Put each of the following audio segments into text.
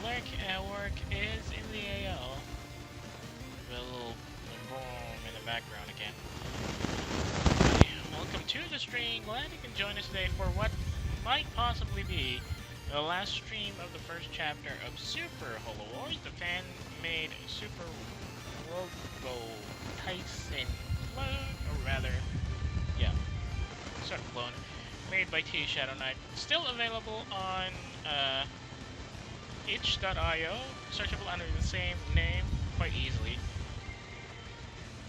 work is in the AO. A little boom in the background again. Welcome to the stream. Glad you can join us today for what might possibly be the last stream of the first chapter of Super Holo Wars, the fan-made Super Robo Tyson clone, or rather, yeah, sort of clone, made by T Shadow Knight. Still available on itch.io, searchable under the same name quite easily.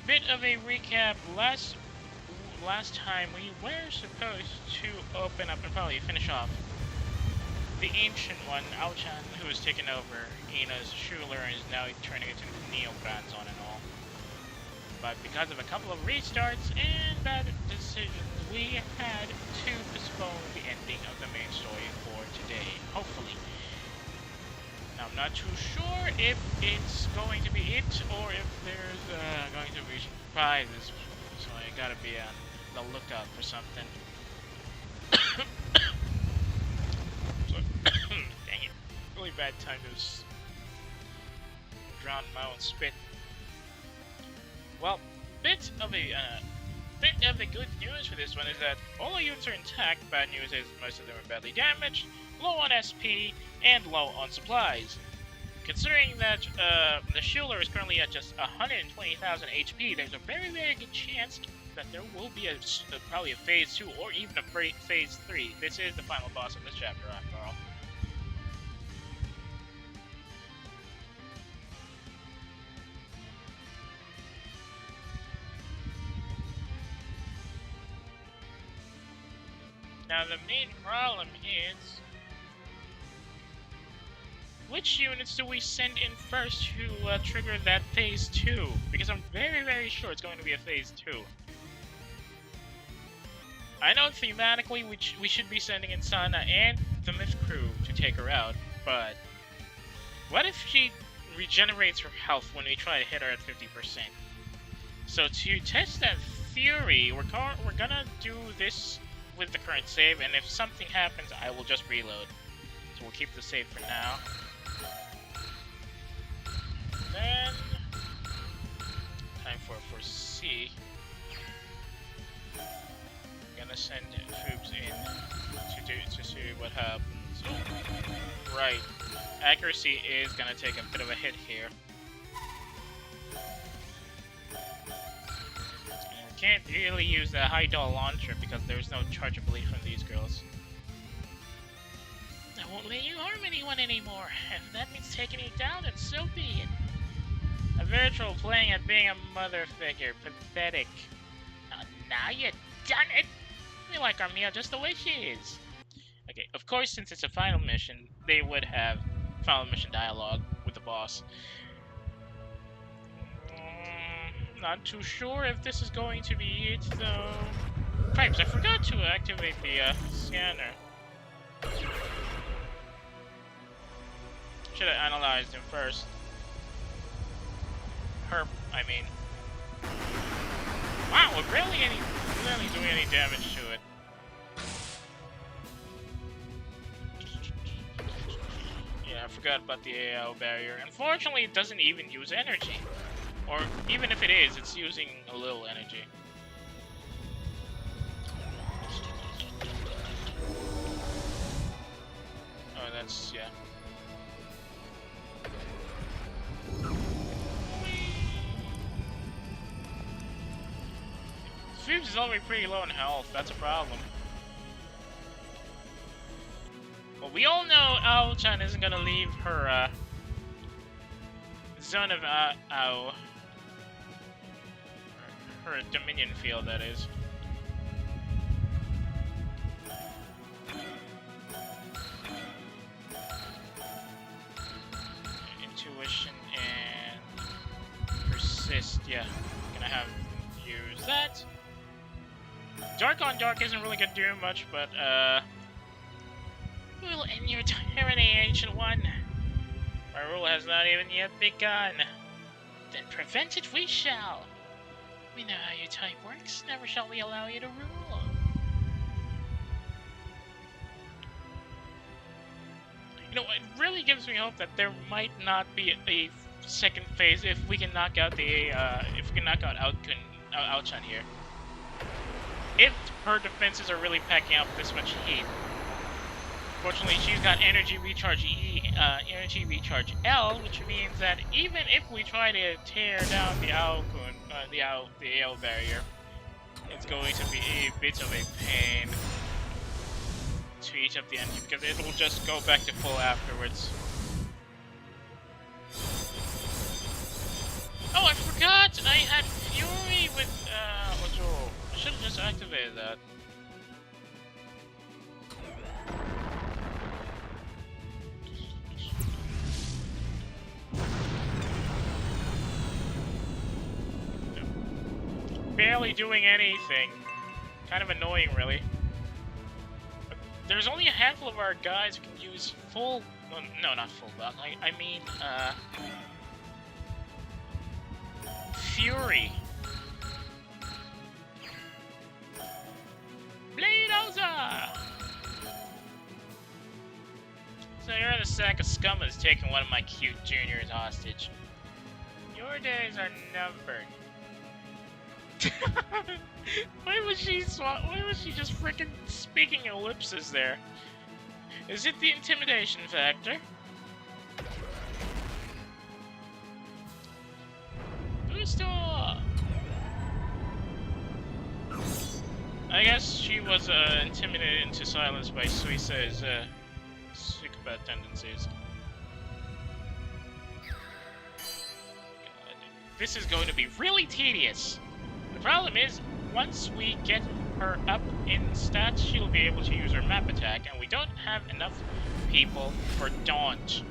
Bit of a recap. Last time we were supposed to open up and probably finish off the ancient one, Aochan, who has taken over Ina's Schuler and is now turning into Neo Branzon and all. But because of a couple of restarts and bad decisions, we had to postpone the ending of the main story for today, hopefully. Now, I'm not too sure if it's going to be it or if there's going to be surprises, so I gotta be on the lookout for something. So, dang it, really bad time to drown my own spit. Well, bit of the good news for this one is that all our units are intact. Bad news is most of them are badly damaged, low on SP, and low on supplies. Considering that the Schuler is currently at just 120,000 HP, there's a very, very good chance that there will be probably a Phase 2 or even a Phase 3. This is the final boss of this chapter, after all. Now, the main problem is, which units do we send in first to trigger that Phase 2? Because I'm very, very sure it's going to be a Phase 2. I know thematically we should be sending in Sana and the Myth Crew to take her out, but what if she regenerates her health when we try to hit her at 50%? So to test that theory, we're gonna do this with the current save, and if something happens, I will just reload. So we'll keep the save for now. Then, time for C. Gonna send troops in to see what happens. So, right, accuracy is gonna take a bit of a hit here. And can't really use the high doll launcher because there's no chargeability from these girls. I won't let you harm anyone anymore. If that means taking you down, then so be it. A virtual playing at being a mother figure. Pathetic. Now you done it! We like our Mia just the way she is. Okay, of course, since it's a final mission, they would have final mission dialogue with the boss. Not too sure if this is going to be it, though. Cripes, I forgot to activate the scanner. Should have analyzed him first. Herp, I mean. Wow, we're barely doing any damage to it. Yeah, I forgot about the AO barrier. Unfortunately, it doesn't even use energy. Or even if it is, it's using a little energy. Oh, that's, yeah. Phoebes is already pretty low in health, that's a problem. Well, we all know Ao-chan isn't gonna leave her, zone of, her Dominion field, that is. Intuition and Persist, yeah. Gonna have use that. Dark on Dark isn't really gonna do much, but, we'll end your tyranny, Ancient One. My rule has not even yet begun. Then prevent it we shall. We know how your type works, never shall we allow you to rule. You know, it really gives me hope that there might not be a second phase if we can knock out Outchan here. If her defenses are really packing up this much heat. Fortunately, she's got energy recharge energy recharge L, which means that even if we try to tear down the AO barrier, it's going to be a bit of a pain to each of the enemy because it will just go back to full afterwards. Oh, I forgot! I had Fury with Ojo. I should have just activated that. Barely doing anything. Kind of annoying, really. But there's only a handful of our guys who can use full... Well, no, not full buck. I mean, Fury. Bladoza! So you're in a sack of scum that's taking one of my cute juniors hostage. Your days are numbered. Why was she just frickin' speaking ellipses there? Is it the intimidation factor? Booster! I guess she was intimidated into silence by Suisa's psychopath tendencies. God, this is going to be really tedious. The problem is, once we get her up in stats, she'll be able to use her map attack, and we don't have enough people for Daunt.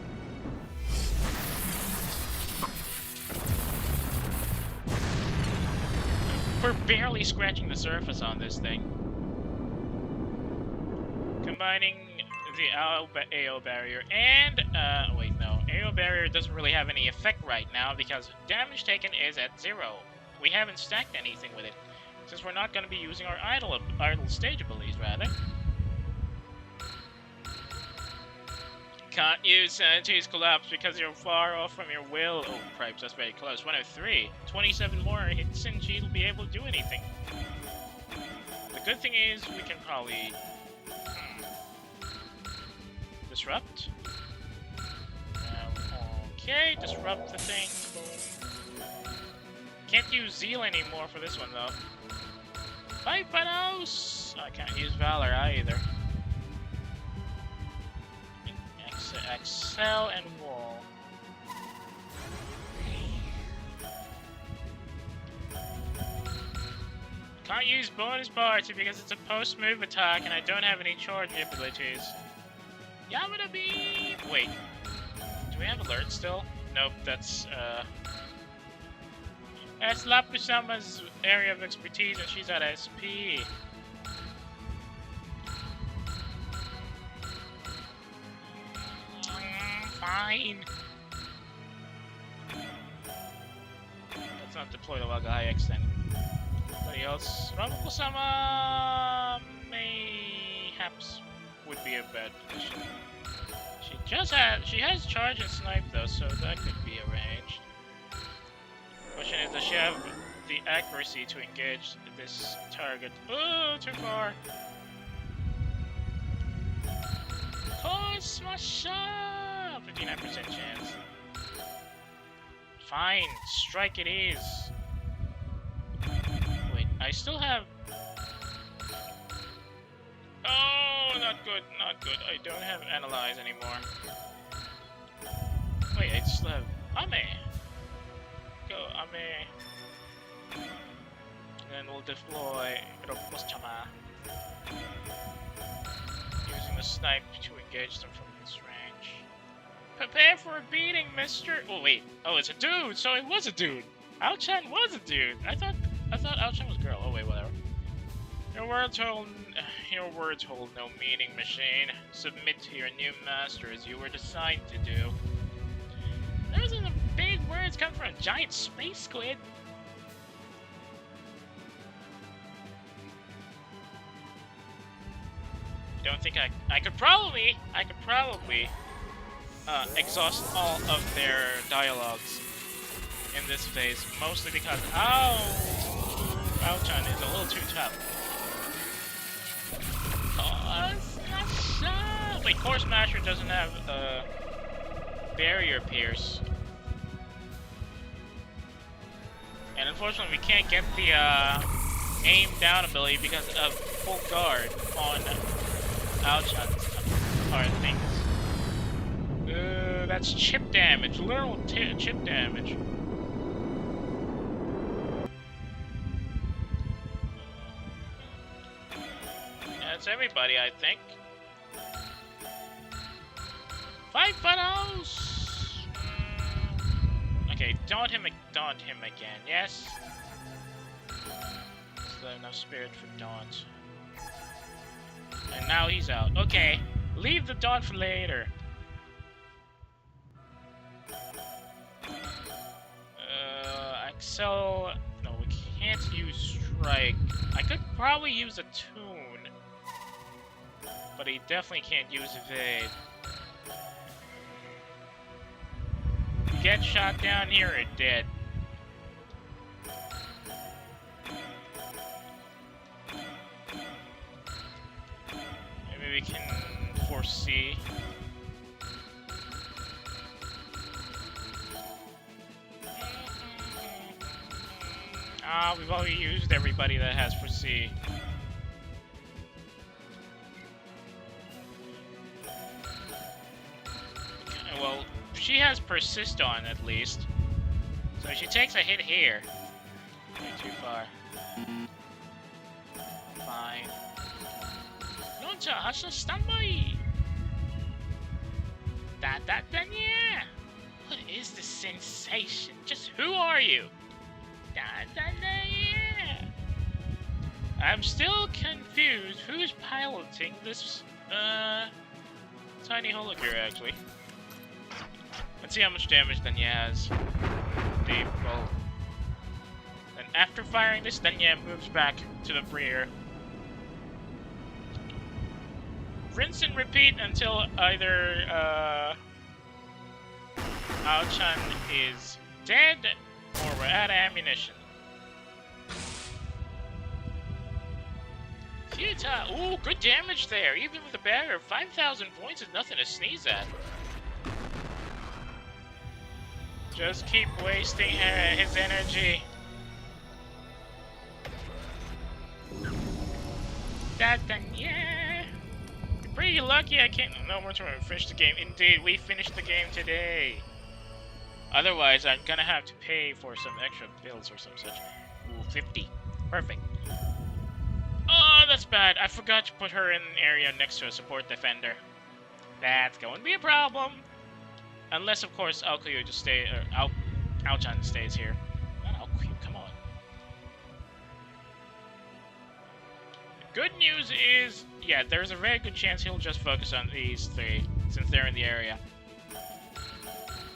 We're barely scratching the surface on this thing. Combining the AO barrier and, wait, no. AO barrier doesn't really have any effect right now because damage taken is at 0. We haven't stacked anything with it, since we're not going to be using our idle stage abilities, rather. Can't use SAN値collapse because you're far off from your will. Oh, cripes, that's very close. 103. 27 more hits and she'll be able to do anything. The good thing is we can probably... disrupt. Okay, disrupt the thing. Can't use Zeal anymore for this one, though. Vipanos! I can't use Valor either. Excel and Wall. Can't use bonus party because it's a post-move attack and I don't have any charge abilities. Yamada Beam! Wait. Do we have alert still? Nope, that's, That's Lapusama's area of expertise and she's at SP. Fine. Let's not deploy the Waga IX then. Anybody else? Lapusama mayhaps would be a bad position. She has charge and snipe though, so that could be arranged. Question is, does she have the accuracy to engage this target? Oh, too far. Cosmasha! 59% chance. Fine, strike it is. Wait, I still have... Oh, not good, not good. I don't have Analyze anymore. Wait, I still have Ame. Go, Ame. Then we'll deploy Rokuchama. Using the snipe to engage them from this range. Prepare for a beating, mister! Oh, wait. Oh, it's a dude! So it was a dude! Outchan was a dude! I thought Outchan was a girl. Oh, wait, whatever. Your words hold no meaning, machine. Submit to your new master as you were designed to do. Those are the big words coming from a giant space squid. Don't think I could probably exhaust all of their dialogues in this phase, mostly because Aochan is a little too tough. Wait, Core Smasher doesn't have Barrier Pierce. And unfortunately, we can't get the aim down ability because of full guard on Aochan's things. That's chip damage, literal chip damage. That's everybody, I think. 5 photos! Okay, daunt him again, yes? Still have enough spirit for daunt. And now he's out. Okay, leave the daunt for later. Axel... No, we can't use strike. I could probably use a tune. But he definitely can't use evade. Get shot down here or dead. Maybe we can foresee. We've already used everybody that has foresee. Okay, well, she has persist on at least. So she takes a hit here. Too far. Fine. Noncha, Hasha, standby! Yeah! What is this sensation? Just who are you? Yeah! I'm still confused. Who's piloting this, tiny holo gear, actually? Let's see how much damage Danya has. Deep, well... Then after firing this, Danya moves back to the rear. Rinse and repeat until either, Aochan is dead, or we're out of ammunition. Keyta! Ooh, good damage there! Even with the barrier, 5,000 points is nothing to sneeze at. Just keep wasting his energy. Yeah! You're pretty lucky I can't... No, we're trying to finish the game. Indeed, we finished the game today. Otherwise, I'm gonna have to pay for some extra builds or some such. Ooh, 50. Perfect. Oh, that's bad. I forgot to put her in an area next to a support defender. That's going to be a problem. Unless, of course, Aokuyo just stay, or Aochan stays here. Not Aokuyo, come on. The good news is, yeah, there's a very good chance he'll just focus on these three, since they're in the area.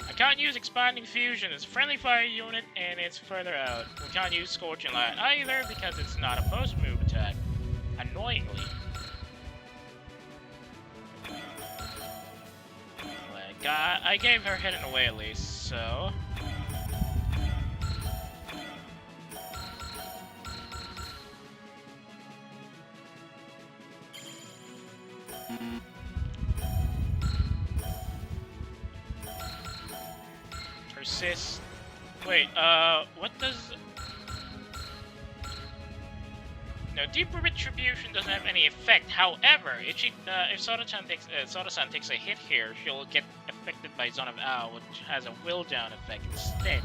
I can't use Expanding Fusion. It's a friendly fire unit, and it's further out. We can't use Scorching Light either, because it's not a post-move attack. Annoyingly. I gave her hidden away at least, so... Persist. Wait, what does... No, Deeper Retribution doesn't have any effect. However, if Soda-san takes a hit here, she'll get affected by Zone of Ao, which has a Will Down effect instead.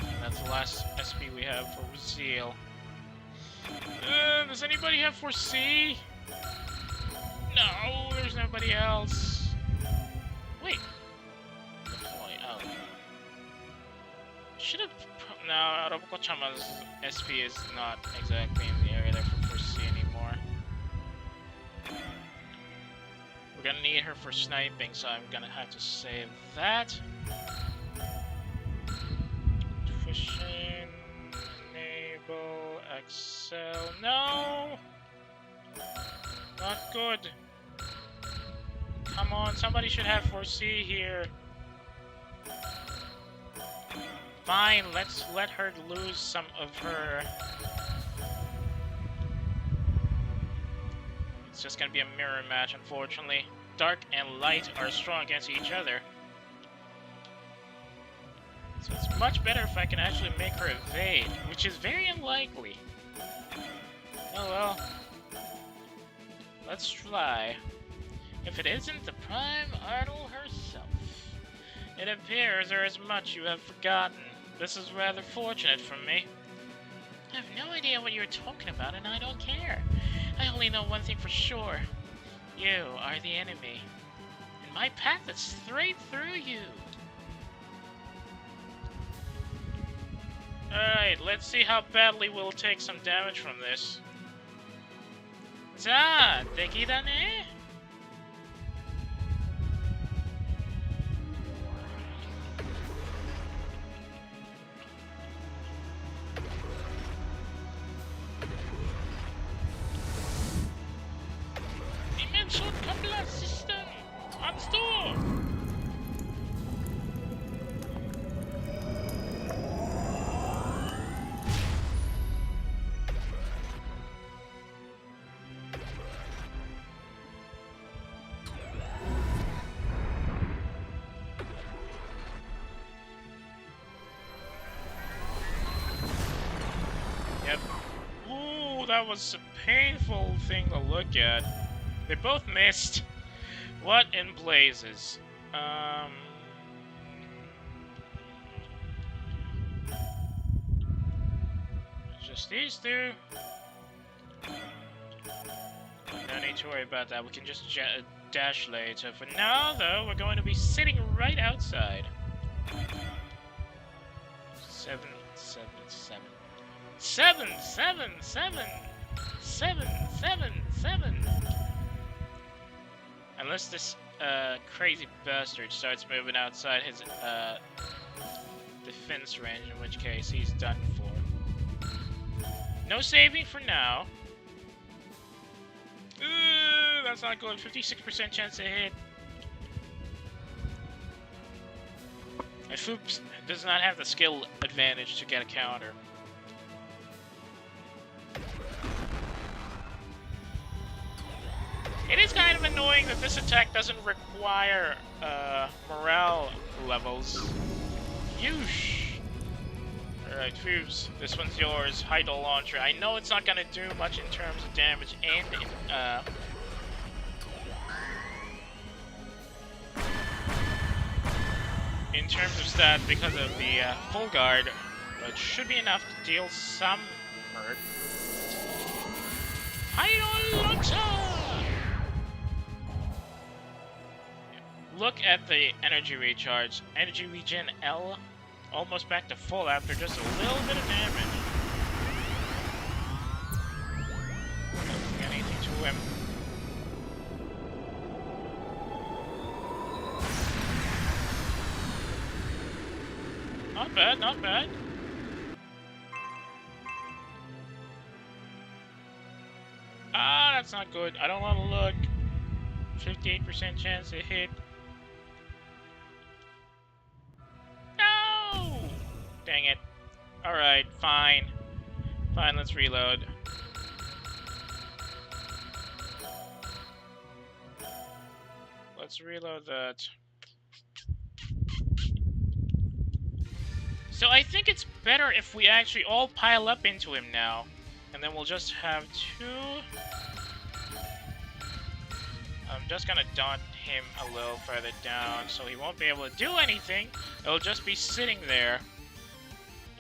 And that's the last SP we have for Zeal. Does anybody have Foresee? No, there's nobody else. Wait. Deploy out. Should have... No, Roboko-chama's SP is not exactly in the area there for Foresee anymore. We're gonna need her for sniping, so I'm gonna have to save that. Pushing, enable, excel. No! Not good. Come on, somebody should have foresee here. Fine, let's let her lose some of her. It's just gonna be a mirror match, unfortunately. Dark and light are strong against each other. So it's much better if I can actually make her evade, which is very unlikely. Oh well. Let's try. If it isn't the Prime Idol herself. It appears there is much you have forgotten. This is rather fortunate for me. I have no idea what you're talking about, and I don't care. I only know one thing for sure. You are the enemy. And my path is straight through you. Alright, let's see how badly we'll take some damage from this. Za, Keyta ne? Dimension Coupler System! Unstore! Yep. Ooh, that was a painful thing to look at. They both missed. What in blazes? Just these two. No need to worry about that. We can just dash later. For now, though, we're going to be sitting right outside. 7, 7, 7. 7, 7, 7. 7, 7, 7. Unless this crazy bastard starts moving outside his defense range, in which case he's done for. No saving for now. Ooh, that's not good. 56% chance to hit. And Foops does not have the skill advantage to get a counter. It is kind of annoying that this attack doesn't require morale levels. Yeesh. Alright, Foobs, this one's yours. Hydro Launcher. I know it's not gonna do much in terms of damage and in terms of stat because of the full guard, but it should be enough to deal some hurt. Hydro Launcher! Look at the energy recharge. Energy regen L, almost back to full after just a little bit of damage. Don't do anything to him. Not bad, not bad. Ah, that's not good. I don't want to look. 58% chance to hit. Dang it. Alright, fine. Fine, let's reload. Let's reload that. So I think it's better if we actually all pile up into him now. And then we'll just have two. I'm just gonna dot him a little further down so he won't be able to do anything. It'll just be sitting there.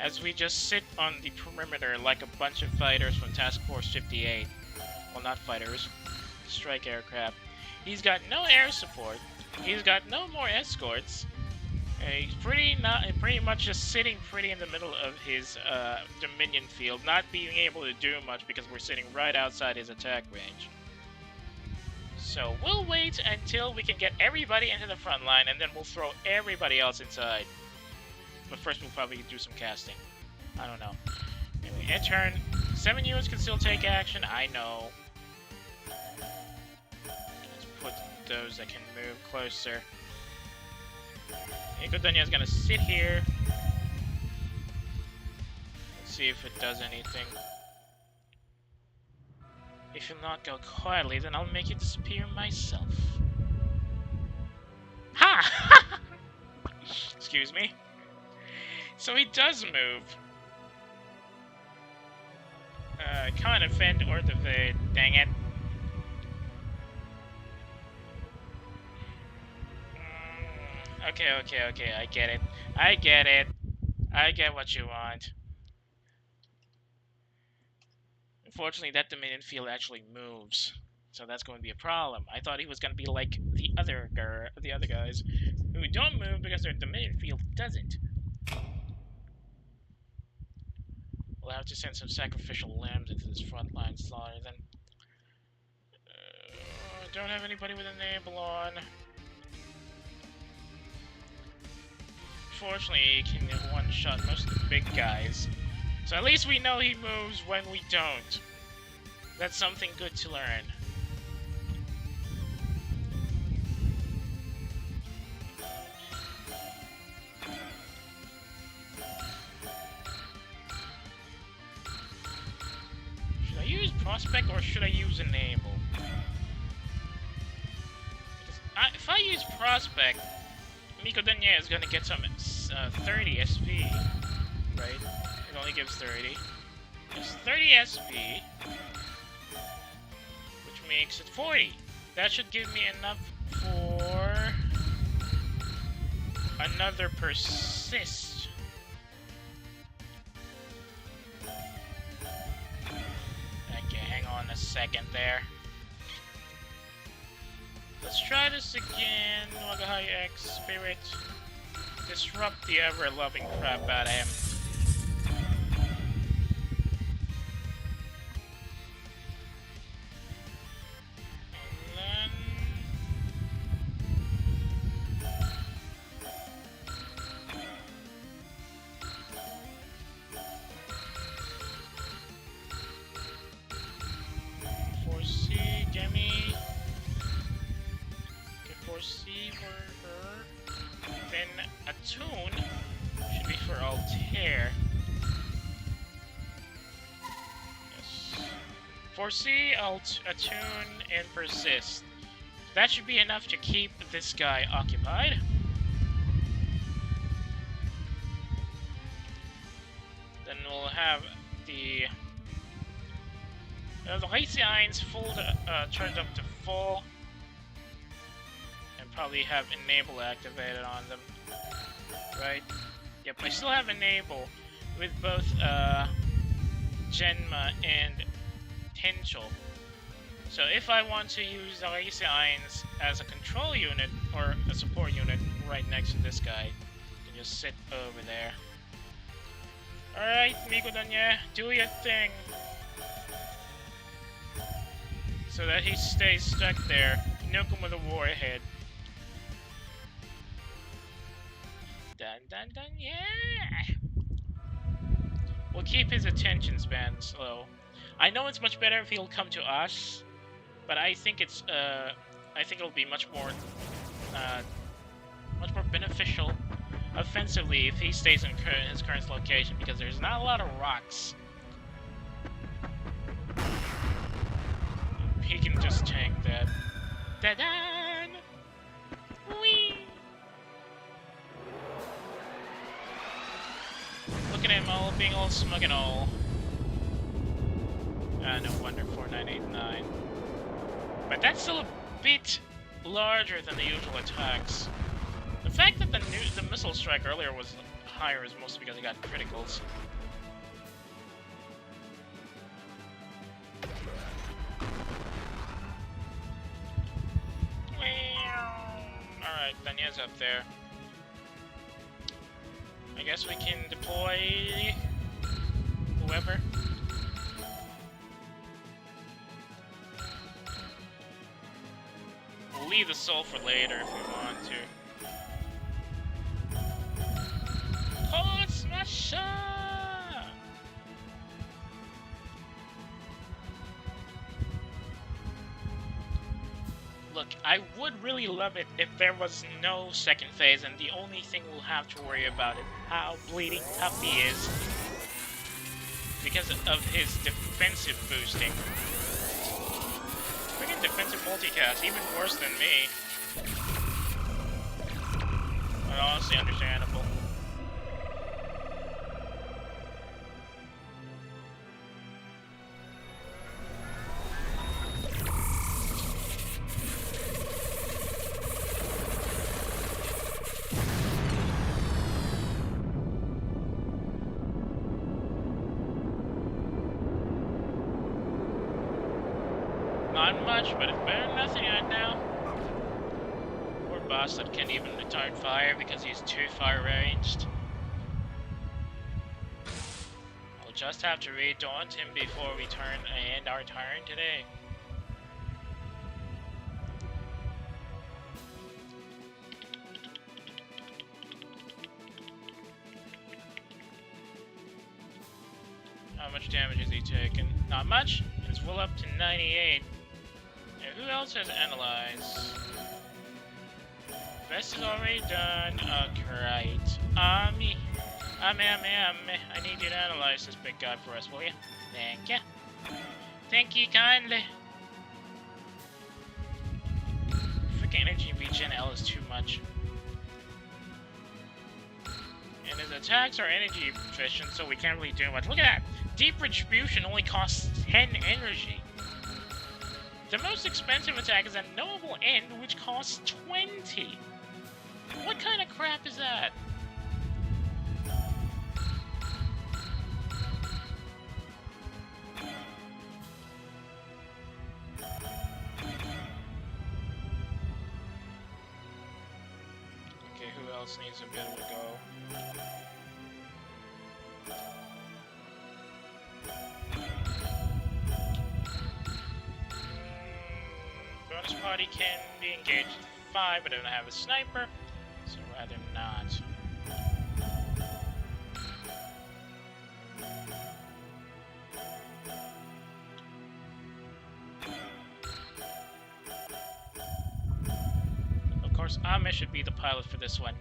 As we just sit on the perimeter like a bunch of fighters from Task Force 58. Well, not fighters. Strike aircraft. He's got no air support. He's got no more escorts. He's pretty much just sitting pretty in the middle of his Dominion field, not being able to do much because we're sitting right outside his attack range. So we'll wait until we can get everybody into the front line, and then we'll throw everybody else inside. But first we'll probably do some casting. I don't know. Anyway, end turn. 7 units can still take action, I know. Let's put those that can move closer. Ikodonya is gonna sit here. Let's see if it does anything. If you'll not go quietly, then I'll make you disappear myself. Ha! Excuse me. So he does move. Can't offend or evade. Dang it. Okay, I get it. I get what you want. Unfortunately, that Dominion field actually moves. So that's going to be a problem. I thought he was going to be like the other guys who don't move because their Dominion field doesn't. We'll have to send some sacrificial lambs into this frontline slaughter then. Don't have anybody with a enable on. Fortunately, he can one-shot most of the big guys. So at least we know he moves when we don't. That's something good to learn. Should I use Prospect or should I use Enable? If I use Prospect, Ikodonya is gonna get some 30 SP, right? It only gives 30. It's 30 SP, which makes it 40. That should give me enough for another persist. Okay, hang on a second there. Let's try this again. Wagahai X Spirit. Disrupt the ever-loving crap out of him. Attune should be for Altair. Yes. Foresee, Attune, and Persist. That should be enough to keep this guy occupied. Then we'll have the Lyciines full turned up to full. And probably have Enable activated on them. Right? Yep, I still have Enable with both Genma and Tenchel. So if I want to use the Lyciines as a control unit or a support unit right next to this guy, I can just sit over there. Alright, Ikodonya, do your thing. So that he stays stuck there. Nuke him with a warhead. Dun dun dun, yeah! We'll keep his attention span slow. I know it's much better if he'll come to us, but I think it's I think it'll be much more beneficial offensively if he stays in his current location because there's not a lot of rocks. He can just tank that. Da-dan! Whee! Look at him all being all smug and all. No wonder 4989. But that's still a bit larger than the usual attacks. The fact that the missile strike earlier was higher is mostly because he got criticals. Alright, Danya's up there. I guess we can deploy whoever. We'll leave the soul for later if we want to. Oh, smasher! Look, I would really love it if there was no second phase and the only thing we'll have to worry about is how bleeding tough he is because of his defensive boosting. Freaking defensive multicast, even worse than me. But honestly understandable. Not much, but it's better than nothing right now. Poor boss that can't even retard fire because he's too far ranged. We'll just have to re-daunt him before we end our turn today. How much damage is he taking? Not much. It's well up to 98. Who else has analyzed? Vest is already done. Great. Ami. I need you to analyze this big guy for us, will you? Thank you. Thank you kindly. Freaking energy regen L is too much. And his attacks are energy efficient, so we can't really do much. Look at that! Deep Retribution only costs 10 energy. The most expensive attack is a Knowable End, which costs 20. What kind of crap is that? Okay, who else needs a bit of a go? Bonus party can be engaged with 5, but I don't have a sniper, so rather not. Of course, Amish should be the pilot for this one.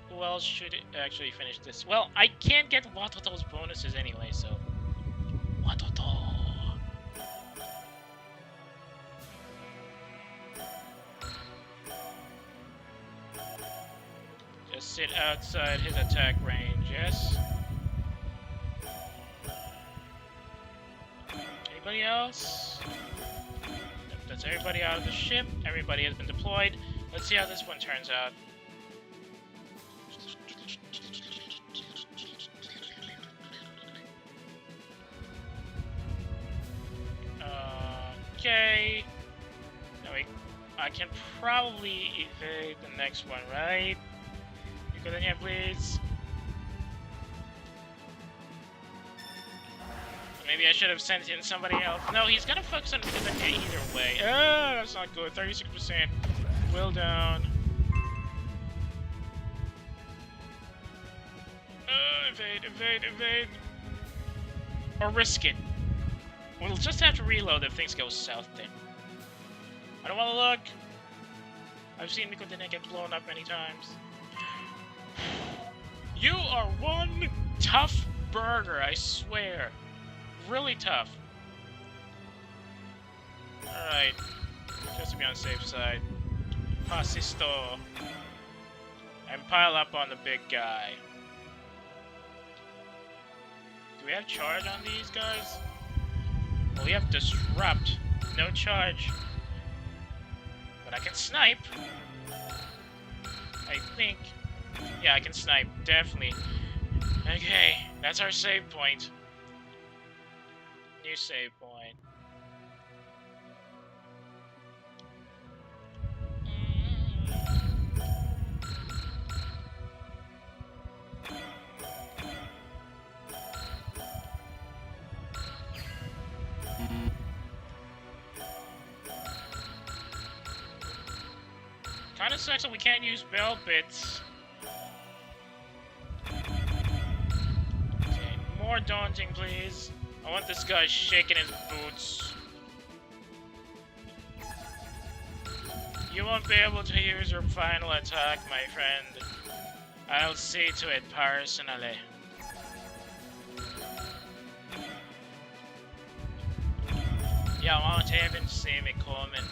Who else should actually finish this? Well, I can't get Watoto's bonuses anyway, so... Watoto! Just sit outside his attack range, yes? Anybody else? That's everybody out of the ship. Everybody has been deployed. Let's see how this one turns out. Okay. No, wait. I can probably evade the next one, right? You go in here, please. Maybe I should have sent in somebody else. No, he's gonna focus on the either way. Oh, that's not good. 36%. Will down. Evade, evade, evade. Or risk it. We'll just have to reload if things go south then. I don't want to look. I've seen Mikodene get blown up many times. You are one tough burger, I swear. Really tough. Alright. Just to be on the safe side. Pasisto. And pile up on the big guy. Do we have charge on these guys? Well, we have disrupt. No charge. But I can snipe. I think. Yeah, I can snipe. Definitely. Okay, that's our save point. New save point. Kinda sucks that we can't use bell bits. Okay, more daunting, please. I want this guy shaking his boots. You won't be able to use your final attack, my friend. I'll see to it personally. You won't even see me coming.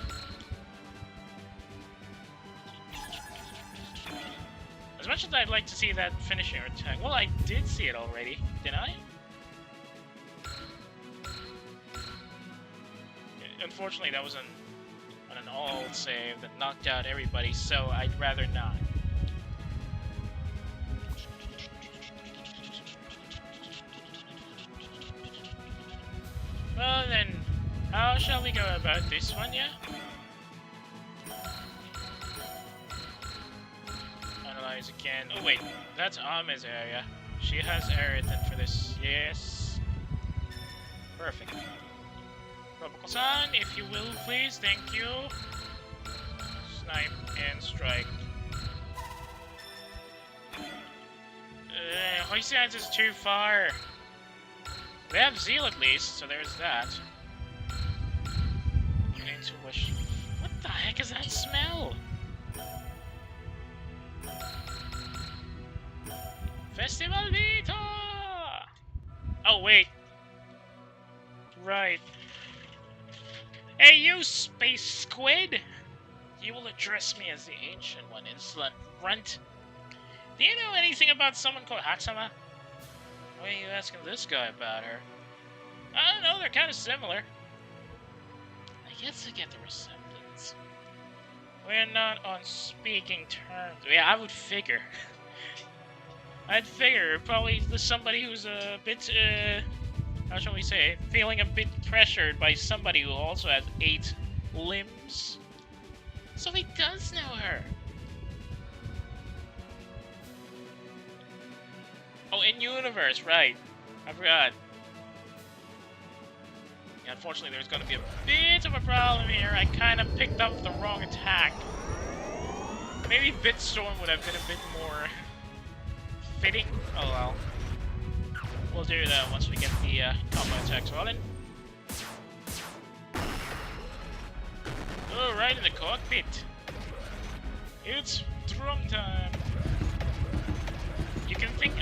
As much as I'd like to see that finishing attack, well, I did see it already, didn't I? Unfortunately, that was on an alt save that knocked out everybody, so I'd rather not. Well then, how shall we go about this one, yeah? Analyze again. Oh wait, that's Ame's area. She has everything for this. Yes. Perfect. Tropical-san, if you will, please. Thank you. Snipe and strike. Hoysans is too far. They have Zeal at least, so there's that. Intuition. What the heck is that smell? Festival Vita! Oh, wait. Right. Hey, you space squid! You will address me as the Ancient One, insolent runt. Do you know anything about someone called Hatsama? Why are you asking this guy about her? I don't know, they're kind of similar. I guess I get the resemblance. We're not on speaking terms. Yeah, I would figure. I'd figure probably somebody who's a bit, how shall we say, feeling a bit pressured by somebody who also has 8 limbs. So he does know her. Oh, in universe, right. I forgot. Yeah, unfortunately, there's going to be a bit of a problem here. I kind of picked up the wrong attack. Maybe Bitstorm would have been a bit more fitting. Oh well. We'll do that once we get the combo attacks rolling. Oh, right in the cockpit. It's drum time. You can think,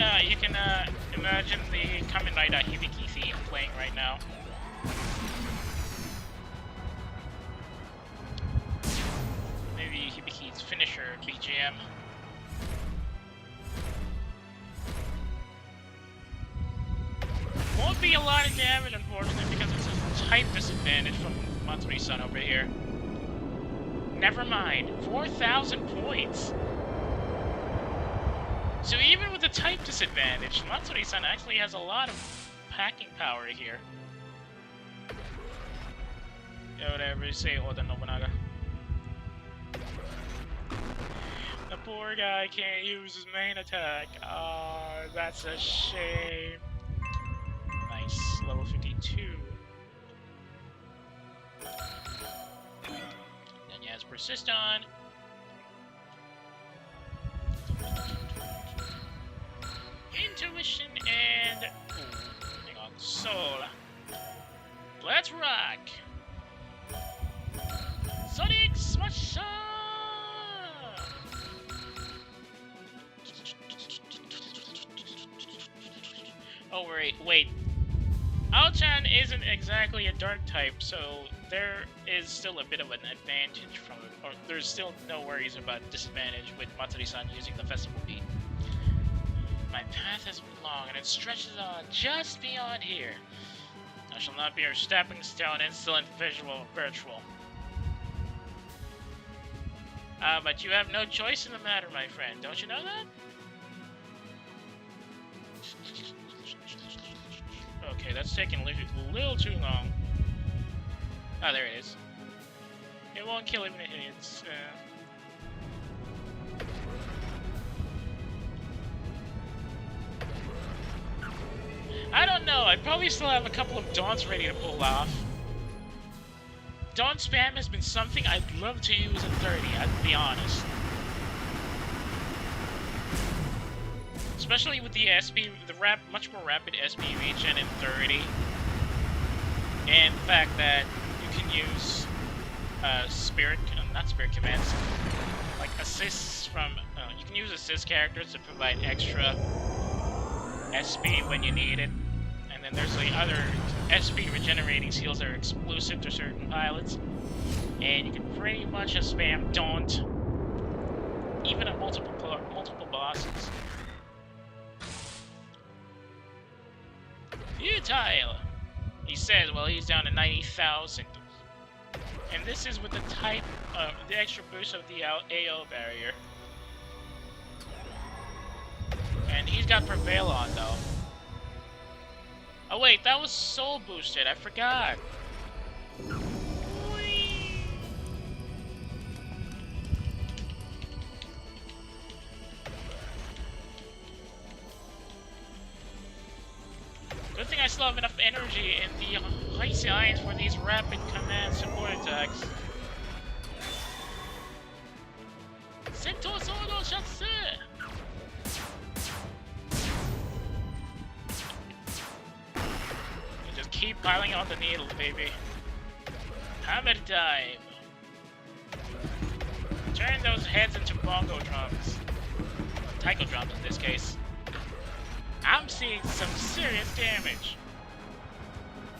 imagine the Kamen Rider Hibiki theme playing right now. Maybe Hibiki's finisher BGM. Won't be a lot of damage, unfortunately, because it's a type disadvantage from Matsuri-san over here. Never mind, 4,000 points. So even with the type disadvantage, Matsuri-san actually has a lot of packing power here. Yeah, whatever you say, Oda Nobunaga. The poor guy can't use his main attack. Ah, that's a shame. Nice, level 52. Then he has Persist on. Intuition and... hang on, Soul. Let's rock! Sonic Smasher! Oh, wait. Ao-chan isn't exactly a dark type, so there is still a bit of an advantage from it. Or there's still no worries about disadvantage with Matsuri-san using the Festival Beat. My path has been long, and it stretches on just beyond here. I shall not be your stepping stone, insolent visual virtual. But you have no choice in the matter, my friend. Don't you know that? Okay, that's taking a little too long. Ah, there it is. It won't kill him. It's, I don't know. I'd probably still have a couple of Daunts ready to pull off. Daunt spam has been something I'd love to use in 30, I'd be honest. Especially with the SB, much more rapid SB regen in 30. And the fact that you can use spirit, not spirit commands, like assists from, you can use assist characters to provide extra SP when you need it. And then there's the other SP regenerating skills that are exclusive to certain pilots. And you can pretty much just spam Daunt, even at multiple bosses. Futile! He says, well, he's down to 90,000. And this is with the type of the extra boost of the AO barrier. And he's got Prevail on, though. Oh wait, that was soul boosted, I forgot. Good thing I still have enough energy in the icy irons for these rapid command support attacks. Centaur Solo Chasse! Just keep piling on the needle, baby. Hammer time! Turn those heads into bongo drums. Taiko drums in this case. I'm seeing some serious damage.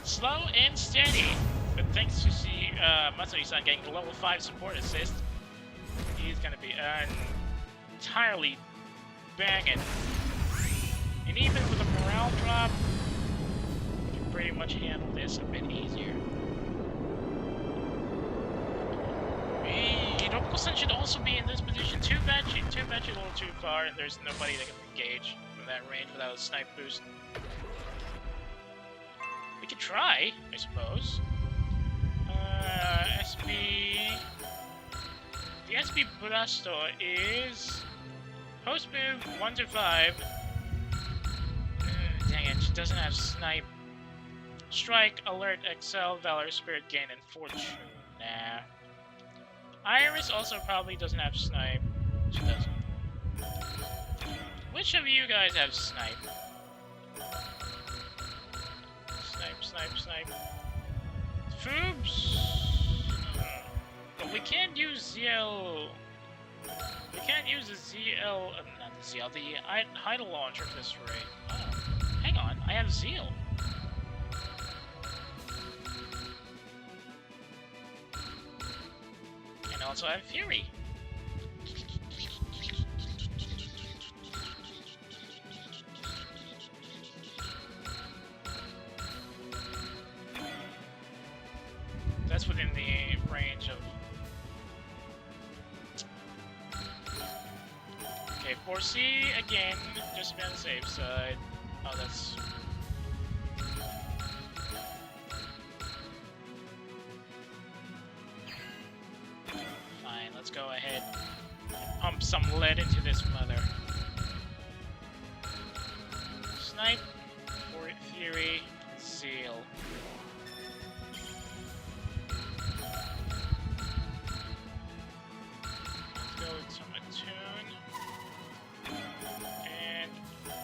Slow and steady, but thanks to Matsuri-san getting the level 5 support assist, he's gonna be entirely banging. And even with a morale drop, you can pretty much handle this a bit easier. Noboko-san should also be in this position. Too bad she's a little too far, and there's nobody that can engage from that range without a snipe boost. We could try, I suppose. The SP Blasto is post move 1 to 5. Dang it, she doesn't have snipe. Strike, alert, excel, valor, spirit gain, and fortune. Nah. Iris also probably doesn't have snipe. She doesn't. Which of you guys have snipe? Snipe. Foobs! But we can't use ZL. We can't use the ZL. Not the ZL, the Hydel launcher for this raid. Oh, hang on, I have Zeal. And also I have Fury. That's within the range of... Okay, 4C again, just to be on the safe side. Oh, that's... Fine, let's go ahead and pump some lead into this mother. Snipe, Fury, Zeal.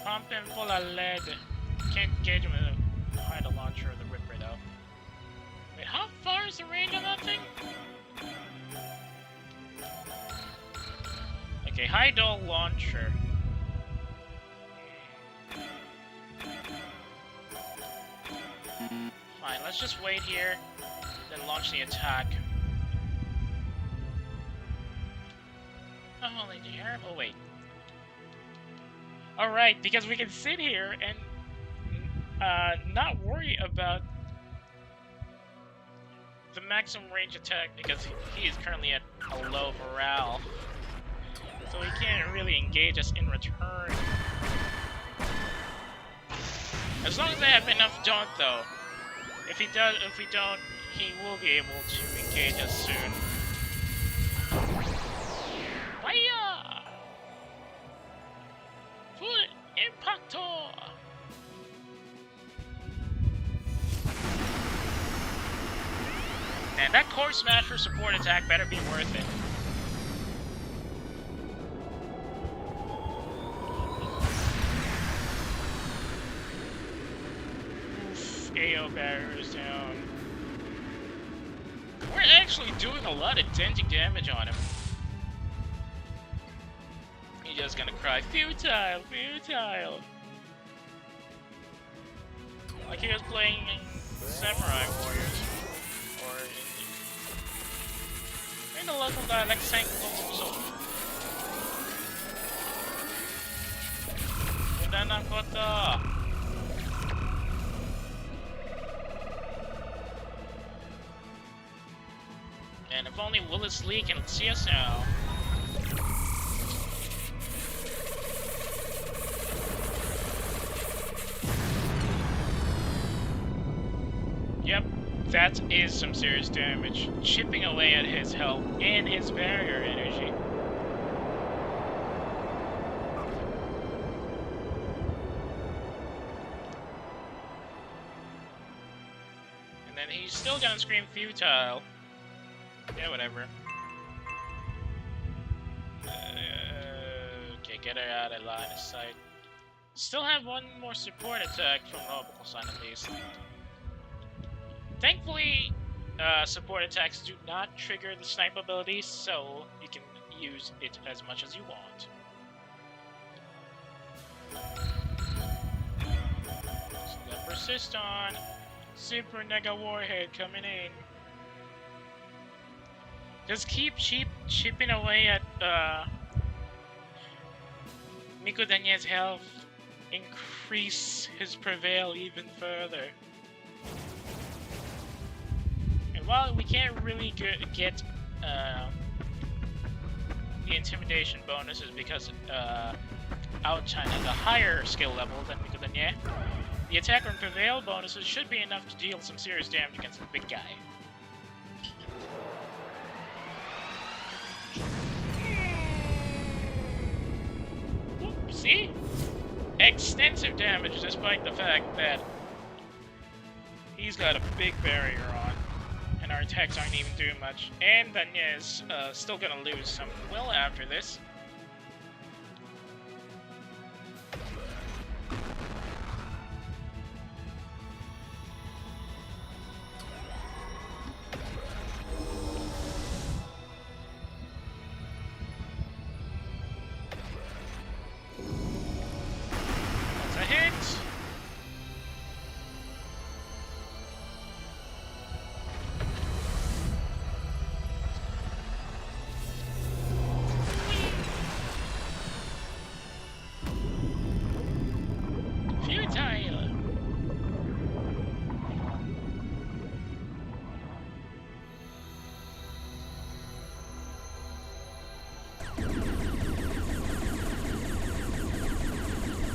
Pump him full of lead. Can't engage him with a Hydel launcher or the Ripper though. Wait, how far is the range on that thing? Okay, Hydel launcher. Fine, let's just wait here, then launch the attack. Oh, holy dear. Oh, wait. Alright, because we can sit here and not worry about the maximum range attack because he is currently at a low morale. So he can't really engage us in return. As long as I have enough Daunt though. If we don't, he will be able to engage us soon. Fire! Full Impactor! And that Core Smasher support attack better be worth it. Oof, AO barrier is down. We're actually doing a lot of denting damage on him. He's just gonna cry, futile, futile. Like he was playing Samurai Warriors. Or in the local dialect, Sankloso. Ganda ng koto. And if only Willis Lee can see us now. Yep, that is some serious damage, chipping away at his health and his barrier energy. And then he's still gonna scream futile. Yeah, whatever. Okay, get her out of line of sight. Still have one more support attack from Roboco-san at least. Thankfully, support attacks do not trigger the snipe ability, so you can use it as much as you want. So that persist on. Super Nega Warhead coming in. Just keep chipping away at Miko Danye's health. Increase his prevail even further. And while we can't really get the intimidation bonuses because Out-Chan has a higher skill level than Miko Danye, the attack and prevail bonuses should be enough to deal some serious damage against the big guy. See? Extensive damage despite the fact that he's got a big barrier on and our attacks aren't even doing much. And Danye is still gonna lose some will after this.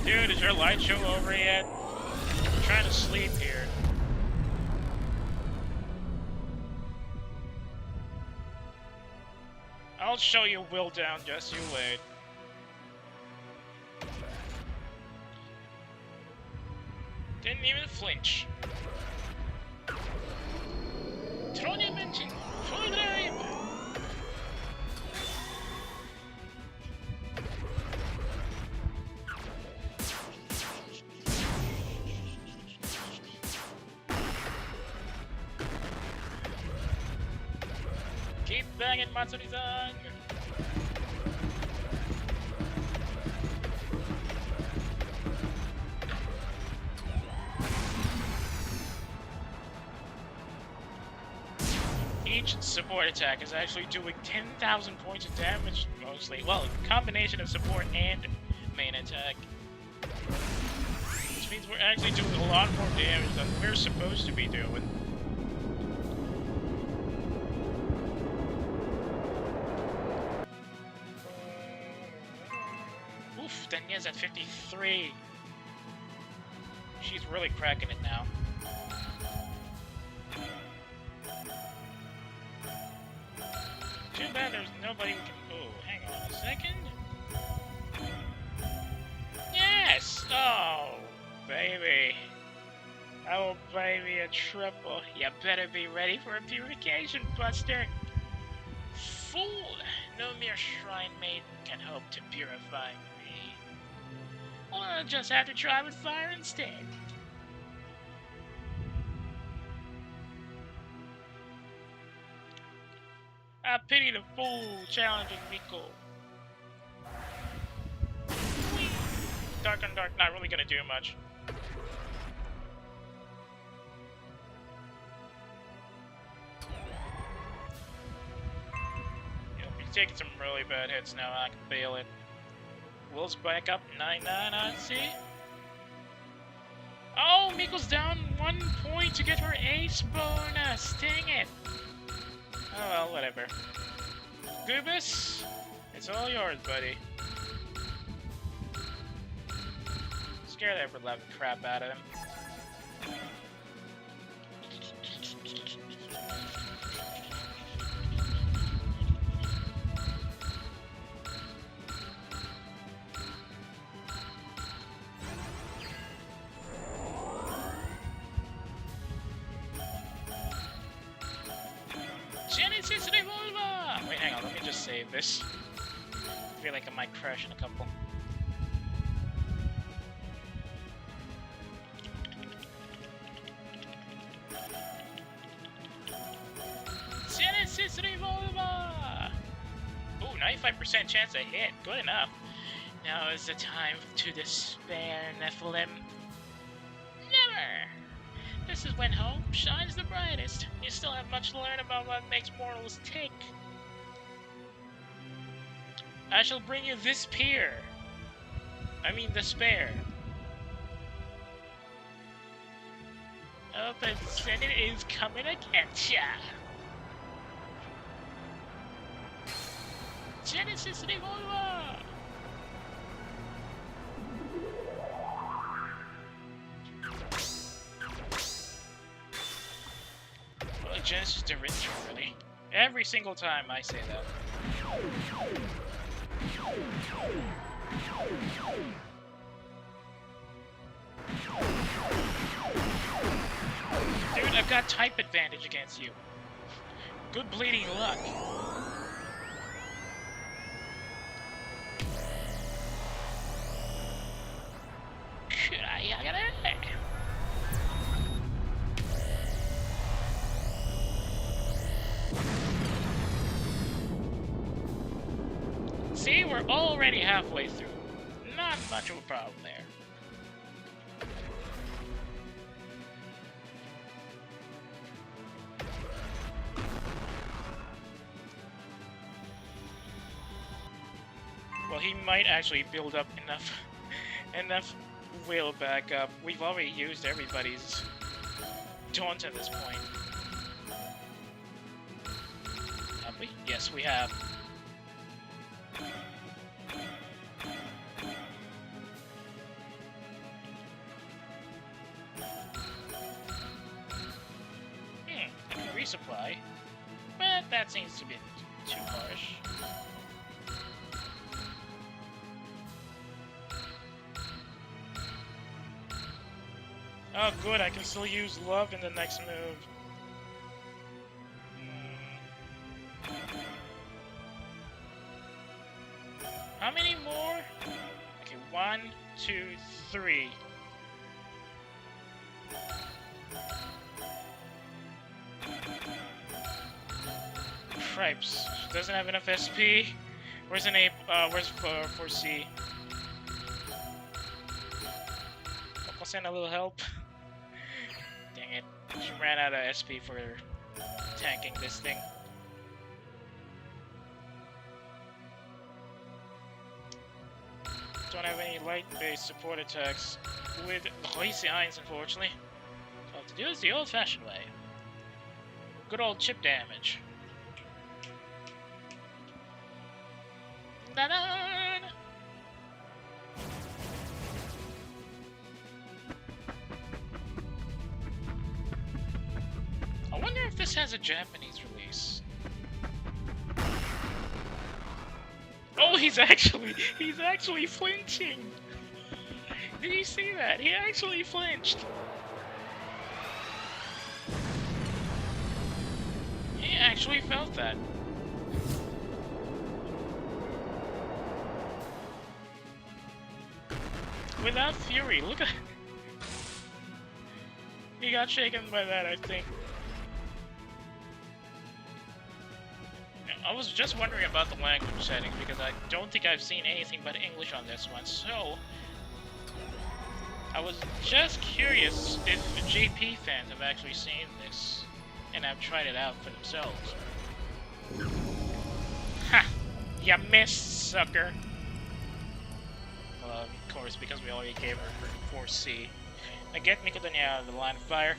Dude, is your light show over yet? I'm trying to sleep here. I'll show you Will down, just you wait. Didn't even flinch. Trondheim full drive! Keep banging, Matsuri-san! Each support attack is actually doing 10,000 points of damage, mostly. Well, a combination of support and main attack. Which means we're actually doing a lot more damage than we're supposed to be doing. Oof, Danye's at 53. She's really cracking it now. Too bad there's nobody who can... Oh, hang on a second. Yes! Oh, baby. Oh, baby, a triple. You better be ready for a purification, Buster. Fool! No mere shrine maiden can hope to purify me. I'll just have to try with fire instead. I pity the fool challenging Miko. Whee! Dark on dark, not really gonna do much. Taking some really bad hits now, I can feel it. Will's back up 9-9, I see. Oh, Miko's down 1 point to get her ace bonus. Dang it. Oh well, whatever. Goobus, it's all yours, buddy. Scare the ever loving crap out of him. Wait, hang on, let me just save this. I feel like I might crash in a couple. Genesis Revolver! Ooh, 95% chance of hit. Good enough. Now is the time to despair, Nephilim. Never! This is when hope shines the brightest. You still have much to learn about what makes mortals tick. I shall bring you this despair. Oh, but Senate is coming against ya. Genesis Revolver! Well, Genesis Derringer, really. Every single time I say that. Dude, I've got type advantage against you. Good bleeding luck. See, we're already halfway through. Not much of a problem there. Well, he might actually build up enough will back up. We've already used everybody's taunt at this point. Have we? Yes, we have. Resupply, but that seems to be too harsh. Oh good, I can still use love in the next move. How many more? Okay, 1, 2, 3. Cripes. Doesn't have enough SP. Where's an A? Where's for C? I'll send a little help. Dang it. She ran out of SP for tanking this thing. Don't have any light-based support attacks with Hoisei Eins, unfortunately. All to do is the old-fashioned way. Good old chip damage. Da-da! I wonder if this has a Japanese release. Oh, he's actually flinching. Did you see that? He actually flinched. He actually felt that. Without fury, look at... He got shaken by that, I think. I was just wondering about the language settings because I don't think I've seen anything but English on this one, so I was just curious if JP fans have actually seen this and have tried it out for themselves. Ha! You missed, sucker! Well, of course, because we already gave her 4C. Now get Mikotonya out of the line of fire.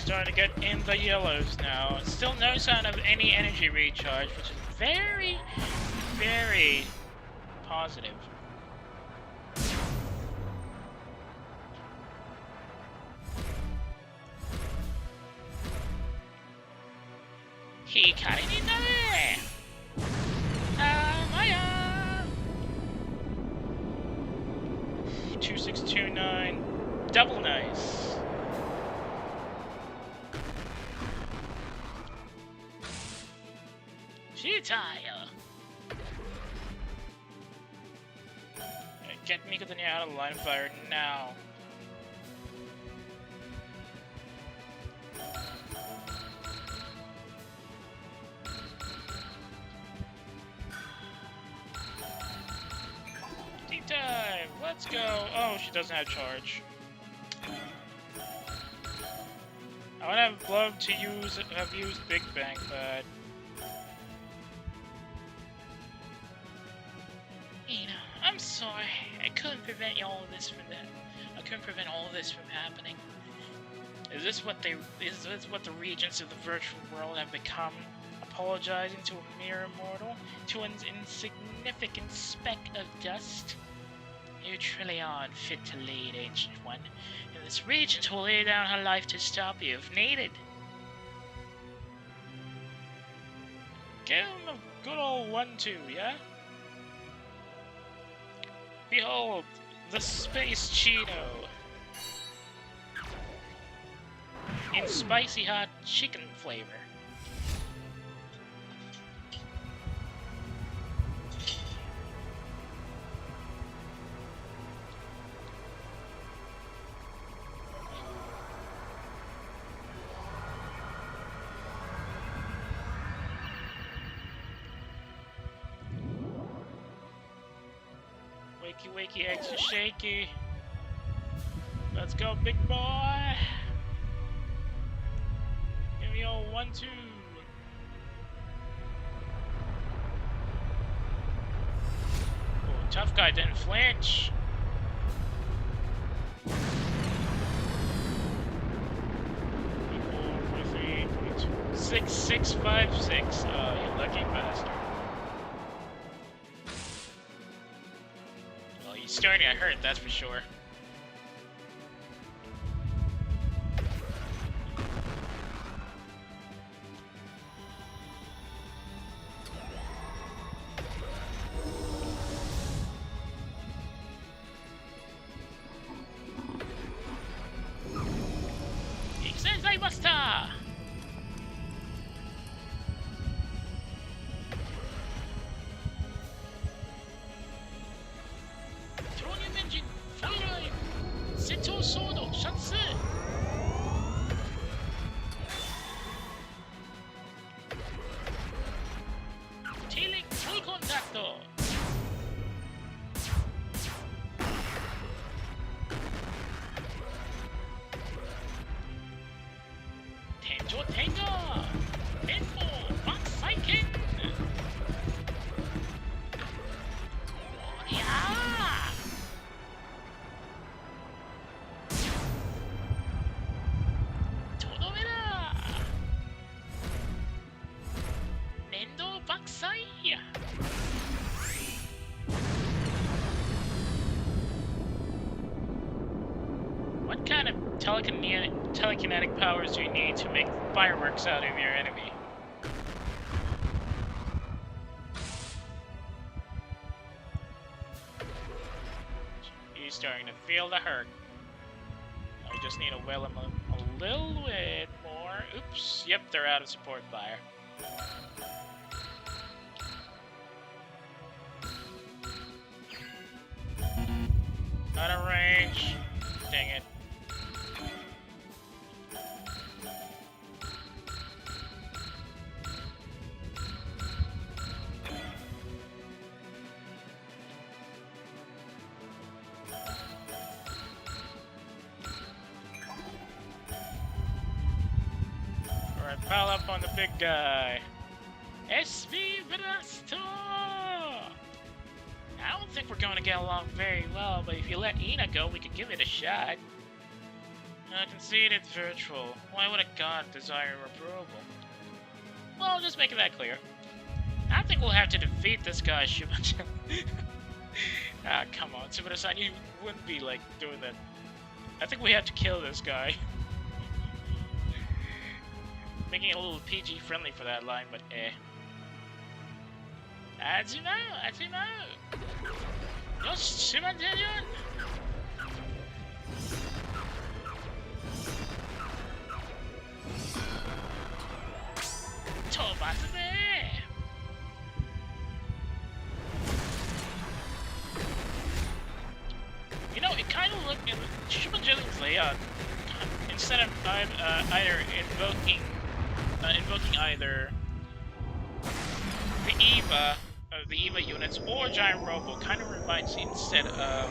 Starting to get in the yellows now. Still no sign of any energy recharge, which is very, very positive. Hikari ni nare! Amaya! 2629. Double nice. Keyta! Get Mikotonya out of the line of fire now. Deep dive! Let's go! Oh, she doesn't have charge. I would have loved to have used Big Bang, but I'm sorry. I couldn't prevent all of this from I couldn't prevent all of this from happening. Is this what the regents of the virtual world have become? Apologizing to a mere mortal? To an insignificant speck of dust? You truly are unfit to lead, Ancient One. And this regent will lay down her life to stop you if needed. Give him a good old 1-2, yeah? Behold, the Space Cheeto! In spicy hot chicken flavor. Wakey wakey, eggs are shaky. Let's go, big boy. Give me all 1-2. Oh, tough guy didn't flinch. Six, 6, 5, 6. Oh, you lucky bastard. He's starting to hurt, that's for sure. Ikzenzaimashita! Tailing full contacto. Tenjo Tenga! Tempo! Back Saiken! Yeah! Todomera! Nendo Baksai! What kind of telekinetic powers do you need to make fireworks out of your enemy? starting to feel the hurt. I just need to whale them a little bit more. Oops. Yep, they're out of support fire. Out of range. Dang it. Alright, pile up on the big guy. SV Vedasto! I don't think we're going to get along very well, but if you let Ina go, we could give it a shot. I concede it's virtual. Why would a god desire approval? Well, just making that clear. I think we'll have to defeat this guy, Shibaja. Ah, come on, Tsubura-san, you wouldn't be, like, doing that. I think we have to kill this guy. Making it a little PG-friendly for that line, but eh. Azuma! Yoshi, Shibaja! Tobasu de! You know, it kind of looked in Shibaja's layout. Instead of either invoking either the EVA units or Giant Robo, kind of reminds me instead of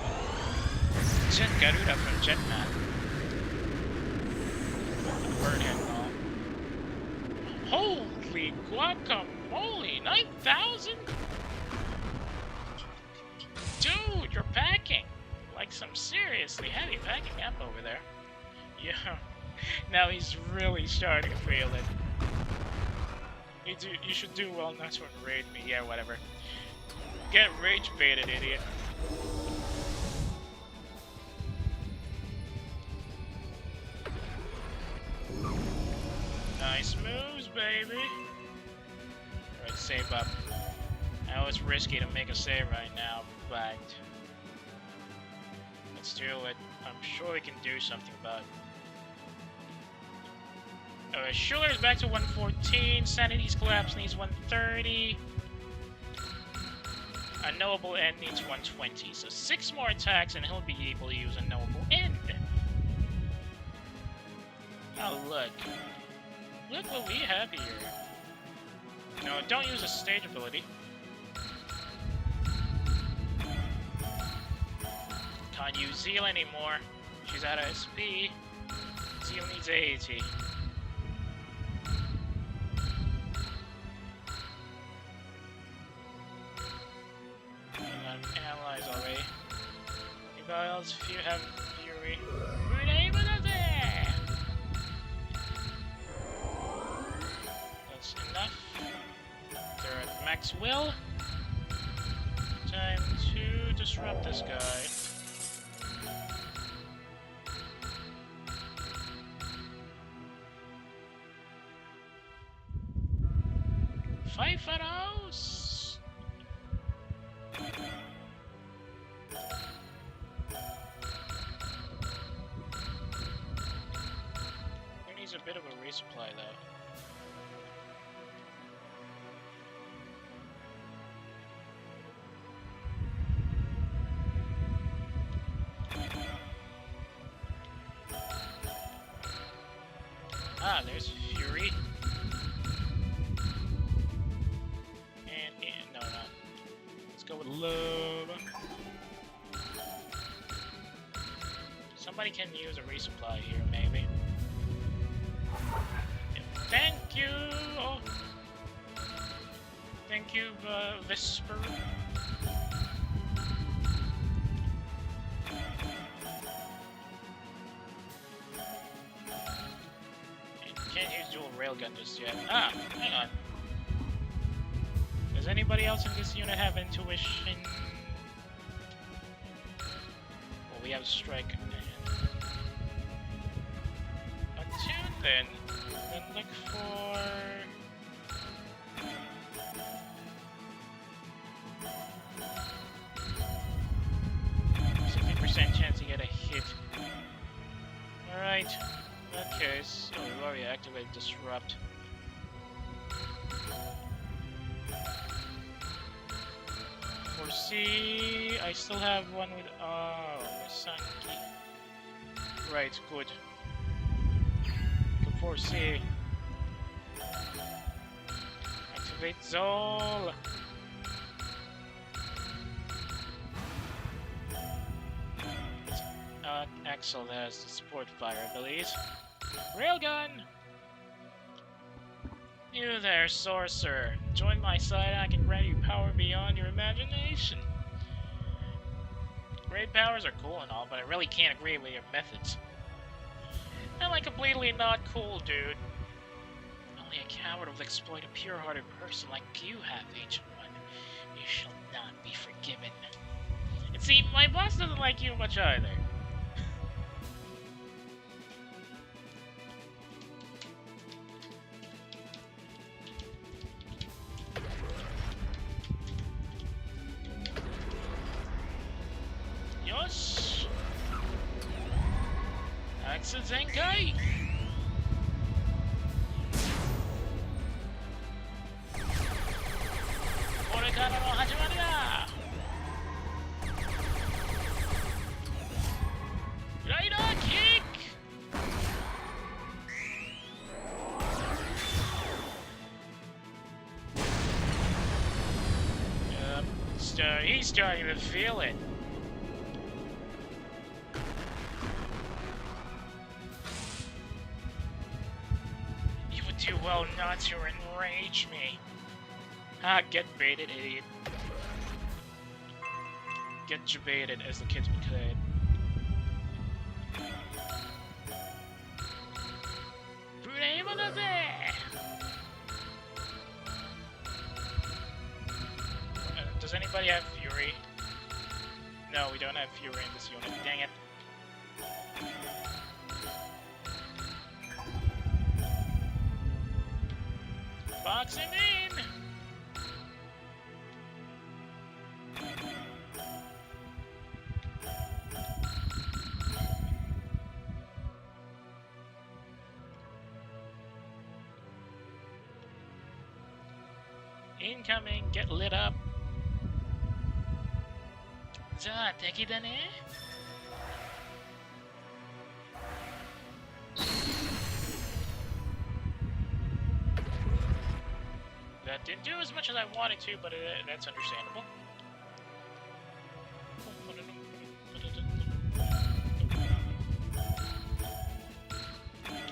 Jet Garuda from Jetman. Birdhead and all. Holy guacamole! 9,000? Dude, you're packing like some seriously heavy packing up over there. Yeah, now he's really starting to feel it. You should do well not to raid me. Yeah, whatever. Get rage baited, idiot. Nice moves, baby. Alright, save up. I know it's risky to make a save right now, but let's do it. I'm sure we can do something about it. Alright, Schuller is back to 114. Sanity's collapse needs 130. Unknowable End needs 120. So 6 more attacks and he'll be able to use Unknowable End. Oh, look. Look what we have here. No, don't use a stage ability. Can't use Zeal anymore. She's out of SP. Zeal needs 80. Analyze already. Anybody else if you have Fury? That's enough. They're at max will. Time to disrupt this guy. Fight for us! Who needs a bit of a resupply though? Ah, there's Fury. And no, no. Let's go with Love. Somebody can use a resupply here, maybe. Yeah, thank you! Oh. Thank you, Vesper. Can't use dual railgun just yet. Ah, hang on. Does anybody else in this unit have intuition? Well, we have strike. Attune then. Then look for... 60% chance corrupt. For C, I still have one with SAN key. Right, good. Go for C. Activate Zol. Axel has the support fire abilities. Railgun! You there, sorcerer. Join my side, I can grant you power beyond your imagination. Great powers are cool and all, but I really can't agree with your methods. I'm like completely not cool, dude. Only a coward will exploit a pure-hearted person like you have, H1. You shall not be forgiven. And see, my boss doesn't like you much either. Yosh! Axel Zenkai! Korekara no hajimari da! Rider kick! He's starting to feel it. You would do well not to enrage me. Ah, get baited, idiot. Get jebaited, as the kids would say. Does anybody have Fury? No, we don't have Fury in this unit. Dang it. Box him in! Incoming, get lit up. じゃあ敵だね。That didn't do as much as I wanted to, but that's understandable.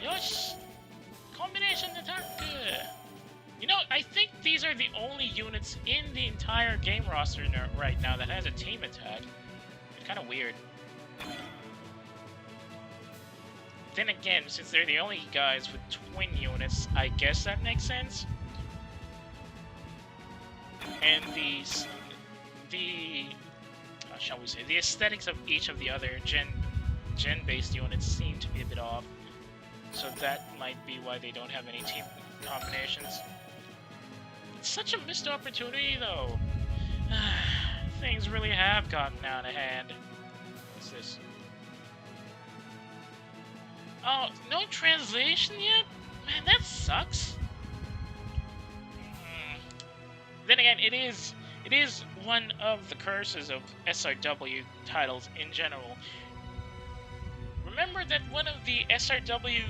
Yosh! Combination attack! You know, I think these are the only units in the entire game roster right now that has a team attack. It's kind of weird. Then again, since they're the only guys with twin units, I guess that makes sense. And shall we say, the aesthetics of each of the other gen-based units seem to be a bit off. So that might be why they don't have any team combinations. It's such a missed opportunity, though. Things really have gotten out of hand. What's this? Oh, no translation yet? Man, that sucks. Then again, it is one of the curses of SRW titles in general. Remember that one of the SRW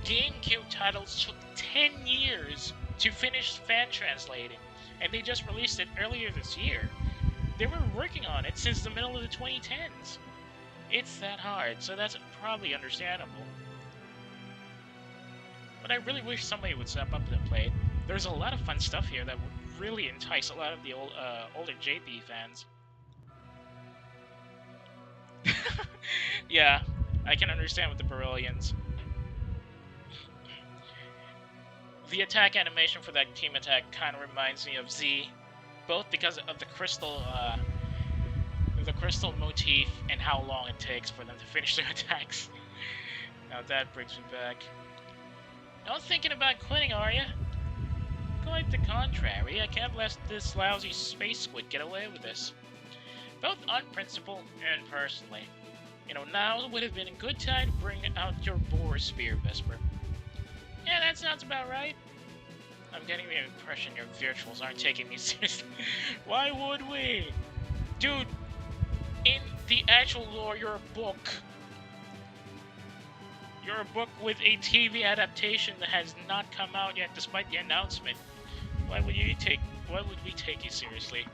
GameCube titles took 10 years to finish fan translating, and they just released it earlier this year. They were working on it since the middle of the 2010s. It's that hard, so that's probably understandable. But I really wish somebody would step up and play it. There's a lot of fun stuff here that would really entice a lot of the older JP fans. Yeah, I can understand with the Brillians. The attack animation for that team attack kind of reminds me of Z, both because of the crystal motif and how long it takes for them to finish their attacks. Now that brings me back. Not thinking about quitting, are you? Quite the contrary, I can't let this lousy space squid get away with this. Both on principle and personally. You know, now would have been a good time to bring out your boar spear, Vesper. Yeah, that sounds about right. I'm getting the impression your virtuals aren't taking me seriously. Why would we? Dude, in the actual lore, you're a book. You're a book with a TV adaptation that has not come out yet, despite the announcement. Why would we take you seriously?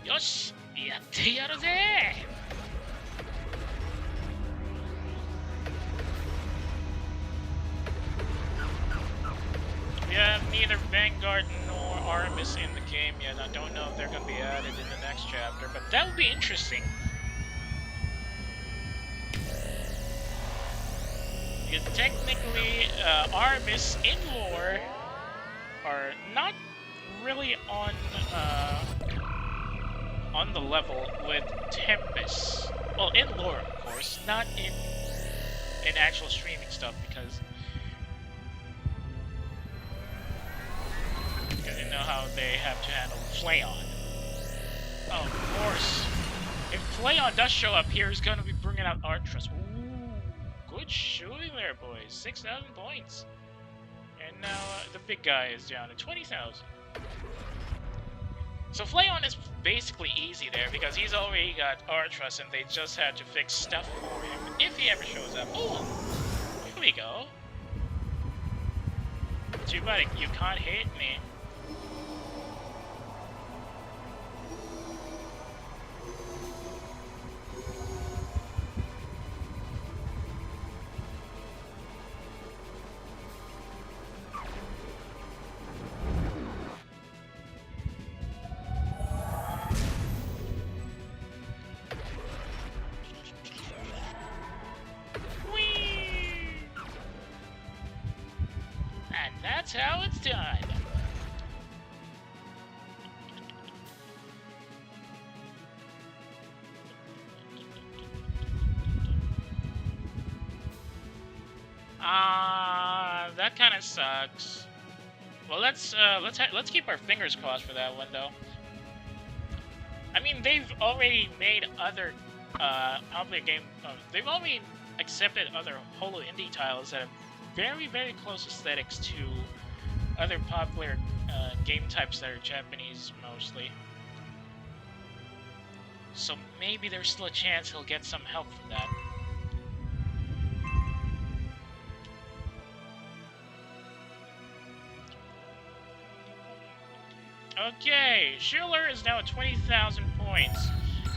Yosh! Yatte yaru ze! We have neither Vanguard nor Artemis in the game yet. I don't know if they're going to be added in the next chapter, but that would be interesting. Because technically, Artemis in lore are not really on the level with Tempest. Well, in lore, of course, not in actual streaming stuff, because you know how they have to handle Flayon. Oh, of course. If Flayon does show up here, he's going to be bringing out Artress. Ooh, good shooting there, boys. 6,000 points. And now the big guy is down to 20,000. So Flayon is basically easy there because he's already got Artress and they just had to fix stuff for him if he ever shows up. Ooh, here we go. Too bad you can't hit me. That's how it's done. That kind of sucks. Well, let's keep our fingers crossed for that one, though. I mean, they've already made other popular game. They've already accepted other Holo indie titles that have very, very close aesthetics to other popular game types that are Japanese mostly. So maybe there's still a chance he'll get some help from that. Okay, Schiller is now at 20,000 points.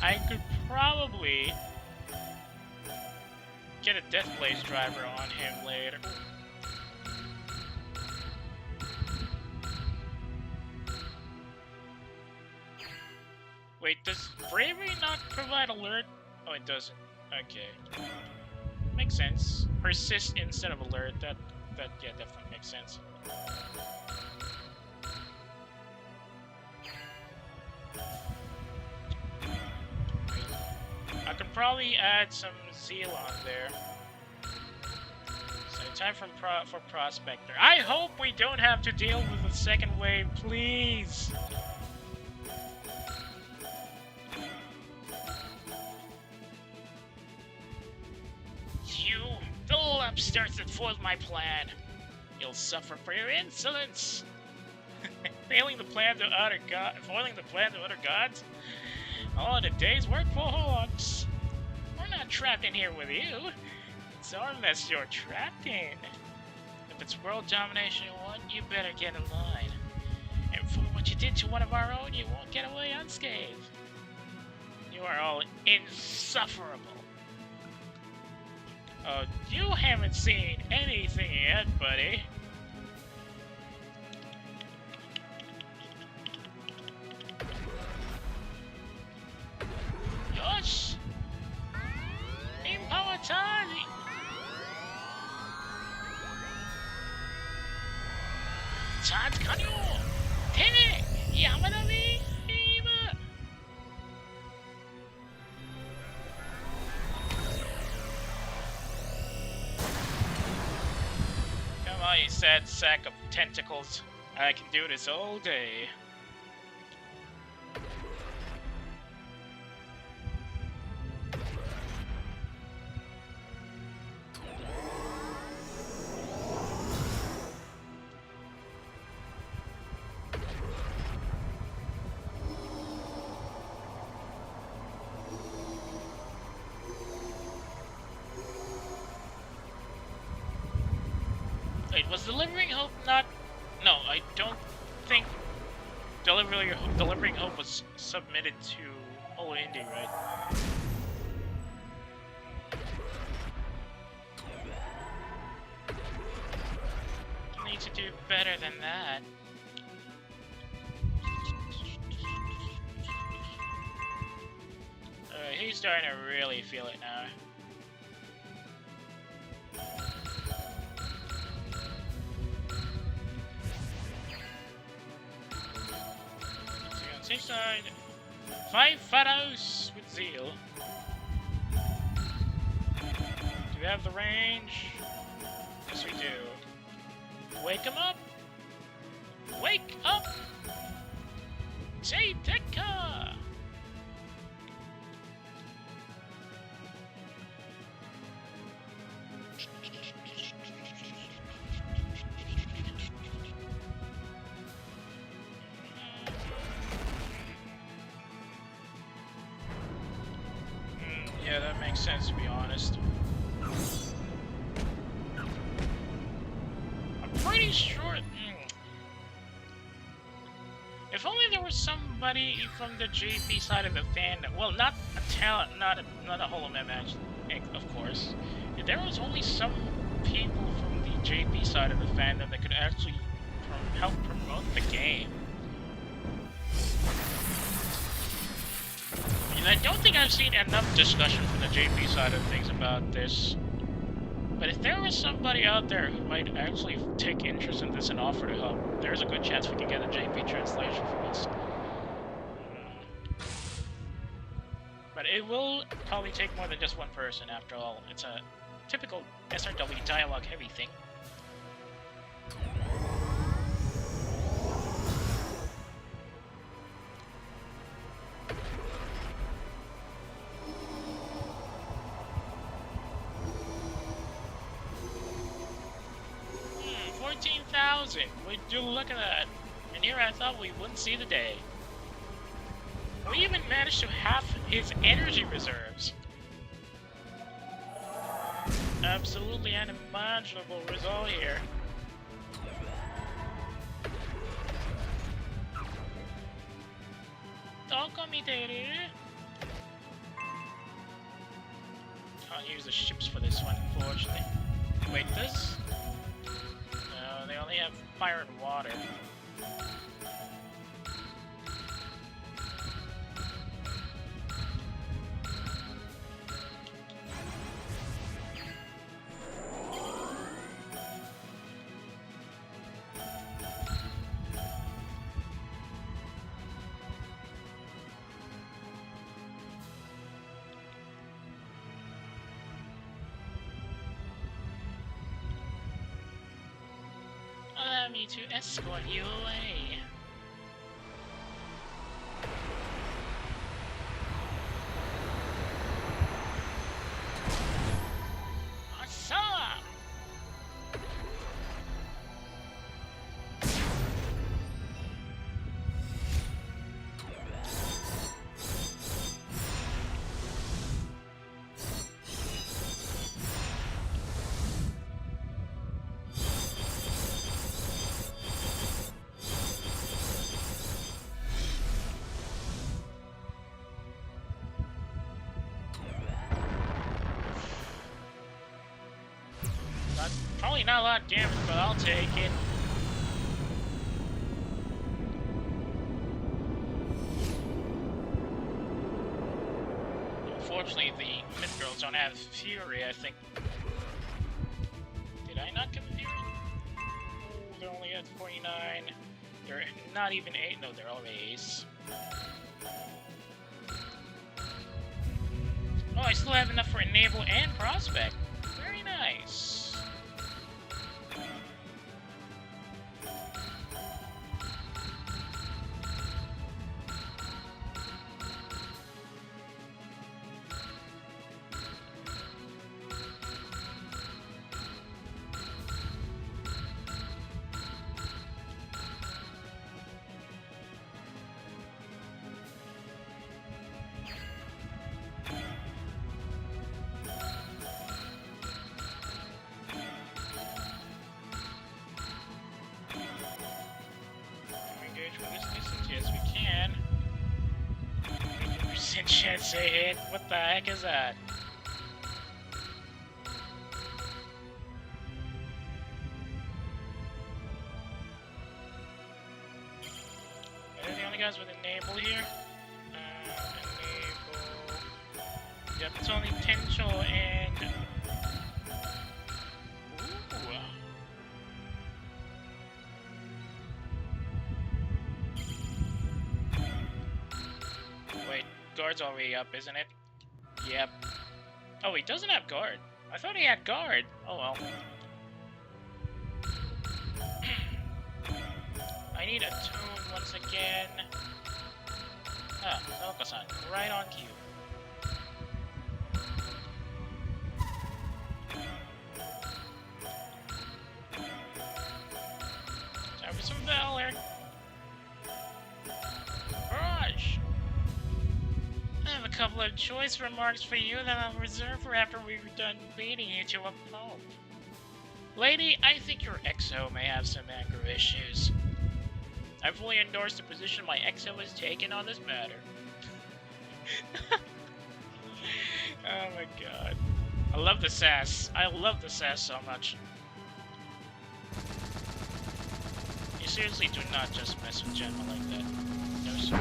I could probably get a Death Blaze driver on him later. Wait, does Bravery not provide alert? Oh, it doesn't. Okay. Makes sense. Persist instead of alert. That yeah, definitely makes sense. I could probably add some Zeal on there. So time for Prospector. I hope we don't have to deal with the second wave, please. You, the little upstarts that foiled my plan. You'll suffer for your insolence. Foiling the plan to utter gods. All in a day's work for hawks. We're not trapped in here with you. It's our mess you're trapped in. If it's world domination you want, you better get in line. And for what you did to one of our own, you won't get away unscathed. You are all insufferable. Oh, you haven't seen anything yet, buddy. Yosh! Impawatari! Chance kanyo! Tene! Yamada me! Ima! Come on, you sad sack of tentacles. I can do this all day. Wait, was Delivering Hope not... No, I don't think Delivering Hope was submitted to Holo Indie, right? You need to do better than that. He's starting to really feel it now. Safe side. 5 photos with zeal. Do we have the range? Yes, we do. Wake him up! Wake up! Say Tekka! Yeah, that makes sense, to be honest. I'm pretty sure... If only there was somebody from the JP side of the fandom. Well, not a talent, not a Holo match, of course. If there was only some people from the JP side of the fandom that could actually help promote the game. And I don't think I've seen enough discussion from the JP side of things about this. But if there was somebody out there who might actually take interest in this and offer to help, there's a good chance we can get a JP translation for this. But it will probably take more than just one person, after all. It's a typical SRW dialogue heavy thing. Would you look at that? And here I thought we wouldn't see the day. We even managed to half his energy reserves. Absolutely unimaginable result here. Can't use the ships for this one, unfortunately. Wait, this? No, they only have fire and water. Allow me to escort you away. Awesome! Probably not a lot of damage, but I'll take it. Unfortunately, the mid-girls don't have Fury, I think. Did I not give Fury? Oh, they're only at 49. They're not even 8. No, they're all Ace. Oh, I still have enough for Enable and Prospect. Very nice. say it? What the heck is that? Are they the only guys with enable here? Enable. Yep, it's only Tencho and... Wait, guard's already up, isn't it? Yep. Oh, he doesn't have guard. I thought he had guard. Oh well. I need a tune once again. Ah, Naoko-san, right on cue. Time for some valor. Barrage! I have a couple of choice remarks for you that I'll reserve for after we're done beating you to a pulp. Lady, I think your XO may have some anger issues. I fully endorse the position my XO has taken on this matter. Oh my god. I love the sass. I love the sass so much. You seriously do not just mess with Genma like that. No siree.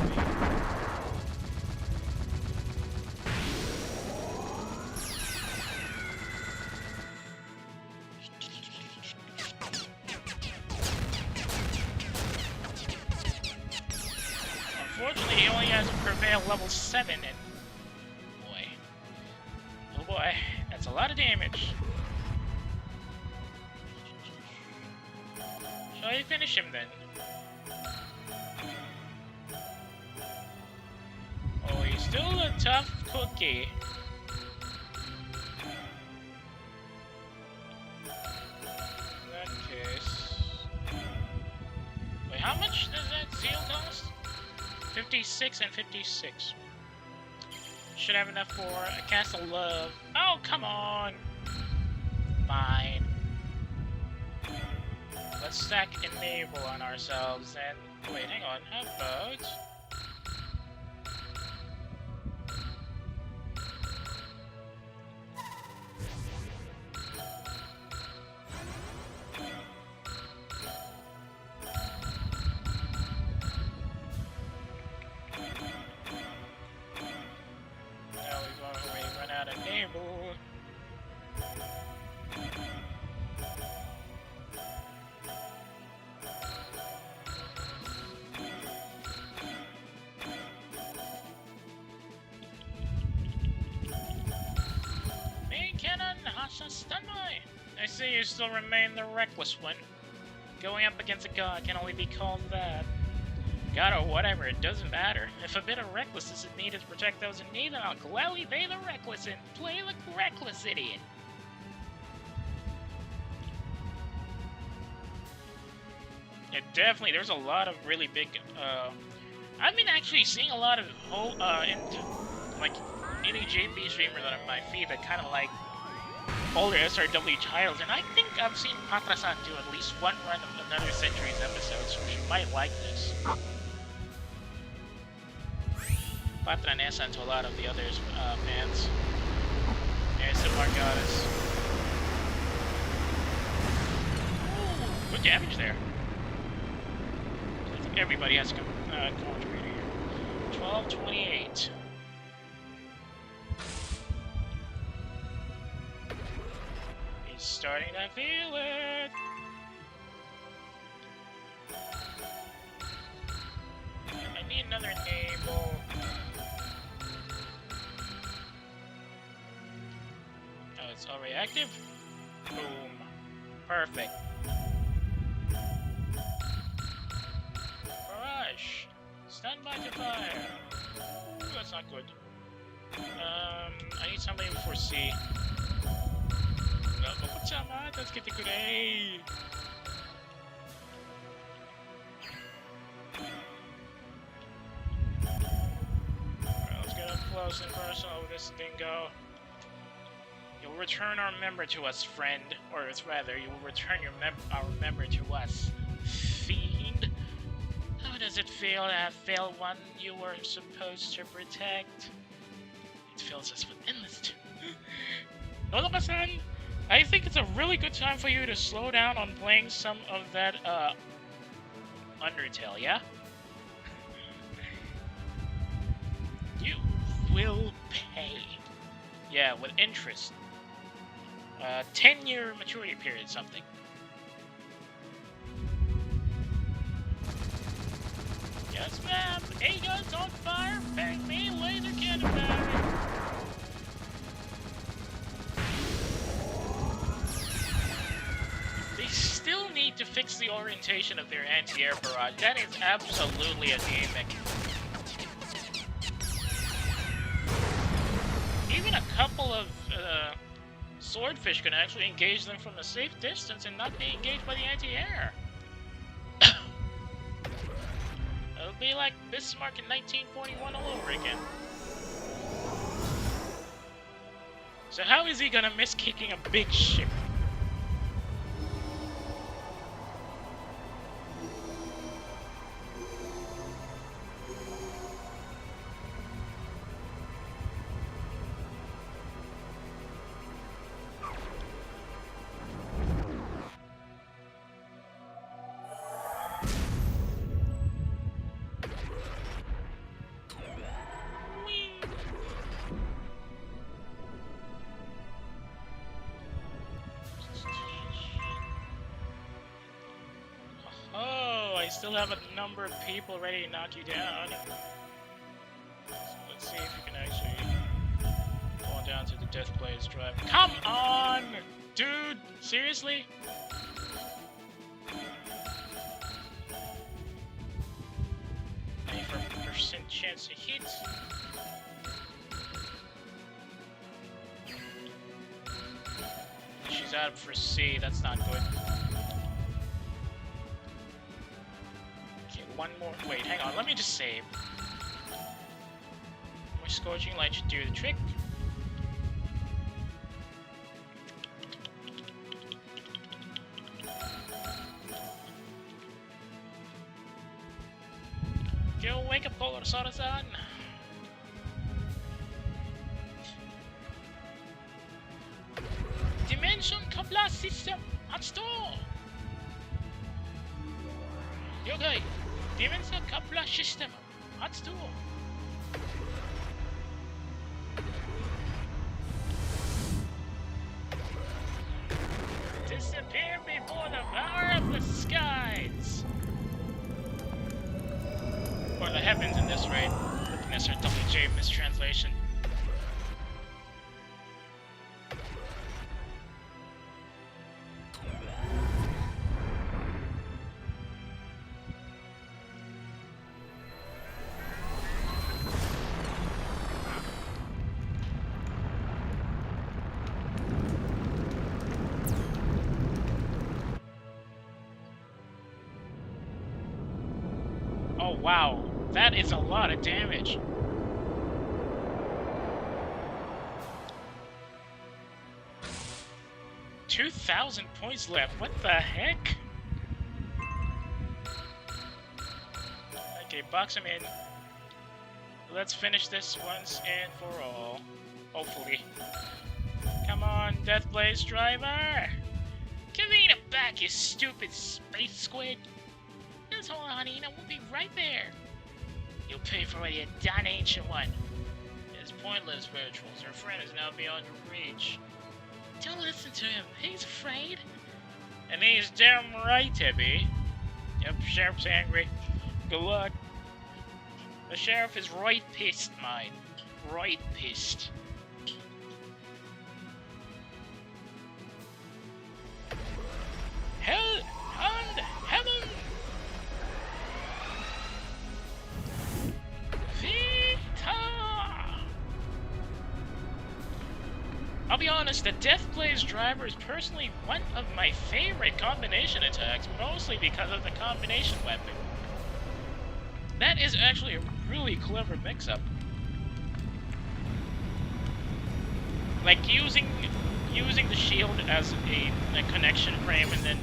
Unfortunately, he only has a Prevail level 7 and... boy. Oh boy, that's a lot of damage. Shall I finish him then? Oh, he's still a tough cookie. In that case... Wait, how much does that seal cost? 56 and 56. Should have enough for a cast of love. Oh, come on! Fine. Let's stack enable on ourselves and... wait, hang on. How about... I see you still remain the reckless one. Going up against a god can only be called that. God or whatever, it doesn't matter. If a bit of recklessness is needed to protect those in need, then I'll gladly be the reckless and play the reckless idiot. Yeah, definitely, there's a lot of really big, I've been actually seeing a lot of whole, like, any JP streamer that on my feed that kind of like older SRW titles, and I think I've seen Patra-san do at least one run of Another Century's episode, so she might like this. Patra and Esan to a lot of the others fans. ASMR Goddess. Ooh, good damage there. I think everybody has to contribute here. 1228. Starting to feel it. I need another enable. Oh, it's already active? Boom. Perfect. Barrage. Stand by to fire. Ooh, that's not good. I need somebody before C. Let's get the good A. Alright, let's get up close and personal with this dingo. You'll return our member to us, friend. Or rather, you will return our member to us, fiend. How does it feel to have failed one you were supposed to protect? It fills us with endless... Nodoka-san, I think it's a really good time for you to slow down on playing some of that, Undertale, yeah? You will pay. Yeah, with interest. 10-year maturity period, something. Yes, ma'am. A-gun's on fire. Bang me, laser cannon battery. They still need to fix the orientation of their anti-air barrage. That is absolutely anemic. Even a couple of swordfish can actually engage them from a safe distance and not be engaged by the anti-air. It'll be like Bismarck in 1941 all over again. So how is he gonna miss kicking a big ship? Still have a number of people ready to knock you down. So let's see if you can actually fall down to the Death Blaze drive. Come on! Dude! Seriously? Any percent chance to hit? She's out for C, that's not good. One more. Wait, hang on. Let me just save. More Scorching Light should do the trick. Go wake up, Polar Soda-san. Dimension Kabla System at store. Okay. Dimension Kabla System at store. Disappear before the power of the skies. Or the heavens in this raid. Looking at our WJ mistranslation. Wow, that is a lot of damage. $2,000 points left. What the heck? Okay, box him in. Let's finish this once and for all. Hopefully. Come on, Death Blaze driver! Convene it back, you stupid space squid! Just hold on, Ina, we'll be right there. You'll pay for what you done, Ancient One. It's pointless, virtuals. Our friend is now beyond your reach. Don't listen to him. He's afraid. And he's damn right, Tippy. Yep, Sheriff's angry. Good luck. The Sheriff is right pissed, mate. Right pissed. Hell and heaven! I'll be honest, the Death Blaze driver is personally one of my favorite combination attacks, mostly because of the combination weapon. That is actually a really clever mix-up. Like using the shield as a connection frame and then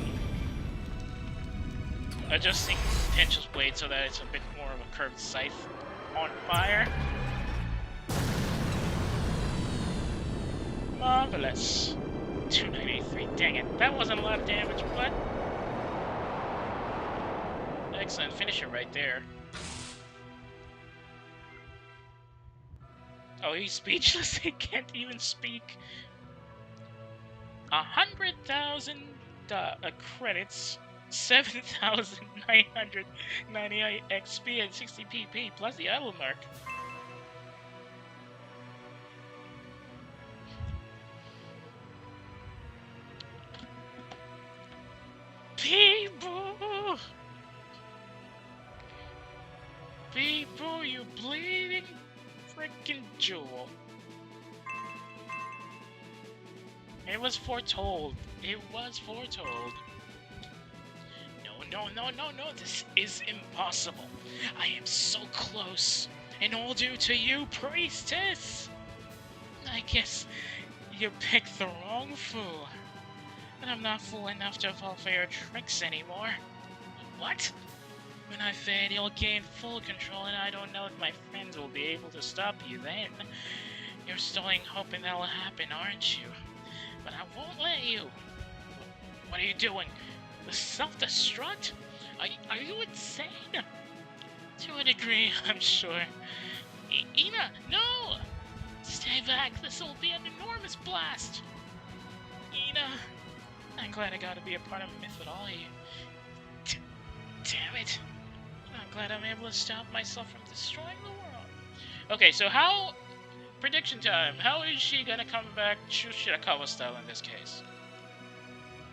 adjusting Potential's blade so that it's a bit more of a curved scythe on fire. marvelous. 2983, dang it. That wasn't a lot of damage, but... excellent finisher right there. Oh, he's speechless. He can't even speak. 100,000 credits, 7,998 XP and 60 PP, plus the idle mark. People! People, you bleeding freaking jewel. It was foretold. It was foretold. No, this is impossible. I am so close. And all due to you, priestess! I guess you picked the wrong fool. But I'm not fool enough to fall for your tricks anymore. What? When I fade, you'll gain full control, and I don't know if my friends will be able to stop you then. You're stalling, hoping that'll happen, aren't you? But I won't let you. What are you doing? Self-destruct? Are you insane? To a degree, I'm sure. Ina, no! Stay back, this will be an enormous blast! Ina, I'm glad I got to be a part of a myth with all of you. Damn it. I'm glad I'm able to stop myself from destroying the world. Okay, so how... prediction time. How is she gonna come back Shirakawa style in this case?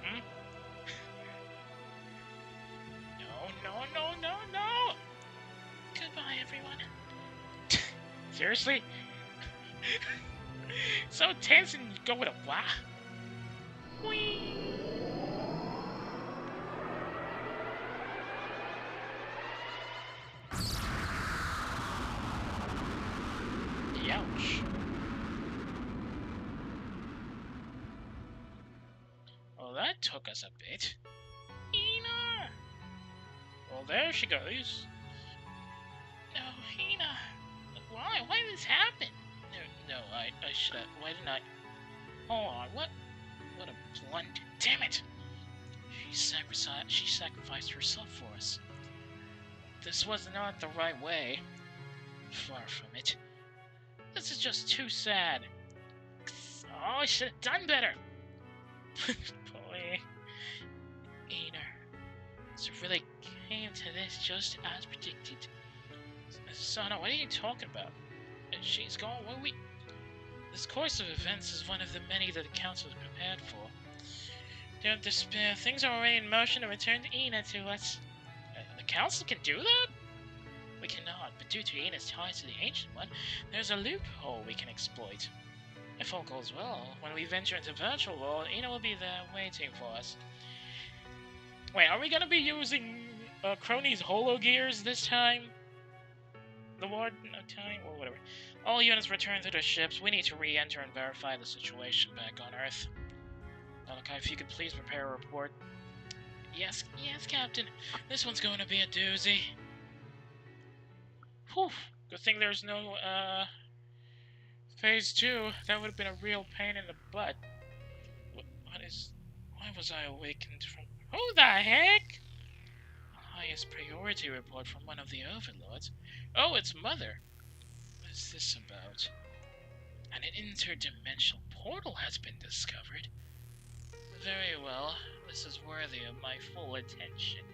Hmm? No. Goodbye, everyone. Seriously? So tense and you go with a wah? Whee! Ouch. Well, that took us a bit. Ina! Well, there she goes. No, Ina. Why? Why did this happen? No, I should have. Why didn't I? Hold on, what a blunder. Damn it! She sacrificed herself for us. This was not the right way. Far from it. This is just too sad. Oh, I should have done better. Boy. Ina. So it really came to this just as predicted. Sana, what are you talking about? She's gone. This course of events is one of the many that the council has prepared for. Don't despair. Things are already in motion to return Ina to us. The council can do that? We cannot, but due to Ina's ties to the Ancient One, there's a loophole we can exploit. If all goes well, when we venture into virtual world, Ina will be there waiting for us. Wait, are we gonna be using Crony's Holo gears this time? The Warden of Time? Or whatever. All units return to their ships. We need to re-enter and verify the situation back on Earth. Malachi, if you could please prepare a report. Yes, Captain. This one's going to be a doozy. Whew. Good thing there's no, Phase 2. That would have been a real pain in the butt. Why was I awakened from... Who the heck? Highest priority report from one of the overlords. Oh, it's Mother. What is this about? An interdimensional portal has been discovered. Very well. This is worthy of my full attention.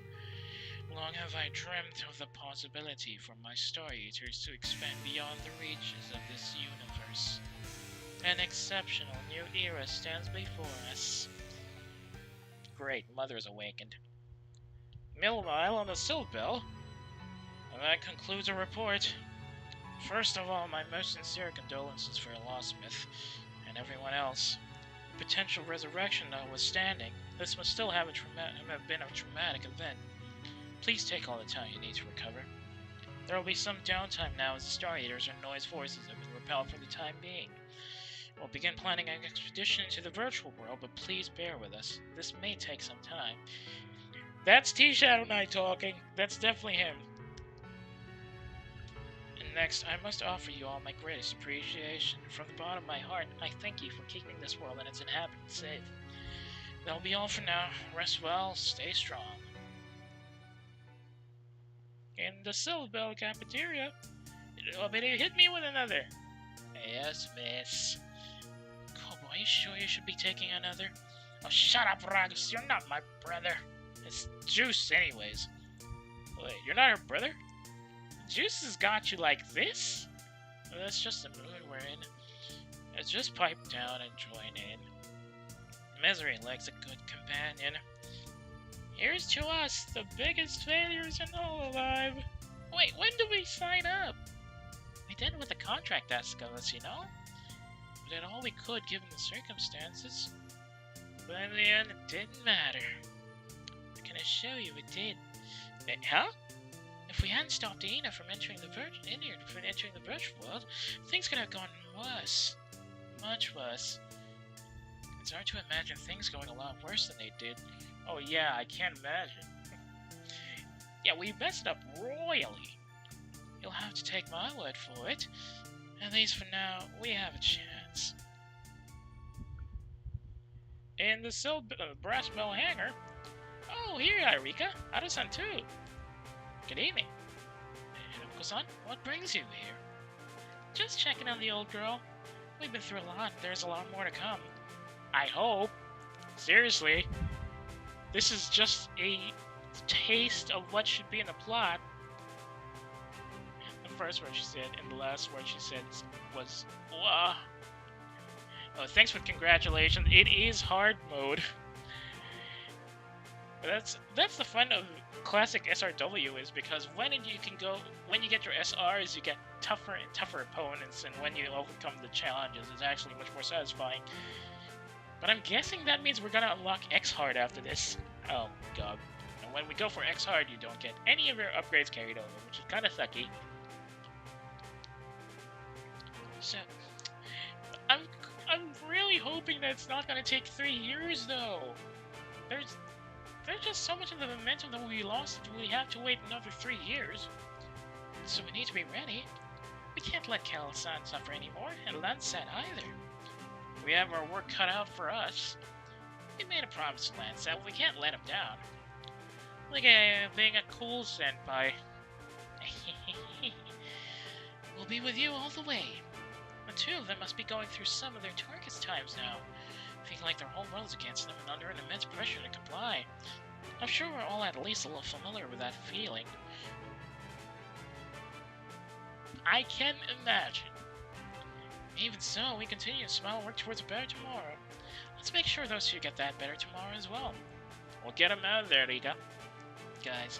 Long have I dreamt of the possibility for my Star Eaters to expand beyond the reaches of this universe. An exceptional new era stands before us. Great, Mother is awakened. Meanwhile, on the Silk Bell. And that concludes our report. First of all, my most sincere condolences for your loss, Smith, and everyone else. Potential resurrection notwithstanding, this must still have been a traumatic event. Please take all the time you need to recover. There will be some downtime now as the Star Eaters and Noise forces have been repelled for the time being. We'll begin planning an expedition into the virtual world, but please bear with us. This may take some time. That's T-Shadow Knight talking. That's definitely him. And next, I must offer you all my greatest appreciation. From the bottom of my heart, I thank you for keeping this world and its inhabitants safe. That'll be all for now. Rest well, stay strong. In the Silver Bell cafeteria, they hit me with another. Yes, miss. Kobo, are you sure you should be taking another? Oh, shut up, Ragus. You're not my brother. It's Juice, anyways. Wait, you're not her brother? Juice has got you like this? Well, that's just the mood we're in. Let's just pipe down and join in. Misery likes a good companion. Here's to us, the biggest failures in Hololive. Wait, when did we sign up? We did with the contract escalates, you know? We did all we could given the circumstances. But in the end, it didn't matter. I can assure you it did. Huh? If we hadn't stopped Ina from entering the virtual world, things could have gone worse. Much worse. It's hard to imagine things going a lot worse than they did. Oh yeah, I can't imagine. Yeah, we messed up royally. You'll have to take my word for it. At least for now, we have a chance. In the brass bell hangar. Oh, here you are, Rika. Ada-san too. Good evening. Uncle-san, what brings you here? Just checking on the old girl. We've been through a lot. There's a lot more to come. I hope. Seriously. This is just a taste of what should be in the plot. The first word she said and the last word she said was, "Wah." Oh, thanks for the congratulations. It is hard mode. But that's the fun of classic SRW, is because when you get your SRs, you get tougher and tougher opponents, and when you overcome the challenges, it's actually much more satisfying. But I'm guessing that means we're gonna unlock X Hard after this. Oh god. And when we go for X Hard, you don't get any of your upgrades carried over, which is kinda sucky. So I'm really hoping that it's not gonna take 3 years though. There's just so much of the momentum that we lost that we have to wait another 3 years. So we need to be ready. We can't let Cal-san suffer anymore, and Lan-san either. We have our work cut out for us. We made a promise to Lan-san, we can't let him down. Like being a cool senpai. We'll be with you all the way. The two of them must be going through some of their darkest times now. Feeling like their whole world is against them and under an immense pressure to comply. I'm sure we're all at least a little familiar with that feeling. I can imagine. Even so, we continue to smile and work towards a better tomorrow. Let's make sure those two get that better tomorrow as well. We'll get them out of there, Rika. Guys,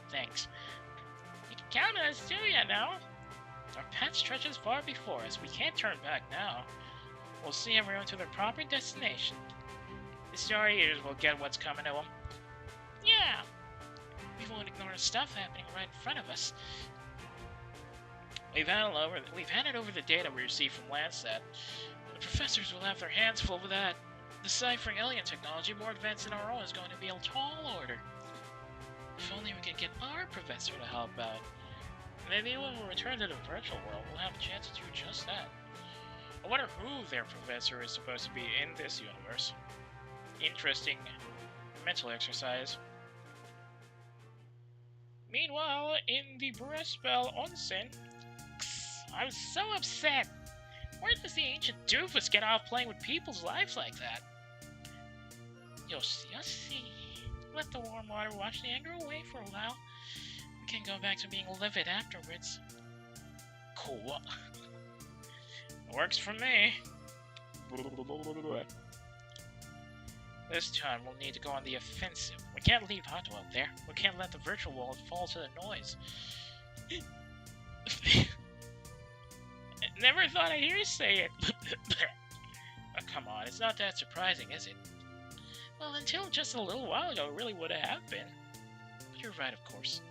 thanks. You can count on us too, you know? Our path stretches far before us. We can't turn back now. We'll see everyone to their proper destination. The story eaters will get what's coming to them. Yeah! We won't ignore the stuff happening right in front of us. We've handed over the data we received from Landsat. The professors will have their hands full with that. Deciphering alien technology more advanced than our own is going to be a tall order. If only we could get our professor to help out. Maybe when we return to the virtual world, we'll have a chance to do just that. I wonder who their professor is supposed to be in this universe. Interesting mental exercise. Meanwhile, in the Breastbell Onsen, I'm so upset! Where does the ancient doofus get off playing with people's lives like that? Yossi. Let the warm water wash the anger away for a while. We can go back to being livid afterwards. Cool. Works for me. This time we'll need to go on the offensive. We can't leave Hato up there. We can't let the virtual world fall to the noise. Never thought I'd hear you say it. Oh, come on, it's not that surprising, is it? Well, until just a little while ago, it really would have been. But you're right, of course.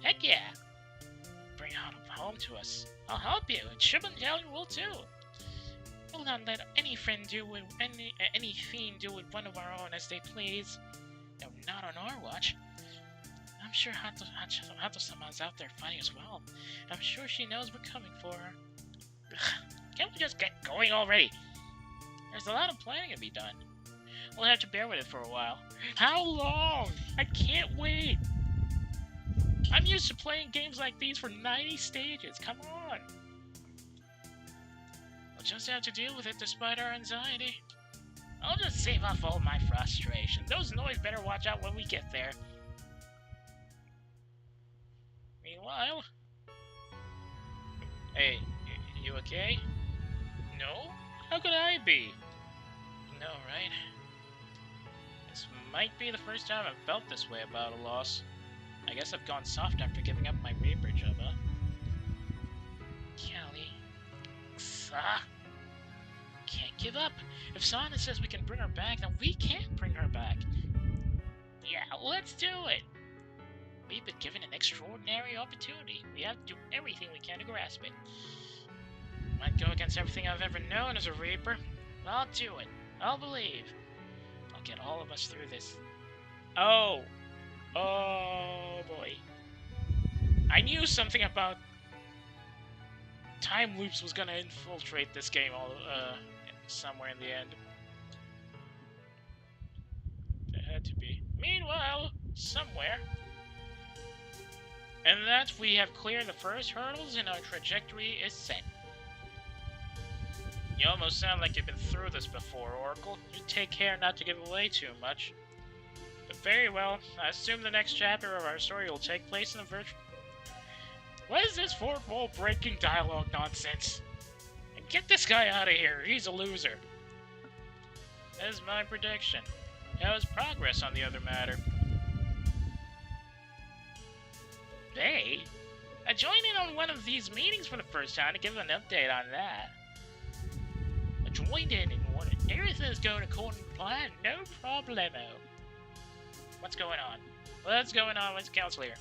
Heck yeah! Bring Hato home to us. I'll help you, and Shibunjali will too. We'll not let any friend do with any fiend do with one of our own as they please. No, not on our watch. I'm I'm sure Hato-sama's out there fighting as well. I'm sure she knows we're coming for her. Can't we just get going already? There's a lot of planning to be done. We'll have to bear with it for a while. How long? I can't wait! I'm used to playing games like these for 90 stages, come on! We'll just have to deal with it despite our anxiety. I'll just save off all my frustration. Those noise better watch out when we get there. Meanwhile... Hey, you okay? No? How could I be? No, right? This might be the first time I've felt this way about a loss. I guess I've gone soft after giving up my Reaper job, huh? Kelly... Sa? Can't give up. If SAN says we can bring her back, then we can bring her back. Yeah, let's do it! We've been given an extraordinary opportunity. We have to do everything we can to grasp it. Might go against everything I've ever known as a Reaper. But I'll do it. I'll believe. I'll get all of us through this. Oh! Oh boy. I knew something about time loops was gonna infiltrate this game somewhere in the end. There had to be. Meanwhile, somewhere. And that we have cleared the first hurdles and our trajectory is set. You almost sound like you've been through this before, Oracle. You take care not to give away too much. But very well, I assume the next chapter of our story will take place in a virtual... What is this fourth wall breaking dialogue nonsense? And get this guy out of here, he's a loser. That is my prediction. How is progress on the other matter? They? I joined in on one of these meetings for the first time to give an update on that. I joined in and wanted everything's going according to plan, no problemo. What's going on? What's going on with Council here?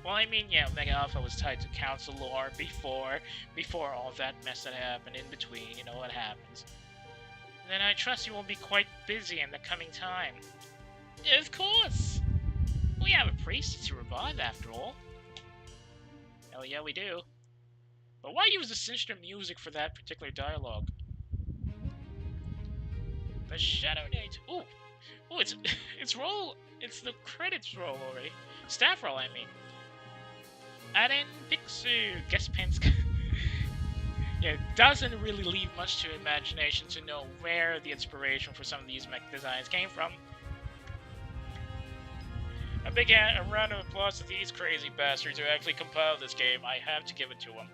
Well, I mean, yeah, Omega Alpha was tied to Council lore before all that mess that happened in between, you know what happens. Then I trust you will be quite busy in the coming time. Of course! We have a priest to revive, after all. Hell yeah, we do. But why use the sinister music for that particular dialogue? The Shadow Knight. Ooh! Ooh, it's roll. It's the credits roll already. Staff roll, I mean. Aden Pixu. Guest pins. Yeah, it doesn't really leave much to imagination to know where the inspiration for some of these mech designs came from. A big round of applause to these crazy bastards who actually compiled this game. I have to give it to them.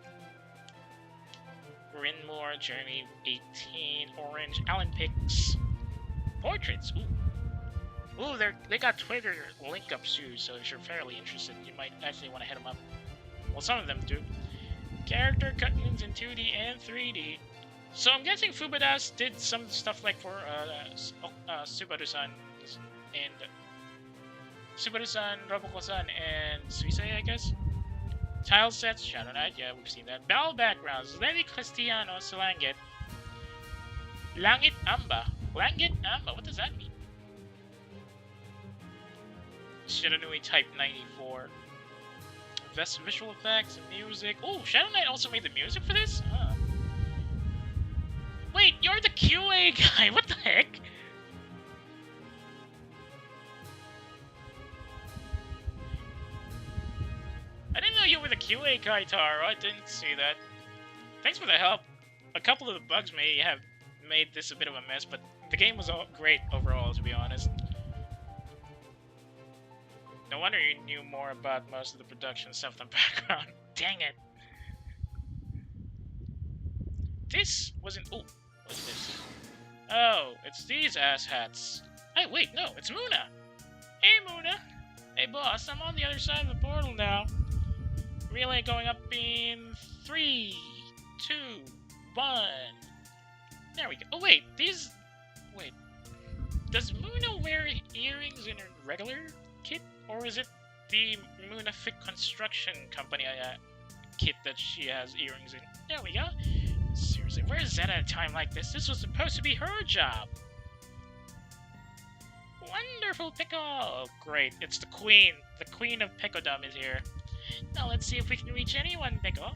Brynmore, Jeremy 18, Orange, Alan Pix. Portraits, ooh. Ooh, they got Twitter link-ups too, so if you're fairly interested, you might actually want to hit them up. Well, some of them do. Character cut-ins in 2D and 3D. So I'm guessing Fubadas did some stuff like for Subaru-san and Subaru-san, Roboko-san, and Suisei, I guess. Tile sets, Shadow Knight, yeah, we've seen that. Bell backgrounds, Levi Cristiano, Langit. Langit Amba. Langit Amba, what does that mean? Shiranui Type 94. Best visual effects and music. Oh, Shadow Knight also made the music for this? Huh. Wait, you're the QA guy, what the heck? I didn't know you were the QA guy, Taro. I didn't see that. Thanks for the help. A couple of the bugs may have made this a bit of a mess, but the game was all great overall, to be honest. No wonder you knew more about most of the production stuff than background. Dang it. This wasn't... Oh, what's this? Oh, it's these asshats. Hey, wait, no, it's Muna. Hey, Muna. Hey, boss, I'm on the other side of the portal now. Relay going up in 3, 2, 1. There we go. Oh, wait, these... Wait. Does Muna wear earrings in her regular kit? Or is it the Munafic Construction Company kit that she has earrings in? There we go. Seriously, where is Zeta at a time like this? This was supposed to be her job. Wow, wonderful Pickle! Oh, great. It's the queen. The queen of Pickledom is here. Now let's see if we can reach anyone, Pickle.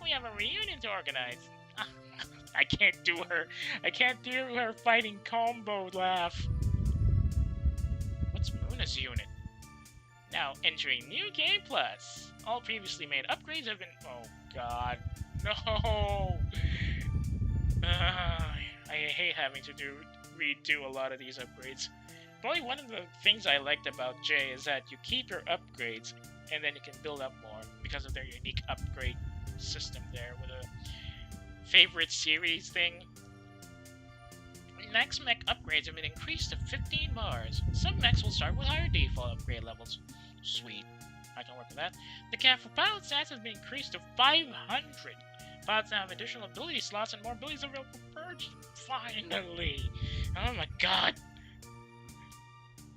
We have a reunion to organize. I can't do her. I can't do her fighting combo laugh. What's Muna's unit? Now entering New Game Plus. All previously made upgrades have been... Oh, God. No! I hate having to redo a lot of these upgrades. Probably one of the things I liked about J is that you keep your upgrades and then you can build up more because of their unique upgrade system there with a favorite series thing. Max mech upgrades have been increased to 15 bars. Some mechs will start with higher default upgrade levels. Sweet. I can work with that. The cap for pilot stats has been increased to 500. Pilots now have additional ability slots and more abilities available for purge. Finally! Oh my god!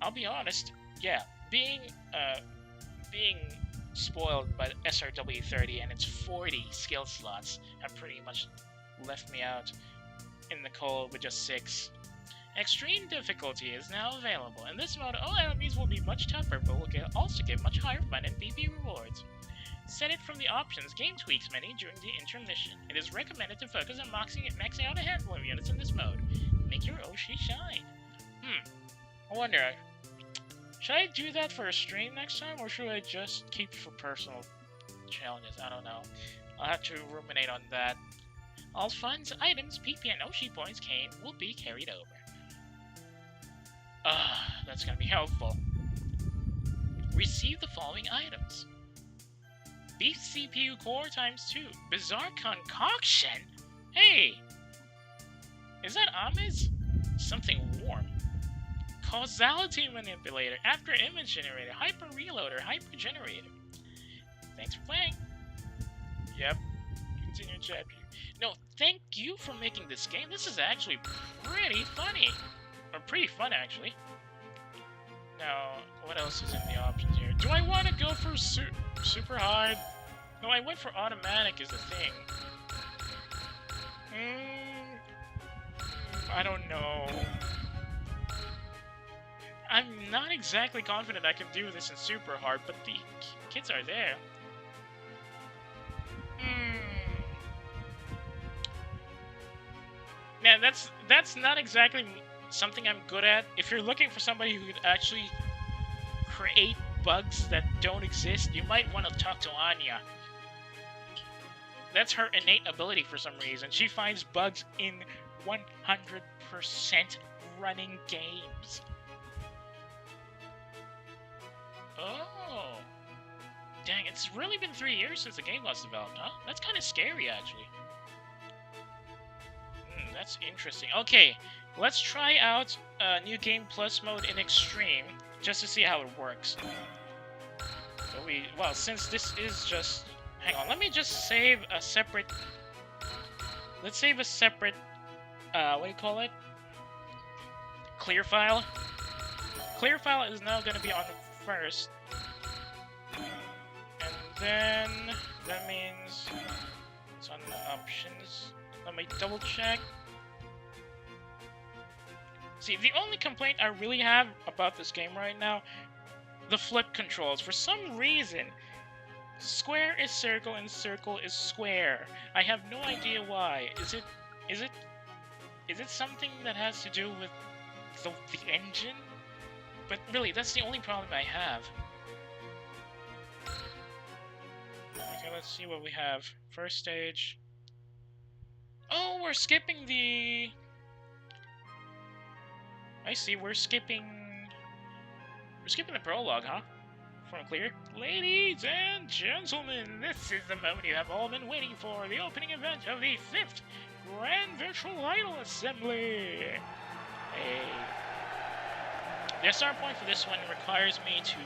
I'll be honest, yeah, being spoiled by the SRW30 and its 40 skill slots have pretty much left me out in the cold with just 6. Extreme difficulty is now available. In this mode, all enemies will be much tougher, but will also give much higher fun and BP rewards. Set it from the Options Game Tweaks menu during the intermission. It is recommended to focus on maxing out a handful of units in this mode. Make your Oshi shine. I wonder, should I do that for a stream next time, or should I just keep it for personal challenges? I don't know. I'll have to ruminate on that. All funds, items, PP, and Oshi points will be carried over. That's gonna be helpful. Receive the following items. Beef CPU core ×2. Bizarre concoction? Hey! Is that Amiz? Something warm. Causality manipulator. After image generator. Hyper reloader. Hyper generator. Thanks for playing. Yep. Continue chapter. No, thank you for making this game. This is actually pretty funny. Or pretty fun, actually. Now, what else is in the options here? Do I want to go for super hard? No, I went for automatic as the thing. I don't know. I'm not exactly confident I can do this in super hard, but the kids are there. Now, that's not exactly something I'm good at. If you're looking for somebody who could actually create bugs that don't exist, you might want to talk to Anya. That's her innate ability for some reason. She finds bugs in 100% running games. Oh. Dang, it's really been 3 years since the game was developed, huh? That's kind of scary, actually. That's interesting. Okay, let's try out New Game Plus mode in Extreme, just to see how it works. So well, since this is just... Hang on, let me just save a separate... Let's save a separate, what do you call it? Clear file. Clear file is now going to be on first. And then, that means it's on the options. Let me double check. See, the only complaint I really have about this game right now, the flip controls. For some reason, square is circle and circle is square. I have no idea why. Is it something that has to do with the engine? But really, that's the only problem I have. Okay, let's see what we have. First stage. Oh, we're skipping the... I see, we're skipping the prologue, huh? From clear. Ladies and gentlemen, this is the moment you have all been waiting for, the opening event of the 5th Grand Virtual Idol Assembly! Hey. The start point for this one requires me to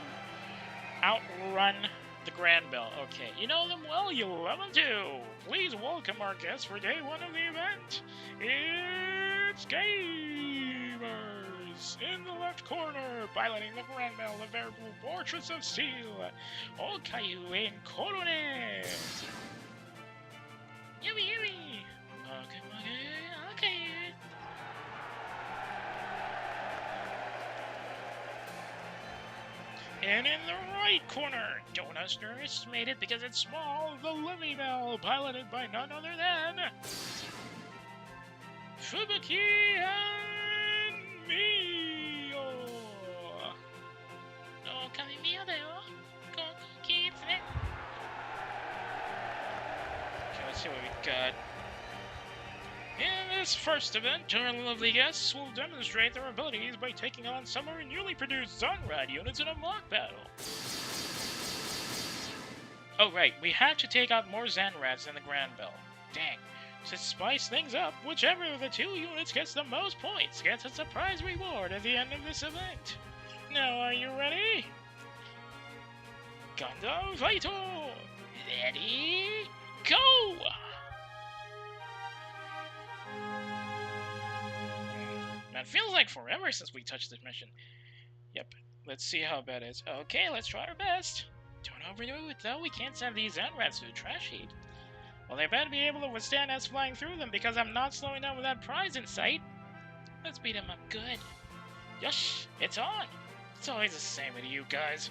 outrun the Grand Bell. Okay, you know them well, you love them too! Please welcome our guests for day 1 of the event! It's Gamers! In the left corner, piloting the Grand Bell, the veritable fortress of steel, Okayu and Korone! Yummy, yummy! Okay. And in the right corner, don't underestimate it because it's small, the Lily Bell, piloted by none other than Fubuki and me. Oh, coming me out there. Okay, let's see what we got. In this first event, our lovely guests will demonstrate their abilities by taking on some of our newly produced Sunrad units in a mock battle. Oh right, we have to take out more Zanrads than the Grand Bell. Dang. To spice things up, whichever of the two units gets the most points gets a surprise reward at the end of this event. Now are you ready? Gundam Fighter! Ready? Go! It feels like forever since we touched this mission. Yep, let's see how bad it is. Okay, let's try our best. Don't overdo it though, we can't send these Zanrats to the trash heap. Well, they better be able to withstand us flying through them because I'm not slowing down with that prize in sight. Let's beat them up good. Yosh, it's on. It's always the same with you guys.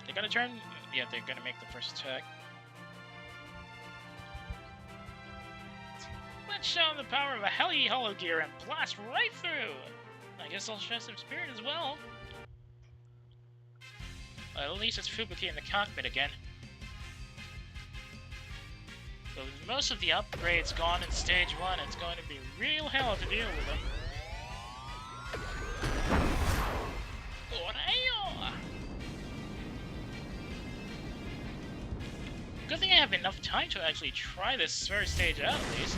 They're gonna turn... Yeah, they're gonna make the first attack. Let's show them the power of a heli Holo gear and blast right through! I guess I'll show some spirit as well. Well, at least it's Fubuki in the cockpit again. But with most of the upgrades gone in Stage 1, it's going to be real hell to deal with them. Good thing I have enough time to actually try this first stage out, at least.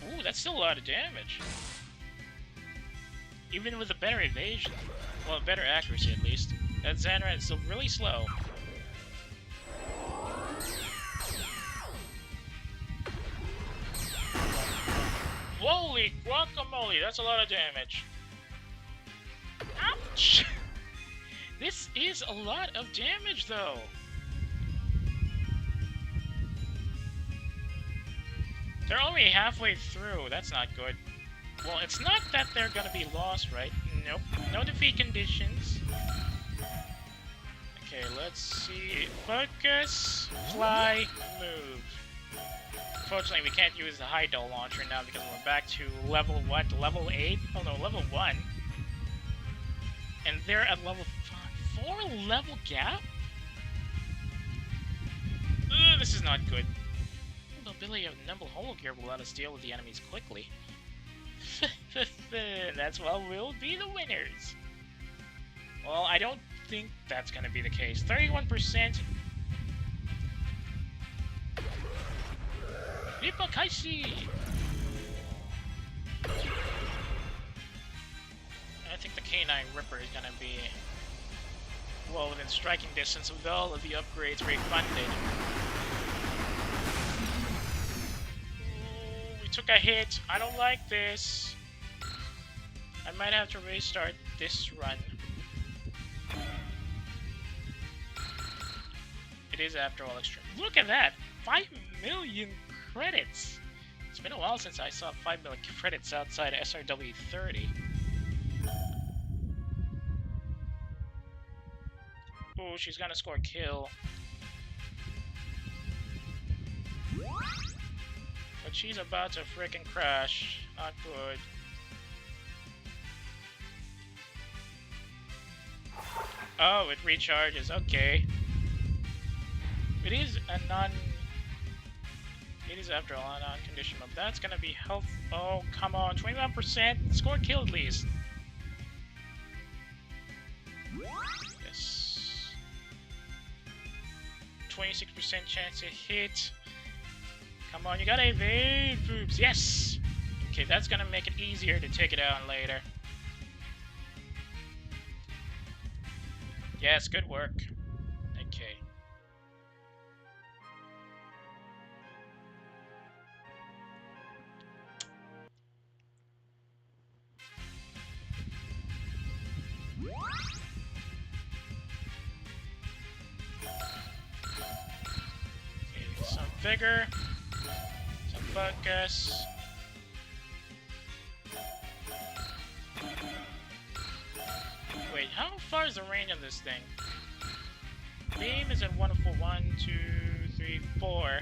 Ooh, that's still a lot of damage. Even with a better evasion. Well, better accuracy, at least. That Zanrat is still really slow. Holy guacamole, that's a lot of damage. Ouch! This is a lot of damage, though. They're only halfway through. That's not good. Well, it's not that they're gonna be lost, right? Nope. No defeat conditions. Okay, let's see. Focus, fly, move. Unfortunately, we can't use the high dole launcher now because we're back to level what? Level 8? Oh no, level 1. And they're at level 5. 4 level gap? Ugh, this is not good. The ability of nimble Holo gear will let us deal with the enemies quickly. That's why we'll be the winners. Well, I don't think that's gonna be the case. 31%. Rippa Kaishi! I think the K9 Ripper is gonna be well within striking distance with all of the upgrades refunded. Ooh, we took a hit. I don't like this. I might have to restart this run. It is, after all, extreme. Look at that! 5 million credits! It's been a while since I saw 5 million credits outside SRW 30. Oh, she's gonna score a kill. But she's about to frickin' crash. Not good. Oh, it recharges. Okay. It is a It is, after all, a non-condition mode. That's gonna be health. Oh, come on. 21%. Score kill at least. Yes. 26% chance to hit. Come on, you gotta evade, Foops. Yes! Okay, that's gonna make it easier to take it out later. Yes, good work. Okay. Okay, some vigor, some focus. Wait, how far is the range on this thing? Beam is at 104. 1, 2, 3, 4.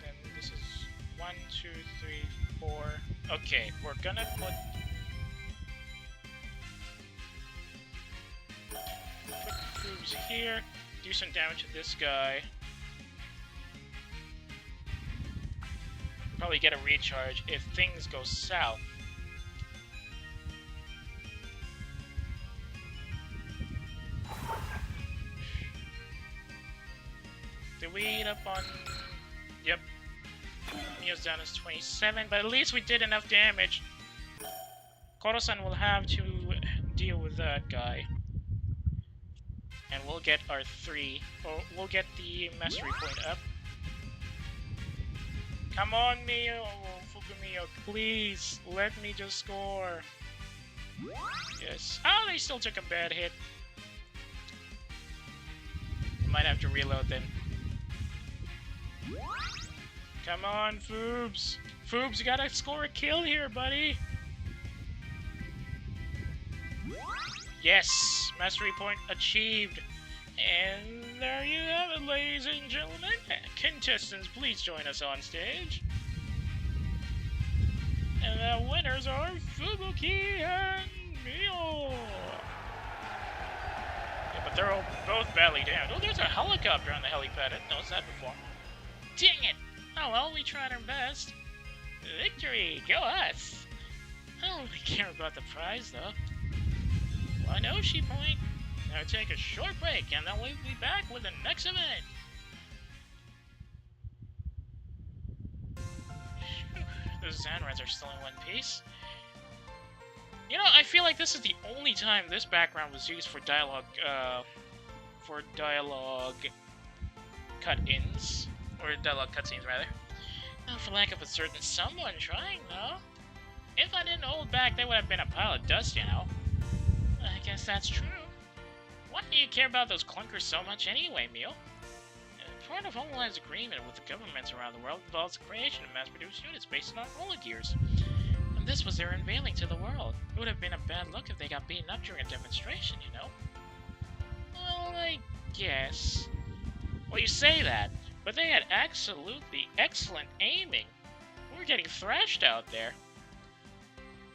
Then this is 1, 2, 3, 4. Okay, we're gonna put Foobs here. Do some damage to this guy. Probably get a recharge if things go south. Did we eat up on... Yep. Mio's down as 27, but at least we did enough damage. Koro-san will have to deal with that guy. And we'll get our 3. Or we'll get the mastery point up. Come on, Mio! Fukumio, please! Let me just score! Yes. Oh, they still took a bad hit. Might have to reload then. Come on, Foobs! Foobs, you gotta score a kill here, buddy! Yes! Mastery point achieved! And there you have it, ladies and gentlemen. Contestants, please join us on stage. And the winners are Fubuki and Mio! Yeah, but they're all both badly damaged. Oh, there's a helicopter on the helipad. I didn't notice that before. Dang it! Oh well, we tried our best. Victory! Go us! I don't really care about the prize, though. 1 Oshi point. Now take a short break, and then we'll be back with the next event. The Zanreds are still in one piece. You know, I feel like this is the only time this background was used for dialogue cut-ins. Or dialogue cutscenes, rather. Not for lack of a certain someone trying, though. If I didn't hold back, they would have been a pile of dust, you know. I guess that's true. Why do you care about those clunkers so much anyway, Mio? Part of Holo's agreement with the governments around the world involves the creation of mass-produced units based on Holo gears. And this was their unveiling to the world. It would have been a bad look if they got beaten up during a demonstration, you know? Well, I guess. Well, you say that, but they had absolutely excellent aiming. We were getting thrashed out there.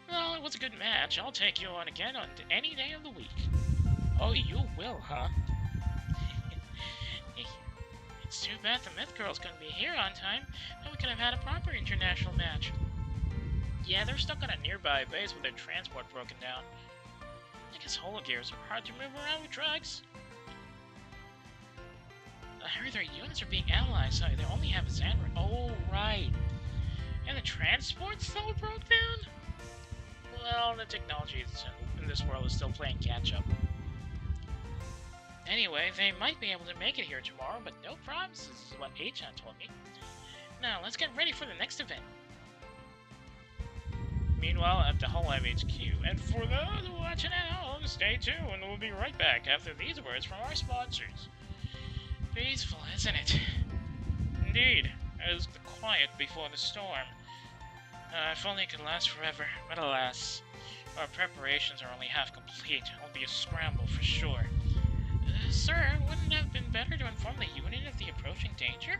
Well, it was a good match. I'll take you on again on any day of the week. Oh, you will, huh? It's too bad the Myth Girls couldn't be here on time, and we could have had a proper international match. Yeah, they're stuck on a nearby base with their transport broken down. I guess Holo gears are hard to move around with drugs. I heard their units are being analyzed, so they only have a Zanred. Oh, right. And the transport still broke down? Well, the technology in this world is still playing catch-up. Anyway, they might be able to make it here tomorrow, but no promises is what Achan told me. Now, let's get ready for the next event. Meanwhile, at the Holo HQ, and for those watching at home, stay tuned, we'll be right back after these words from our sponsors. Peaceful, isn't it? Indeed, as the quiet before the storm. If only it could last forever, but alas, our preparations are only half complete. It'll be a scramble for sure. Sir, wouldn't it have been better to inform the unit of the approaching danger?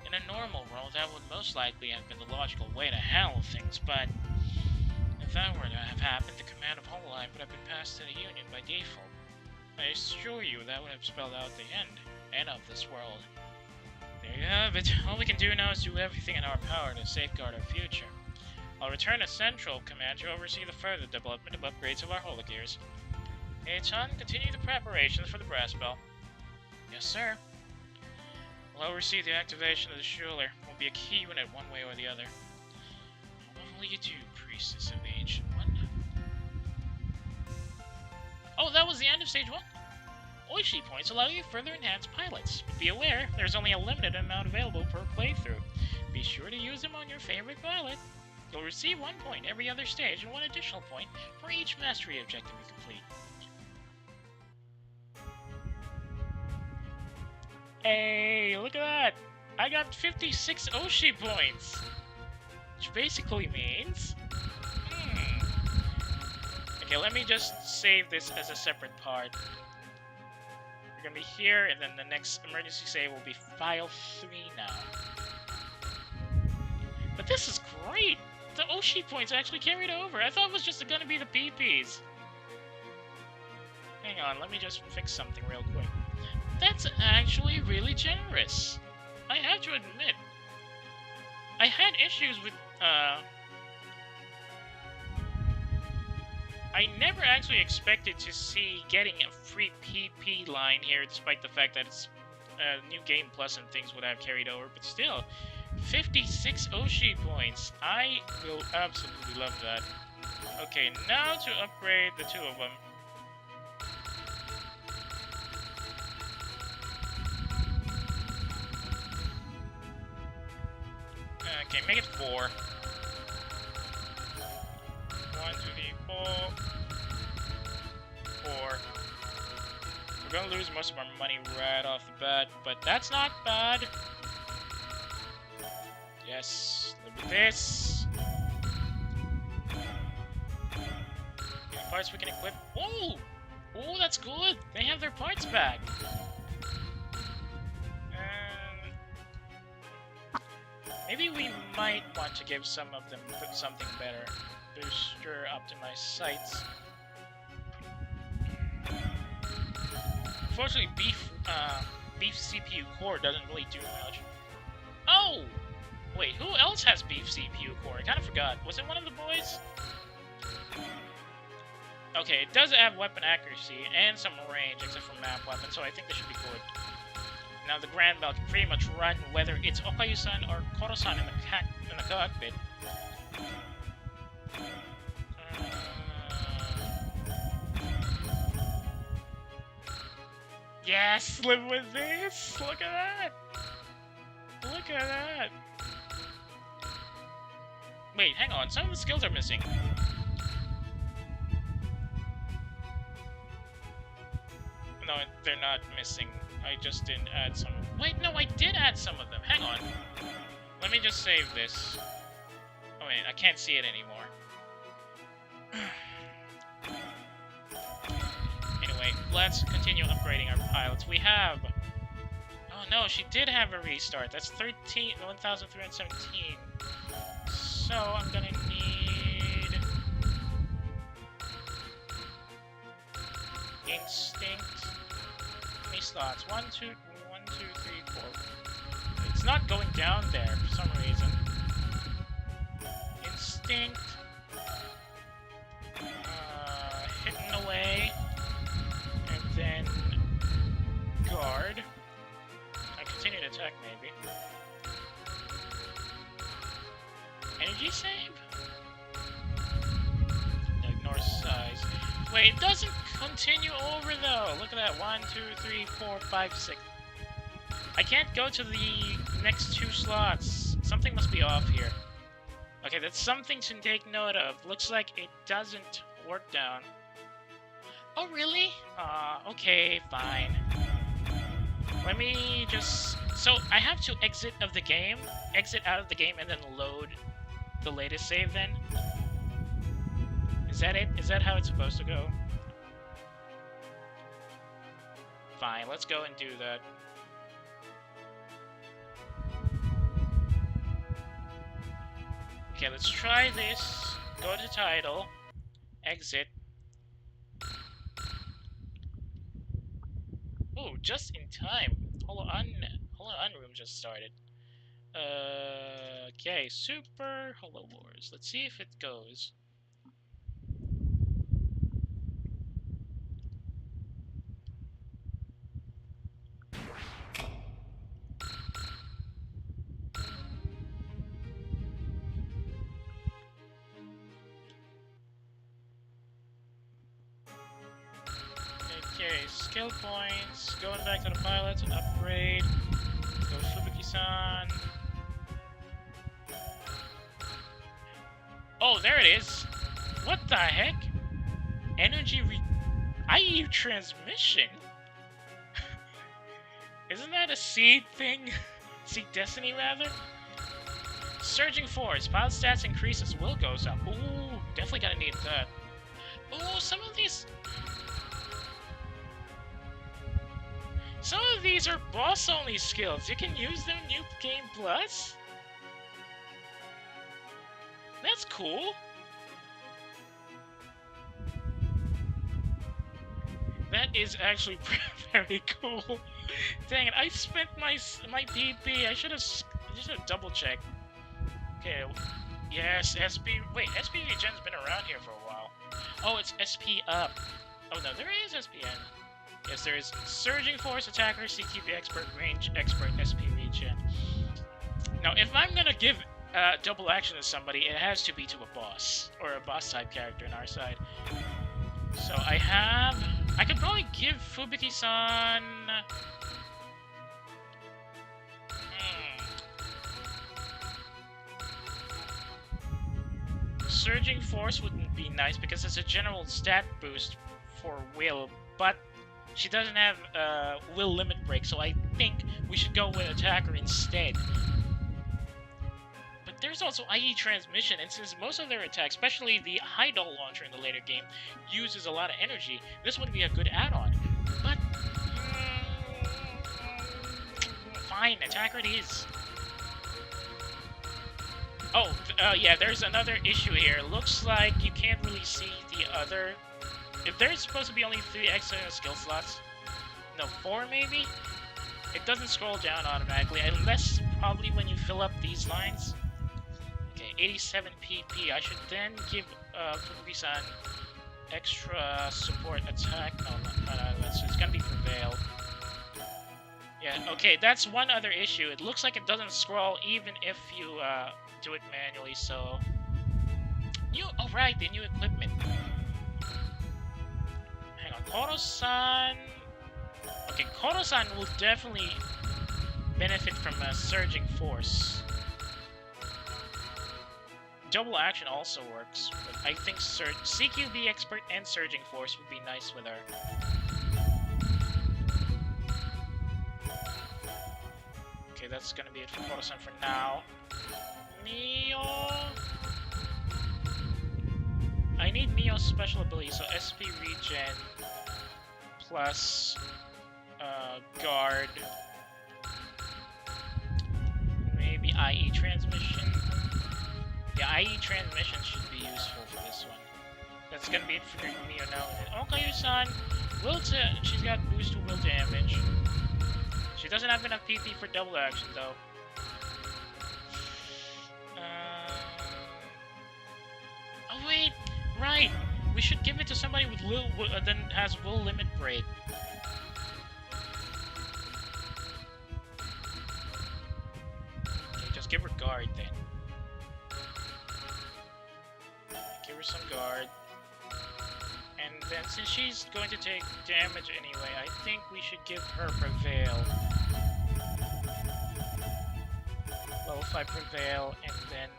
In a normal world, that would most likely have been the logical way to handle things, but if that were to have happened, the command of Holo would have been passed to the Union by default. I assure you that would have spelled out the end of this world. There you have it. All we can do now is do everything in our power to safeguard our future. I'll return to Central Command to oversee the further development of upgrades of our Holo gears. Achan, continue the preparations for the brass bell. Yes, sir. We'll oversee the activation of the Schuler. Will be a key unit one way or the other. What will you do, Priestess of the Ancient One? Oh, that was the end of Stage 1? Oishi points allow you to further enhance pilots. But be aware, there's only a limited amount available per playthrough. Be sure to use them on your favorite pilot. You'll receive 1 point every other stage and 1 additional point for each mastery objective you complete. Hey, look at that! I got 56 Oshi points! Which basically means... Okay, let me just save this as a separate part. We're gonna be here, and then the next emergency save will be file 3 now. But this is great! The Oshi points actually carried over. I thought it was just gonna be the PPs. Hang on, let me just fix something real quick. That's actually really generous. I have to admit. I had issues with, I never actually expected to see getting a free PP line here, despite the fact that it's New Game Plus and things would have carried over, but still, 56 Oshi points. I will absolutely love that. Okay, now to upgrade the 2 of them. Okay, make it 4. 1, 2, 3, 4. 4. We're gonna lose most of our money right off the bat, but that's not bad. Yes, live with this. Any parts we can equip. Oh! Oh, that's good! They have their parts back. Maybe we might want to give some of them something better. Booster optimized sights. Unfortunately, beef CPU core doesn't really do much. Oh! Wait, who else has beef CPU core? I kind of forgot. Was it one of the boys? Okay, it does have weapon accuracy and some range, except for map weapon, so I think this should be good. Now the Grand Bell can pretty much run whether it's Okayu-san or Koro-san in the cockpit. Yes, live with this. Look at that. Look at that. Wait, hang on. Some of the skills are missing. No, they're not missing. I just didn't add some. Wait, no, I did add some of them. Hang on. Let me just save this. Oh wait, I can't see it anymore. Anyway, let's continue upgrading our pilots. We have... Oh no, she did have a restart. That's 1,317. So I'm gonna need... Instinct. How many slots? 1, 2, 3, 4. It's not going down there for some reason. Instinct. Hidden away. And then guard. I continue to attack maybe. Energy save? Ignore size. Wait, it doesn't continue over though. Look at that. 1, 2, 3, 4, 5, 6. I can't go to the next 2 slots. Something must be off here. Okay, that's something to take note of. Looks like it doesn't work down. Oh, really? Okay, fine. Let me just... So, I have to exit out of the game, and then load the latest save then? Is that it? Is that how it's supposed to go? Fine, let's go and do that. Okay, let's try this. Go to title. Exit. Oh, just in time. Holo room just started. Okay, Super Holo Wars. Let's see if it goes. Okay, skill points. Going back to the pilots, upgrade. Go Fubuki-san. Oh, there it is. What the heck? Energy IU transmission? Isn't that a seed thing? Seed destiny, rather? Surging force. Pilot stats increases. Will goes up. Ooh, definitely gonna need that. Oh, some of these are boss-only skills. You can use them New Game Plus? That's cool. That is actually very cool. Dang it, I spent my PP. I should have double checked. Okay, yes, SP. Wait, SP Gen's been around here for a while. Oh, it's SP up. Oh no, there is SPN. Yes, there is Surging Force, Attacker, CQB Expert, Range Expert, SP Regen. Now, if I'm gonna give double action to somebody, it has to be to a boss, or a boss-type character on our side. So I could probably give Fubuki-san... Surging Force wouldn't be nice because it's a general stat boost for Will, but she doesn't have Will limit break, so I think we should go with Attacker instead. But there's also IE Transmission, and since most of their attacks, especially the Hydol launcher in the later game, uses a lot of energy, this would be a good add-on. But... fine, Attacker it is. Oh, yeah, there's another issue here. Looks like you can't really see the other... If there's supposed to be only 3 extra skill slots, no, 4 maybe? It doesn't scroll down automatically, unless probably when you fill up these lines. Okay, 87 PP. I should then give Fubuki-san extra support attack. No, it's gonna be Prevail. Yeah, okay, that's one other issue. It looks like it doesn't scroll even if you do it manually, so... Oh right, the new equipment. Hang on, Koro-san... Okay, Koro-san will definitely benefit from a Surging Force. Double action also works, but I think CQB Expert and Surging Force would be nice with her. Okay, that's gonna be it for Koro-san for now. Mio... I need Mio's special ability, so SP Regen plus Guard. Maybe IE Transmission. Yeah, IE Transmission should be useful for this one. That's gonna be it for Mio now. Okayu-san, she's got boost to will damage. She doesn't have enough PP for double action, though. Oh wait, right. We should give it to somebody with that has will limit break. Okay, just give her guard then. Give her some guard. And then, since she's going to take damage anyway, I think we should give her Prevail. Level 5 Prevail, and then...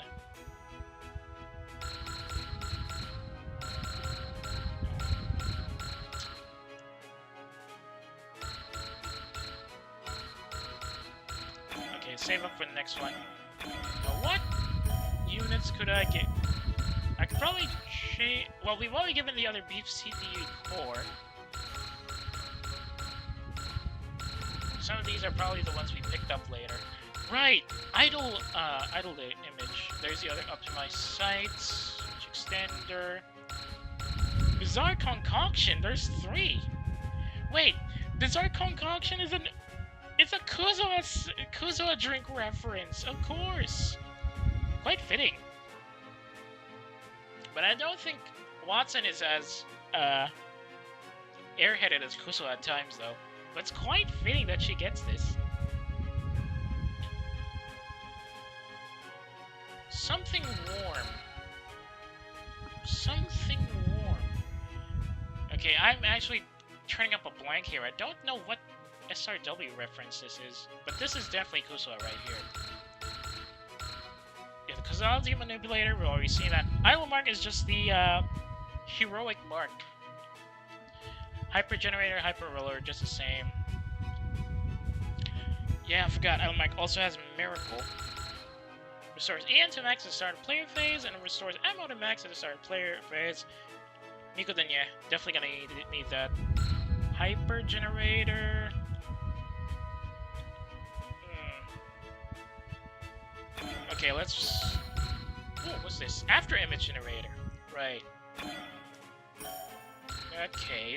Okay, save up for the next one. Now, what units could I get? I could probably change... Well, we've already given the other beef CPU core. Some of these are probably the ones we picked up later. Right! Idle image. There's the other optimized sights. Extender. Bizarre Concoction. There's 3. Wait, Bizarre Concoction is it's a Kuzoa drink reference, of course. Quite fitting. But I don't think Watson is as airheaded as Kuzoa at times, though. But it's quite fitting that she gets this. Something warm. Something warm. Okay, I'm actually turning up a blank here. I don't know what SRW reference this is, but this is definitely Kuzoa right here. Yeah, the Causality Manipulator, we've already seen that. Idle Mark is just the heroic mark. Hyper Generator, Hyper Roller, just the same. Yeah, I forgot. Idle Mark also has Miracle. Restores EN to max at the start of player phase, and restores ammo to max at the start of player phase. Nico, then yeah, definitely gonna need that. Hyper generator. Okay, let's... Oh, what's this? After image generator. Right. Okay.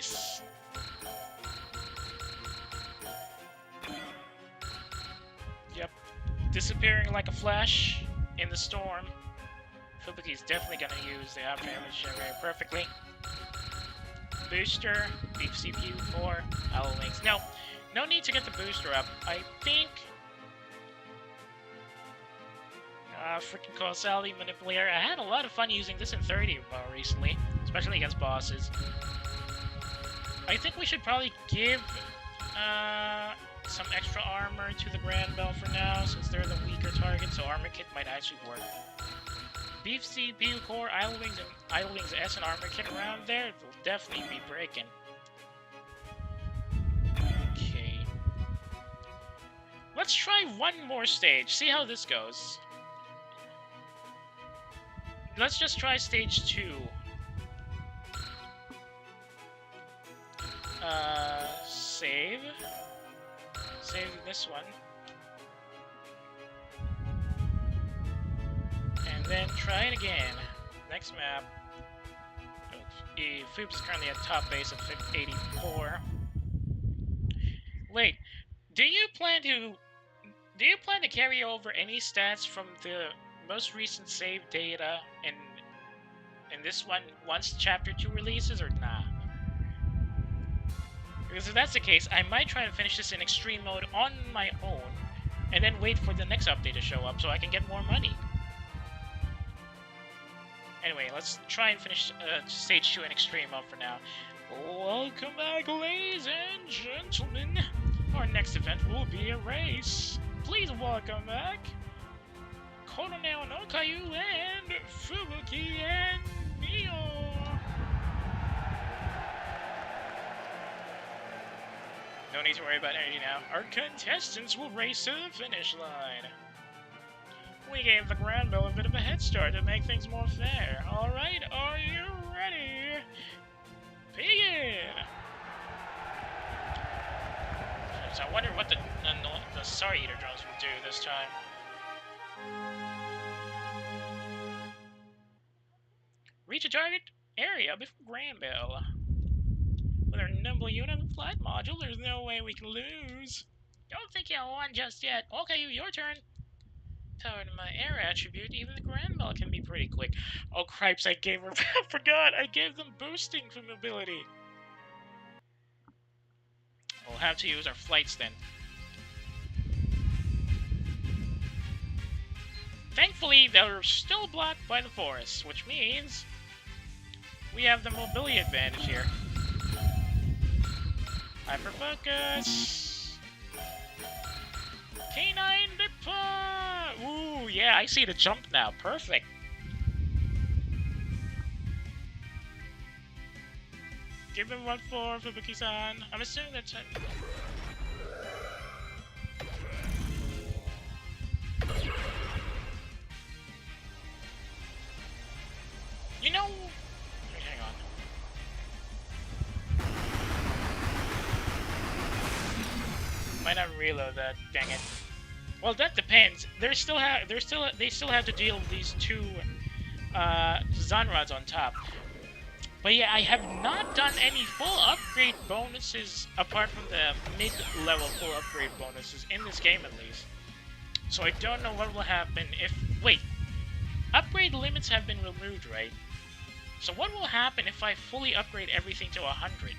Yep. Disappearing like a flash in the storm. Fubuki's definitely gonna use the after image generator perfectly. Booster, beef CPU core, Holo links. No need to get the booster up. I think... freaking causality manipulator. I had a lot of fun using this in 30 recently, especially against bosses. I think we should probably give some extra armor to the Grand Bell for now, since they're the weaker target, so armor kit might actually work. Beef CPU core, Idle Wings S and armor kit around there will definitely be breaking. Okay. Let's try one more stage, see how this goes. Let's just try stage 2. Save. Save this one. And then try it again. Next map. Foob's is currently at top base of 84. Wait, do you plan to carry over any stats from the most recent save data in this one once Chapter 2 releases, or nah? Because if that's the case, I might try to finish this in extreme mode on my own, and then wait for the next update to show up so I can get more money. Anyway, let's try and finish stage 2 in extreme mode for now. Welcome back, ladies and gentlemen. Our next event will be a race. Please welcome back Colonel no Caillou and Fubuki and Mio. No need to worry about energy now. Our contestants will race to the finish line. We gave the Grand Bell a bit of a head start to make things more fair. Alright, are you ready? Begin! So I wonder what the Star Eater drones will do this time. Reach a target area before Grand Bell. With our nimble unit and flight module, there's no way we can lose. Don't think you won just yet. Okay, your turn. Powered my air attribute, even the Grand Bell can be pretty quick. Oh, cripes, I gave her... I forgot! I gave them boosting for mobility. We'll have to use our flights then. Thankfully, they're still blocked by the forest, which means we have the mobility advantage here. Hyperfocus! K9 depart! Ooh, yeah, I see the jump now. Perfect. Give him 1-4 for Fubuki-san. I'm assuming that's... You know... Wait, hang on. Might not reload that, dang it. Well, that depends. They still have to deal with these two Zanrods on top. But yeah, I have not done any full upgrade bonuses apart from the mid-level full upgrade bonuses in this game at least. So I don't know what will happen if... Wait, upgrade limits have been removed, right? So what will happen if I fully upgrade everything to 100?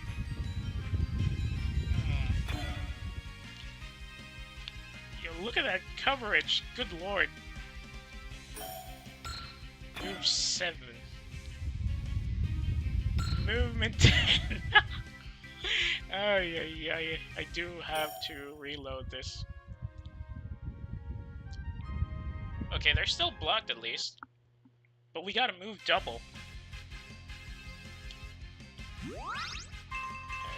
Yo, look at that coverage, good lord. Move 7. Movement 10. Oh, yeah, I do have to reload this. Okay, they're still blocked at least. But we gotta move double.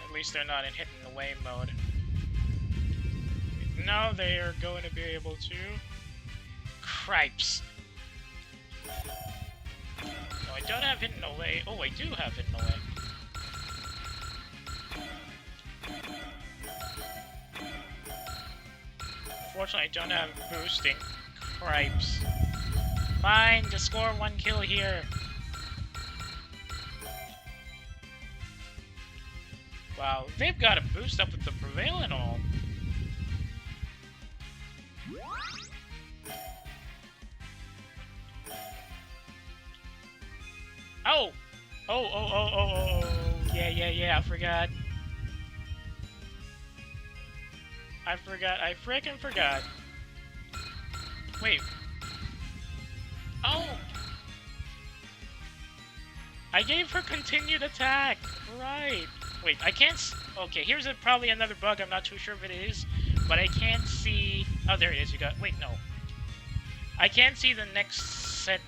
At least they're not in hitting away mode. Now they are going to be able to... Cripes. No, I don't have hidden away. Oh, I do have hidden away. Unfortunately, I don't have boosting. Cripes. Fine, just score 1 kill here. Wow, they've got a boost up with the Prevail and all. Oh! Oh, yeah, I forgot. I frickin' forgot. Wait. Oh! I gave her continued attack! Right! Wait, I can't okay, here's probably another bug, I'm not too sure if it is, but I can't see... Oh, there it is, you got... Wait, no. I can't see the next set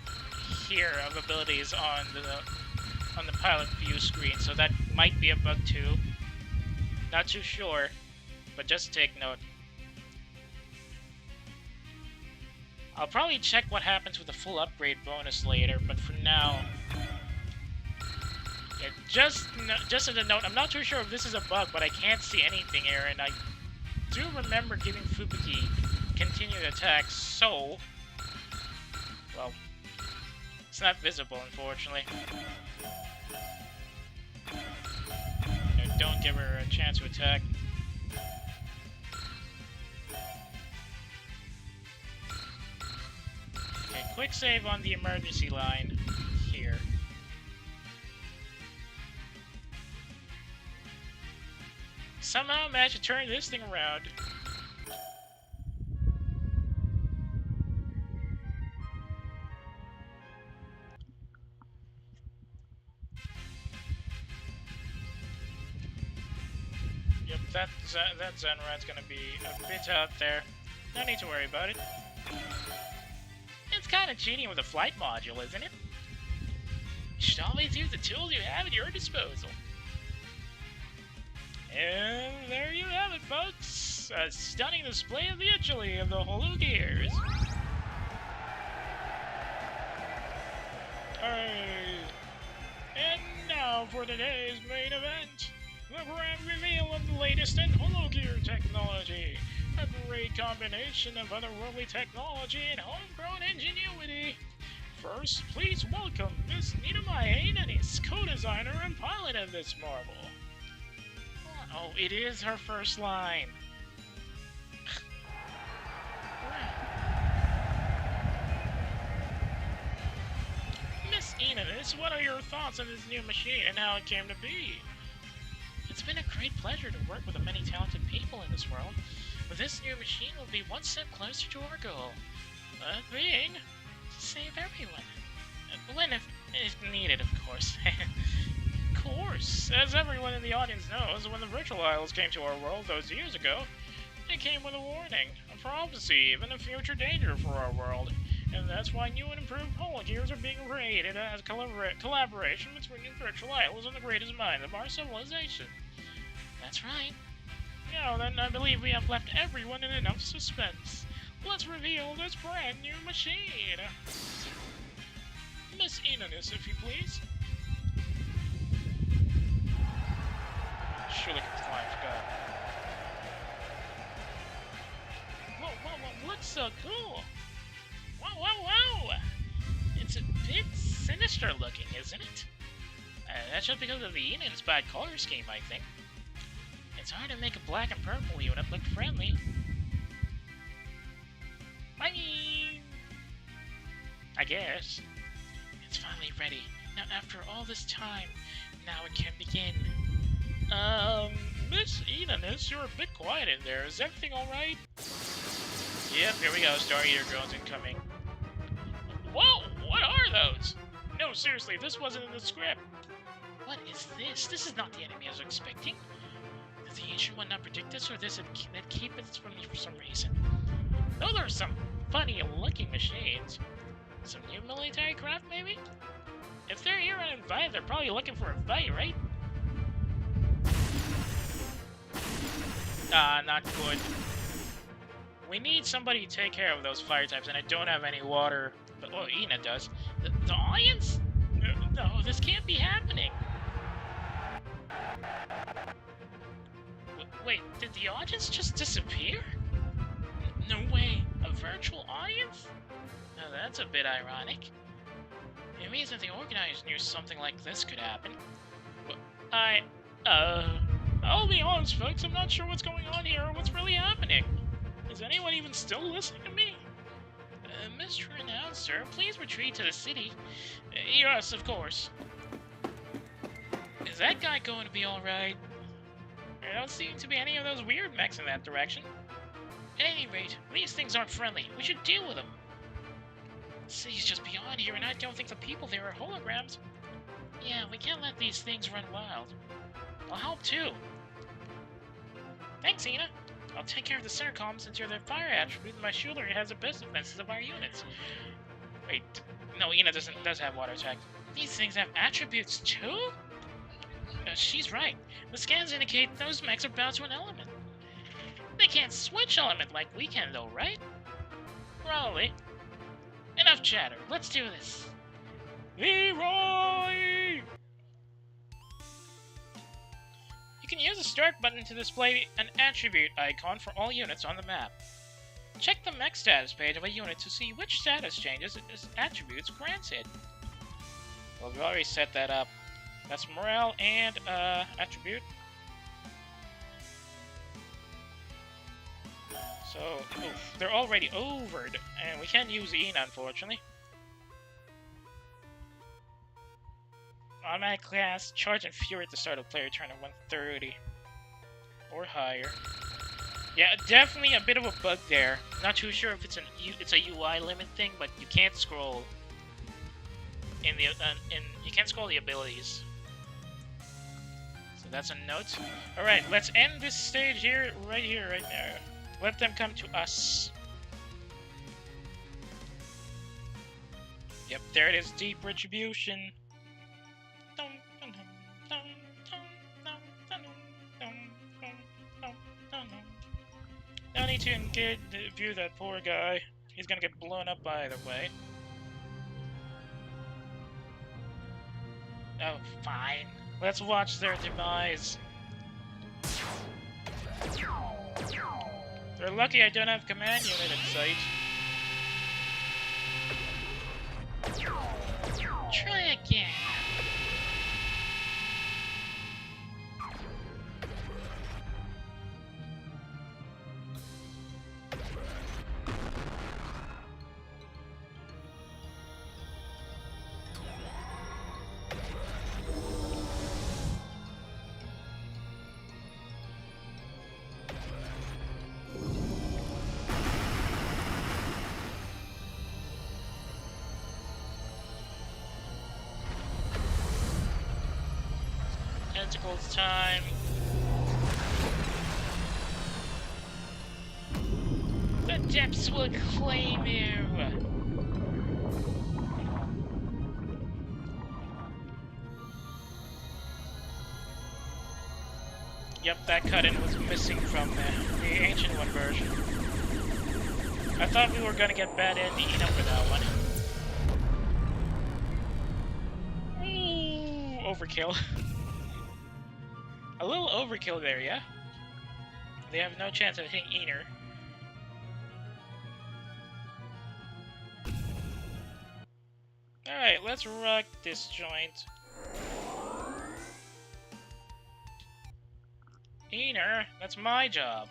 here of abilities on the pilot view screen, so that might be a bug too. Not too sure, but just take note. I'll probably check what happens with the full upgrade bonus later, but for now... Yeah, just as a note, I'm not too sure if this is a bug, but I can't see anything here, and I do remember giving Fubuki continued attacks, so... Well, it's not visible, unfortunately. No, don't give her a chance to attack. Okay, quick save on the emergency line here. Somehow managed to turn this thing around. Yep, that Zenrad's gonna be a bit out there. No need to worry about it. It's kind of cheating with a flight module, isn't it? You should always use the tools you have at your disposal. And there you have it, folks. A stunning display of the agility of the Holo gears. And now for today's main event. The grand reveal of the latest in Holo gear technology. A great combination of otherworldly technology and homegrown ingenuity. First, please welcome Miss Nina Mahainanis, co-designer and pilot of this marvel. Oh, it is her first line. Miss Enos, what are your thoughts on this new machine and how it came to be? It's been a great pleasure to work with the many talented people in this world. This new machine will be one step closer to our goal. That being, to save everyone. When if needed, of course. Course, as everyone in the audience knows, when the Virtual Isles came to our world those years ago, it came with a warning, a prophecy, even a future danger for our world. And that's why new and improved Holo gears are being created as collaboration between the Virtual Isles and the greatest minds of our civilization. That's right. Now then, I believe we have left everyone in enough suspense. Let's reveal this brand new machine. Miss Enos, if you please. Surely can fly, I forgot. Whoa, looks so cool! Wow! It's a bit sinister looking, isn't it? That's just because of the Enid's bad color scheme, I think. It's hard to make a black and purple unit look friendly. I mean... I guess. It's finally ready. Now, after all this time, now it can begin. Miss Enos, you're a bit quiet in there. Is everything alright? Yep, here we go. Star Eater drones incoming. Whoa! What are those? No, seriously, this wasn't in the script. What is this? This is not the enemy I was expecting. Did the ancient one not predict this, or this had keep it from me for some reason? Those are some funny-looking machines. Some new military craft, maybe? If they're here uninvited, they're probably looking for a fight, right? Not good. We need somebody to take care of those fire types, and I don't have any water. But, oh, Ina does. The audience? No, this can't be happening. Wait, did the audience just disappear? No way, a virtual audience? Now that's a bit ironic. It means that the organizers knew something like this could happen. I'll be honest, folks, I'm not sure what's going on here or what's really happening. Is anyone even still listening to me? Mr. Announcer, please retreat to the city. Yes, of course. Is that guy going to be alright? There don't seem to be any of those weird mechs in that direction. At any rate, these things aren't friendly. We should deal with them. The city's just beyond here, and I don't think the people there are holograms. Yeah, we can't let these things run wild. I'll help too. Thanks, Ina. I'll take care of the center columns since you're their fire attribute, and my Shoolery has the best defenses of our units. Wait, no, Ina does have water attack. These things have attributes too? She's right. The scans indicate those mechs are bound to an element. They can't switch element like we can though, right? Probably. Enough chatter. Let's do this. Leroy! You can use the start button to display an attribute icon for all units on the map. Check the mech status page of a unit to see which status changes its attributes granted. Well, we've already set that up. That's morale and attribute. So, oof, they're already overed, and we can't use Ina, unfortunately. Automatic class, charge and fury at the start of player turn at 130. Or higher. Yeah, definitely a bit of a bug there. Not too sure if it's a UI limit thing, but you can't scroll in the you can't scroll the abilities. So that's a note. All right, let's end this stage here, right now. Let them come to us. Yep, there it is. Deep retribution. No need to engage view that poor guy. He's gonna get blown up either way. Oh, fine. Let's watch their demise. They're lucky I don't have command unit in sight. Try again. Tentacles time. The depths will claim you. Yep, that cut-in was missing from the Ancient One version. I thought we were gonna get bad ending for that one. Ooh, overkill. A little overkill there, yeah? They have no chance of hitting Eater. Alright, let's rock this joint. Eater, that's my job.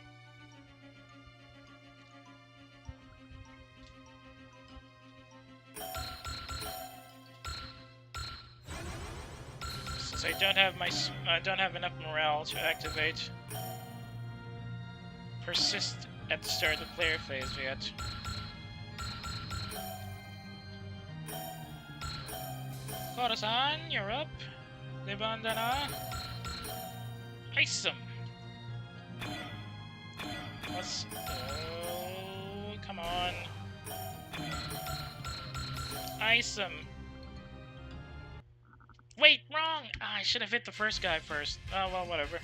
Since I don't have enough morale to activate persist at the start of the player phase yet. Koro-san, you're up. Lebandana. Ice him. Let's go. Come on. Ice him. Wait, wrong! Ah, I should have hit the first guy first. Oh, well, whatever.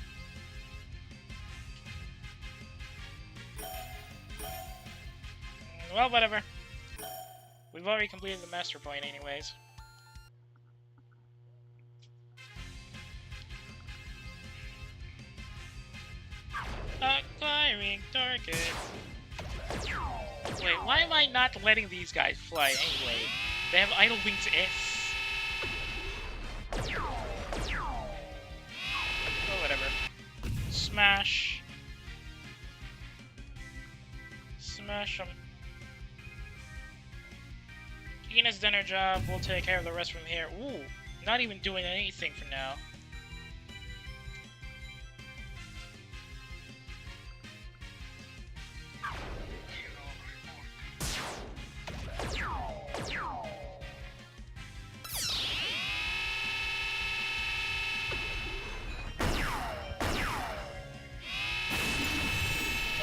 Well, whatever. We've already completed the master point anyways. Acquiring target. Wait, why am I not letting these guys fly anyway? They have idle wings S. Oh, whatever. Smash. Smash them. Keena's done her job. We'll take care of the rest from here. Ooh, not even doing anything for now.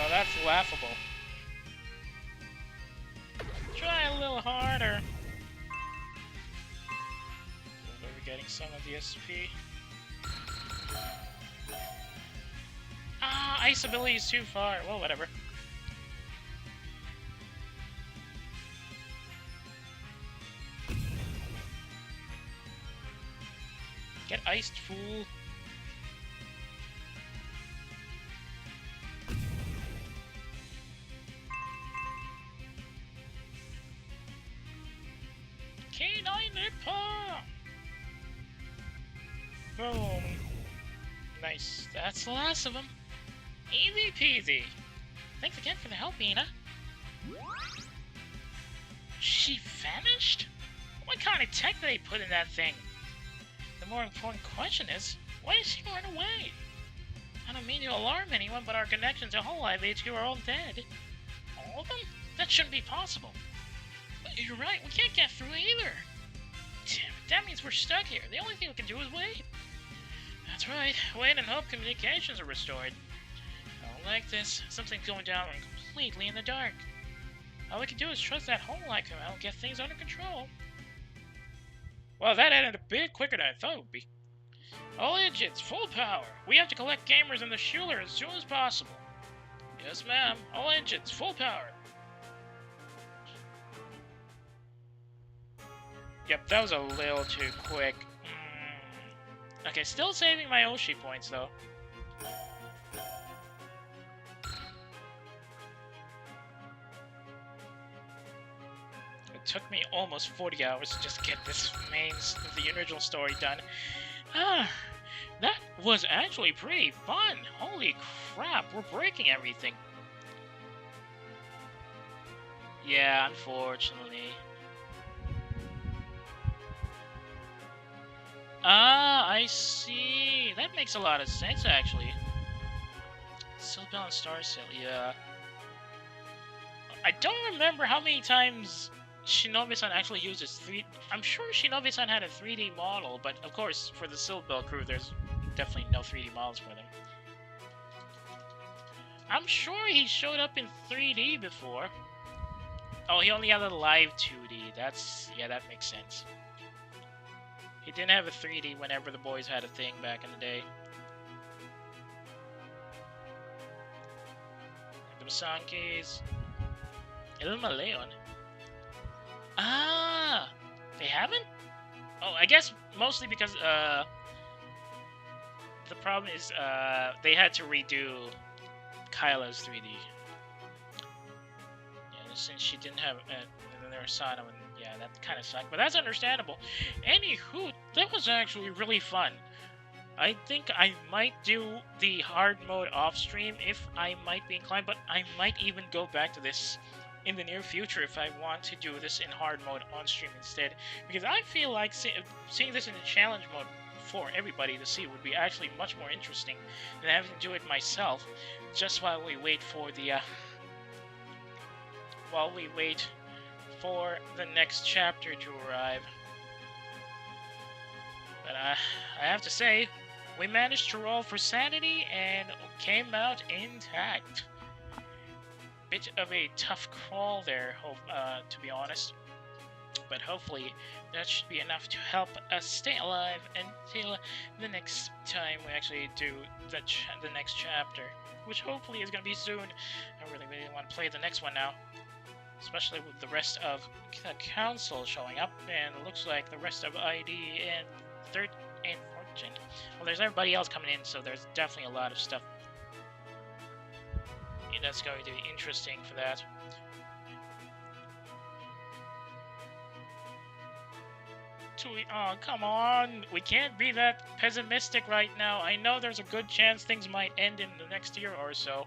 Oh, that's laughable. Try a little harder. We're getting some of the SP. Ah, ice ability is too far. Well, whatever. Get iced, fool. K9 Nipper! Boom. Nice. That's the last of them. Easy peasy. Thanks again for the help, Ina. She vanished? What kind of tech did they put in that thing? The more important question is, why did she run away? I don't mean to alarm anyone, but our connections to Hololive HQ are all dead. All of them? That shouldn't be possible. But you're right, we can't get through either. Damn it, that means we're stuck here. The only thing we can do is wait. That's right, wait and hope communications are restored. I don't like this. Something's going down completely in the dark. All we can do is trust that Hololive will get things under control. Well, that ended a bit quicker than I thought it would be. All engines, full power. We have to collect gamers in the Schuler as soon as possible. Yes, ma'am. All engines, full power. Yep, that was a little too quick. Okay, still saving my Oshi points, though. It took me almost 40 hours to just get this the original story done. Ah, that was actually pretty fun. Holy crap, we're breaking everything. Yeah, unfortunately. Ah, I see. That makes a lot of sense, actually. Silbel and Star Sail, yeah. I don't remember how many times Shinobi-san actually uses 3D. I'm sure Shinobi-san had a 3D model, but of course, for the Silbel crew, there's definitely no 3D models for them. I'm sure he showed up in 3D before. Oh, he only had a live 2D. Yeah, that makes sense. He didn't have a 3D whenever the boys had a thing back in the day. The Masankis. El Maleon. Ah! They haven't? Oh, I guess mostly because, the problem is, they had to redo Kyla's 3D. Yeah, since she didn't have, their Asana, and yeah, that kind of sucked, but that's understandable. Anywho, that was actually really fun. I think I might do the hard mode off stream if I might be inclined, but I might even go back to this in the near future if I want to do this in hard mode on stream instead, because I feel like seeing this in the challenge mode for everybody to see would be actually much more interesting than having to do it myself, just while we wait for the the next chapter to arrive. But I have to say, we managed to roll for sanity and came out intact. Bit of a tough crawl there, to be honest. But hopefully that should be enough to help us stay alive until the next time we actually do the next chapter, which hopefully is going to be soon. I really want to play the next one now, especially with the rest of the council showing up, and it looks like the rest of ID and 3rd and 14th. Well, there's everybody else coming in, so there's definitely a lot of stuff. think that's going to be interesting for that. Oh, come on! We can't be that pessimistic right now. I know there's a good chance things might end in the next year or so.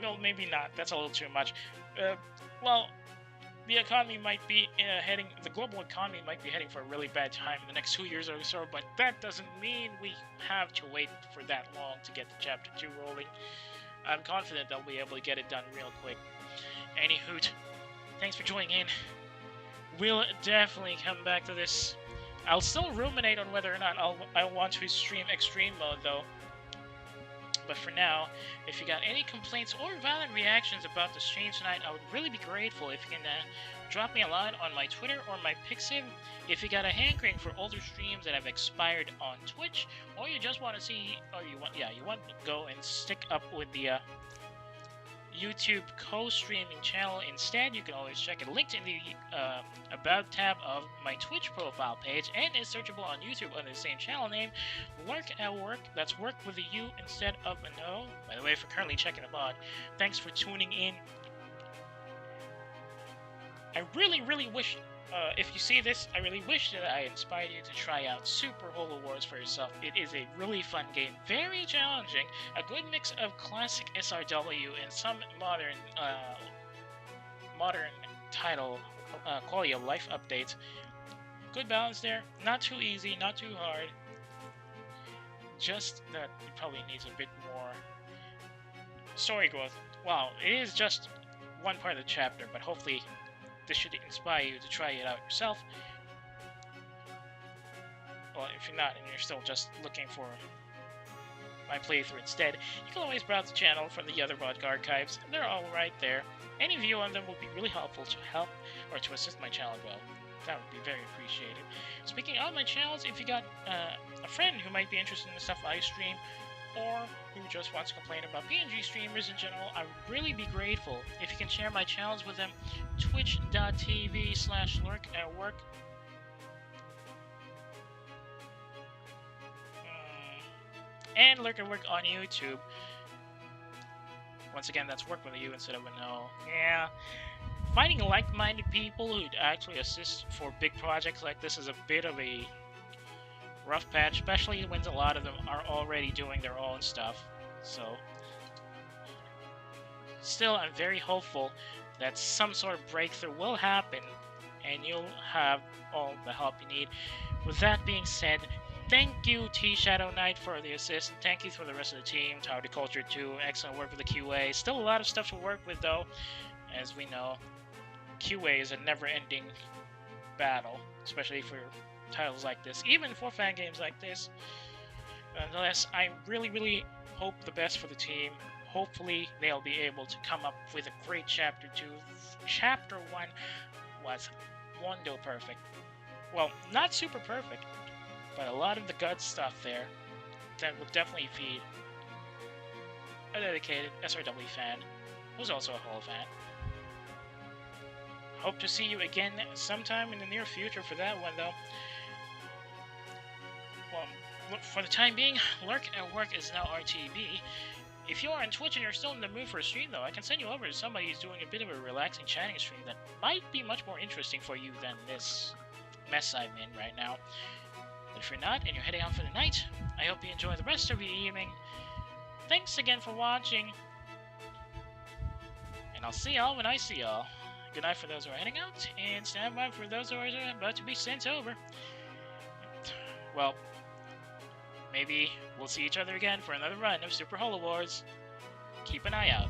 Well, maybe not. That's a little too much. Well, the economy might be the global economy might be heading for a really bad time in the next 2 years or so, but that doesn't mean we have to wait for that long to get the Chapter 2 rolling. I'm confident they'll be able to get it done real quick. Anywho, thanks for joining in. We'll definitely come back to this. I'll still ruminate on whether or not I want to stream Extreme Mode, though. But for now, if you got any complaints or valid reactions about the stream tonight, I would really be grateful if you can drop me a line on my Twitter or my Pixiv. If you got a hankering for older streams that have expired on Twitch, or you just want to see, or you want to go and stick up with the YouTube co-streaming channel instead, you can always check it linked in the About tab of my Twitch profile page, and is searchable on YouTube under the same channel name, Lurk at Work. That's work with a U instead of an O. By the way, for currently checking the mod, thanks for tuning in. I really wish, if you see this, I really wish that I inspired you to try out Super Holo Wars for yourself. It is a really fun game, very challenging, a good mix of classic SRW and some modern title quality of life updates. Good balance there, not too easy, not too hard. Just that it probably needs a bit more story growth. Well, it is just one part of the chapter, but hopefully this should inspire you to try it out yourself. Well, if you're not and you're still just looking for my playthrough instead, you can always browse the channel from the other VOD archives. They're all right there. Any view on them will be really helpful to help or to assist my channel grow. That would be very appreciated. Speaking of my channels, if you got a friend who might be interested in the stuff I stream, or who just wants to complain about PNG streamers in general, I would really be grateful if you can share my channels with them. Twitch.tv/lurkatwork. And Lurk at Work on YouTube. Once again, that's work with a U instead of an O. Yeah. Finding like-minded people who'd actually assist for big projects like this is a bit of a rough patch, especially when a lot of them are already doing their own stuff. So, still, I'm very hopeful that some sort of breakthrough will happen, and you'll have all the help you need. With that being said, thank you, T-Shadow Knight, for the assist. Thank you for the rest of the team, Tower to Culture 2, excellent work with the QA. Still a lot of stuff to work with, though. As we know, QA is a never-ending battle, especially for titles like this, even for fan games like this. Nonetheless, I really hope the best for the team. Hopefully, they'll be able to come up with a great Chapter 2. Chapter 1 was wonder perfect. Well, not super perfect, but a lot of the good stuff there that will definitely feed a dedicated SRW fan, who's also a Holo fan. Hope to see you again sometime in the near future for that one, though. Well, for the time being, Lurk at Work is now RTB. If you are on Twitch and you're still in the mood for a stream, though, I can send you over to somebody who's doing a bit of a relaxing chatting stream that might be much more interesting for you than this mess I'm in right now. But if you're not, and you're heading out for the night, I hope you enjoy the rest of your evening. Thanks again for watching, and I'll see y'all when I see y'all. Good night for those who are heading out, and stand by for those who are about to be sent over. Well, maybe we'll see each other again for another run of Super Holo Wars. Keep an eye out.